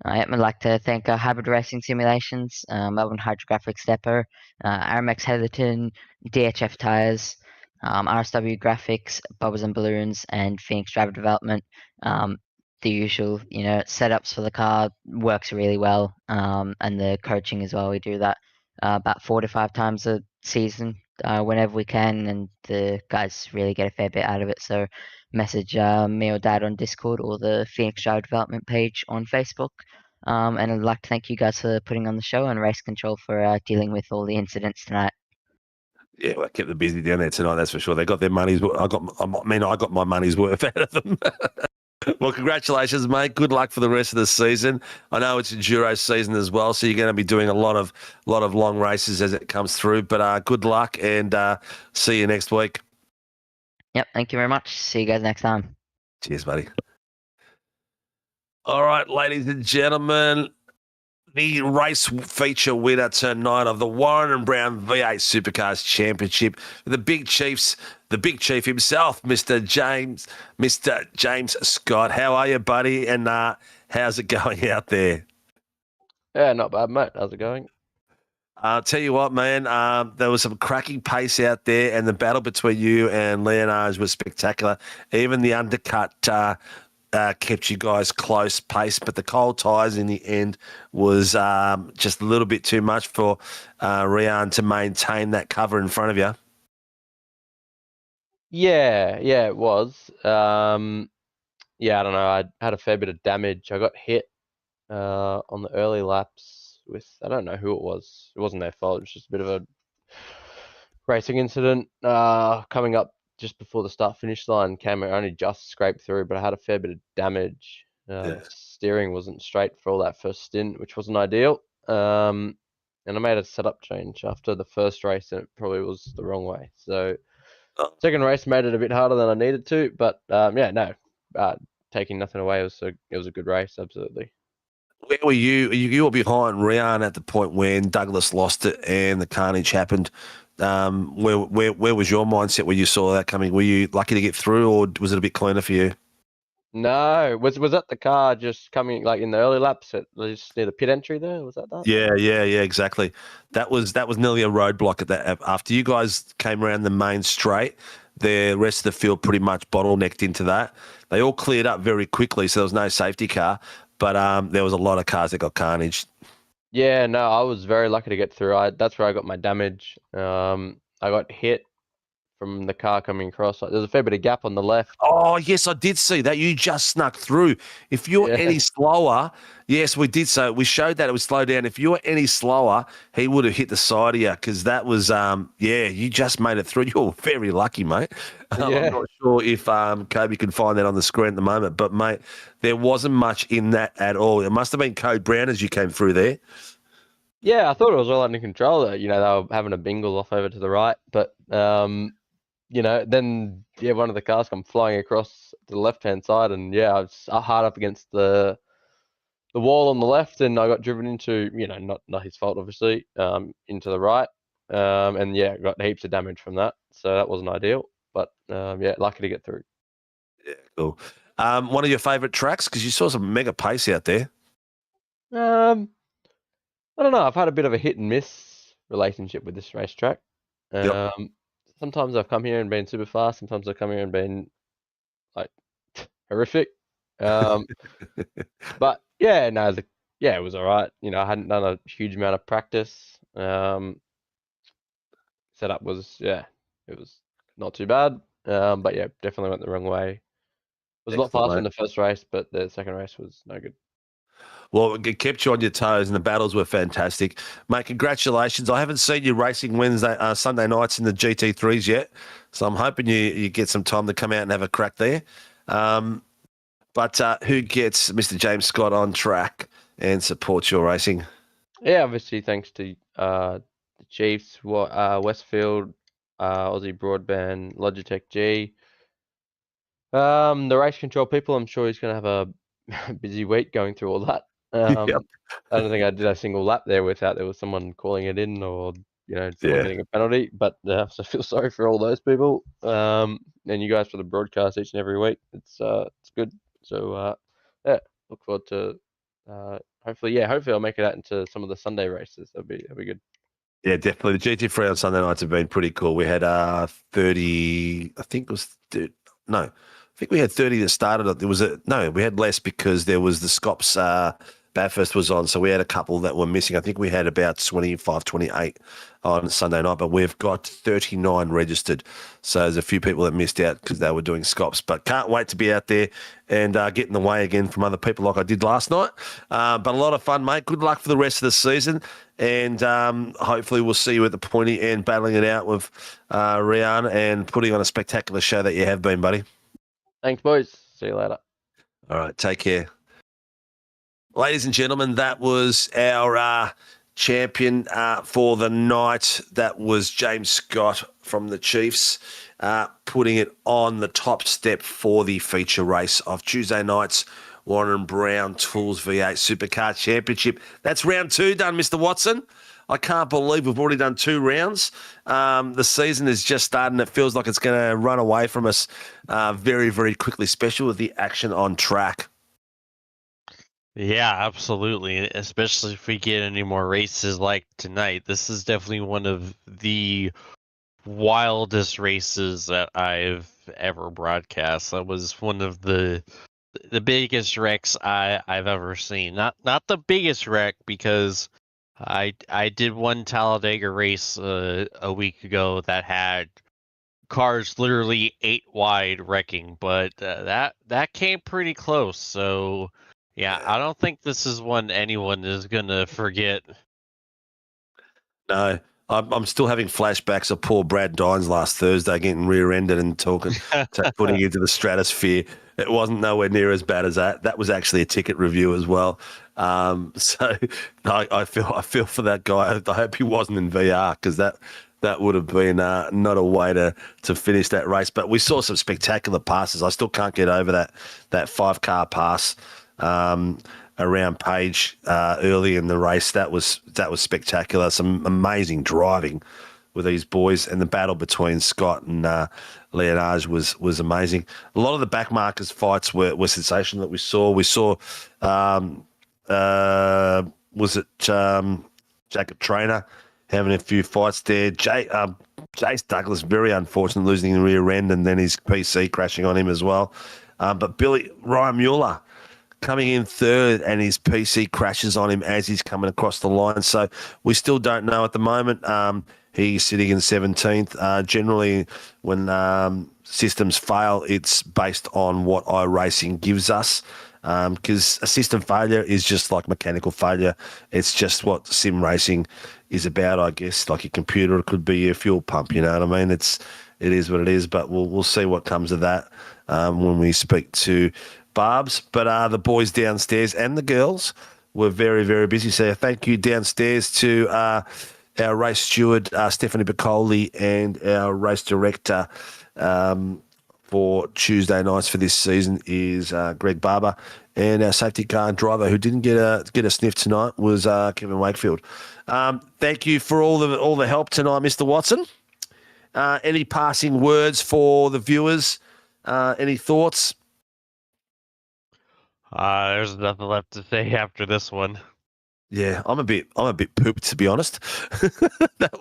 Speaker 7: I'd like to thank Hybrid Racing Simulations, Melbourne Hydrographics Depot, Aramex Heatherton, DHF Tyres, RSW Graphics, Bubbles and Balloons, and Phoenix Driver Development. The usual, setups for the car works really well, and the coaching as well. We do that about 4 to 5 times a season, whenever we can, and the guys really get a fair bit out of it. So message me or Dad on Discord or the Phoenix Driver Development page on Facebook. And I'd like to thank you guys for putting on the show, and Race Control for dealing with all the incidents tonight.
Speaker 2: Yeah, well, I kept them busy down there tonight, that's for sure. They got their money's worth. I got my money's worth out of them. Well, congratulations, mate. Good luck for the rest of the season. I know it's enduro season as well, so you're going to be doing a lot of long races as it comes through. But good luck, and see you next week.
Speaker 7: Yep, thank you very much. See you guys next time.
Speaker 2: Cheers, buddy. All right, ladies and gentlemen, the race feature winner tonight of the Warren and Brown V8 Supercars Championship, the big chief himself, Mr. James Scott. How are you, buddy? And how's it going out there?
Speaker 8: Yeah, not bad, mate. How's it going?
Speaker 2: I'll tell you what, man, there was some cracking pace out there, and the battle between you and Leonardo was spectacular. Even the undercut kept you guys close pace, but the cold tyres in the end was just a little bit too much for Rian to maintain that cover in front of you.
Speaker 8: Yeah, it was. I don't know. I had a fair bit of damage. I got hit on the early laps with, I don't know who it was. It wasn't their fault. It was just a bit of a racing incident coming up just before the start-finish line. Camera only just scraped through, but I had a fair bit of damage. The steering wasn't straight for all that first stint, which wasn't ideal. And I made a setup change after the first race, and it probably was the wrong way. So second race made it a bit harder than I needed to, but taking nothing away, it was a good race, absolutely.
Speaker 2: Where were you? You were behind Rian at the point when Douglas lost it and the carnage happened. Where was your mindset when you saw that coming? Were you lucky to get through, or was it a bit cleaner for you?
Speaker 8: No, was that the car just coming like in the early laps at just near the pit entry there? Was that?
Speaker 2: Yeah, exactly. That was nearly a roadblock at that. After you guys came around the main straight, the rest of the field pretty much bottlenecked into that. They all cleared up very quickly, so there was no safety car, but there was a lot of cars that got carnaged.
Speaker 8: Yeah, no, I was very lucky to get through. That's where I got my damage. I got hit from the car coming across. There's a fair bit of gap on the left.
Speaker 2: Oh, yes, I did see that. You just snuck through. If you're any slower, yes, we did. So we showed that it would slow down. If you were any slower, he would have hit the side of you, because that was, you just made it through. You're very lucky, mate. I'm not sure if Kobe can find that on the screen at the moment, but, mate, there wasn't much in that at all. It must have been Code Brown as you came through there.
Speaker 8: Yeah, I thought it was all under control. They were having a bingle off over to the right, but then one of the cars come flying across to the left-hand side, and I was hard up against the wall on the left, and I got driven into, not his fault obviously, into the right, and got heaps of damage from that. So that wasn't ideal, but lucky to get through.
Speaker 2: Yeah, cool. One of your favourite tracks, because you saw some mega pace out there.
Speaker 8: I don't know. I've had a bit of a hit and miss relationship with this racetrack. Sometimes I've come here and been super fast. Sometimes I've come here and been like horrific. But it was all right. I hadn't done a huge amount of practice. Setup was, it was not too bad. But definitely went the wrong way. It was a lot faster in the first race, but the second race was no good.
Speaker 2: Well, it kept you on your toes, and the battles were fantastic. Mate, congratulations. I haven't seen you racing Sunday nights in the GT3s yet, so I'm hoping you get some time to come out and have a crack there. But who gets Mr. James Scott on track and supports your racing?
Speaker 8: Yeah, obviously thanks to the Chiefs, Westfield, Aussie Broadband, Logitech G. The race control people, I'm sure he's going to have a busy week going through all that. I don't think I did a single lap there without there was someone calling it in or someone getting a penalty. But so I feel sorry for all those people. And you guys for the broadcast each and every week. It's good. So look forward to hopefully I'll make it out into some of the Sunday races. That'd be good.
Speaker 2: Yeah, definitely. The GT3 on Sunday nights have been pretty cool. We had 30, I think it was, no, I think we had 30 that started. We had less because there was the Scops Bathurst was on, so we had a couple that were missing. I think we had about 25, 28 on Sunday night, but we've got 39 registered. So there's a few people that missed out because they were doing Scops, but can't wait to be out there and get in the way again from other people like I did last night. But a lot of fun, mate. Good luck for the rest of the season. And hopefully we'll see you at the pointy end battling it out with Rian and putting on a spectacular show that you have been, buddy.
Speaker 8: Thanks, boys. See you later.
Speaker 2: All right, take care. Ladies and gentlemen, that was our champion for the night. That was James Scott from the Chiefs, putting it on the top step for the feature race of Tuesday night's Warren Brown Tools V8 Supercar Championship. That's round 2 done, Mr. Watson. I can't believe we've already done 2 rounds. The season is just starting. It feels like it's going to run away from us very, very quickly, especially with the action on track.
Speaker 4: Yeah, absolutely. Especially if we get any more races like tonight. This is definitely one of the wildest races that I've ever broadcast. That was one of the biggest wrecks I've ever seen. Not the biggest wreck, because I did one Talladega race a week ago that had cars literally 8 wide wrecking, but that came pretty close. So yeah, I don't think this is one anyone is gonna forget.
Speaker 2: No, I'm still having flashbacks of poor Brad Dines last Thursday getting rear-ended and putting into the stratosphere. It wasn't nowhere near as bad as that. That was actually a ticket review as well. So I feel for that guy. I hope he wasn't in VR, because that would have been not a way to finish that race. But we saw some spectacular passes. I still can't get over that 5-car pass around Page early in the race. That was spectacular. Some amazing driving with these boys, and the battle between Scott and Leonage was amazing. A lot of the backmarkers fights were sensational that we saw. We saw Jacob Trainer having a few fights there. Jace Douglas, very unfortunate, losing the rear end, and then his PC crashing on him as well. But Ryan Mueller coming in third, and his PC crashes on him as he's coming across the line. So we still don't know at the moment. He's sitting in 17th. Generally, when systems fail, it's based on what iRacing gives us, because a system failure is just like mechanical failure. It's just what sim racing is about, I guess. Like a computer, it could be your fuel pump. You know what I mean? It is what it is. But we'll see what comes of that when we speak to Barbs. But the boys downstairs and the girls were very, very busy. So thank you downstairs to our race steward, Stephanie Piccoli, and our race director for Tuesday nights for this season is Greg Barber, and our safety car driver who didn't get a sniff tonight was Kevin Wakefield. Thank you for all the help tonight, Mr. Watson. Any passing words for the viewers? Any thoughts?
Speaker 4: There's nothing left to say after this one.
Speaker 2: Yeah, I'm a bit pooped, to be honest. That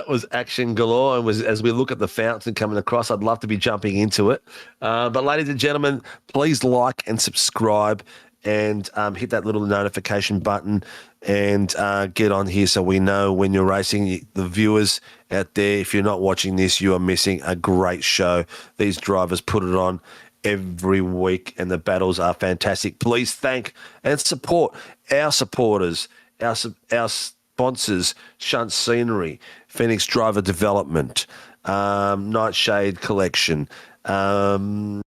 Speaker 2: was action galore, and as we look at the fountain coming across, I'd love to be jumping into it. But ladies and gentlemen, please like and subscribe, and hit that little notification button, and get on here so we know when you're racing. The viewers out there, if you're not watching this, you are missing a great show. These drivers put it on every week, and the battles are fantastic. Please thank and support our supporters, our sponsors, Shunt Scenery, Phoenix Driver Development, Nightshade Collection, Grib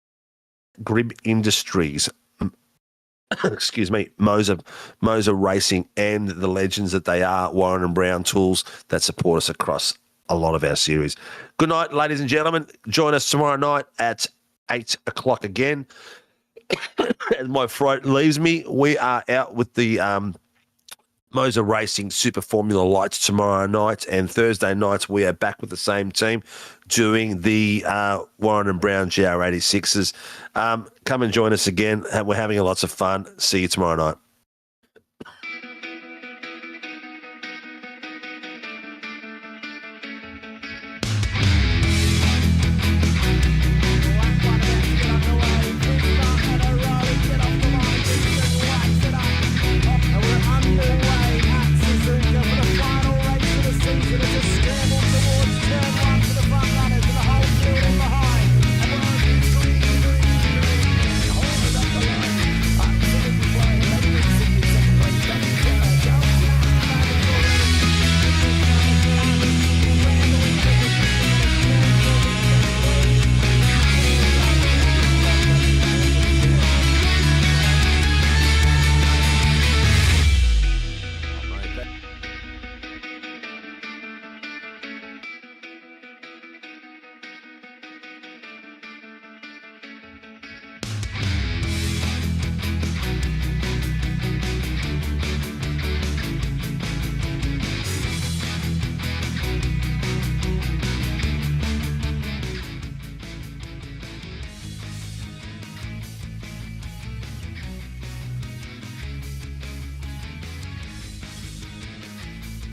Speaker 2: Industries, excuse me, Moser Racing, and the legends that they are, Warren and Brown Tools, that support us across a lot of our series. Good night, ladies and gentlemen. Join us tomorrow night at 8 o'clock again. As my throat leaves me, we are out with the Moser Racing Super Formula Lights tomorrow night, and Thursday nights we are back with the same team doing the Warren and Brown GR86s. Come and join us again. We're having lots of fun. See you tomorrow night.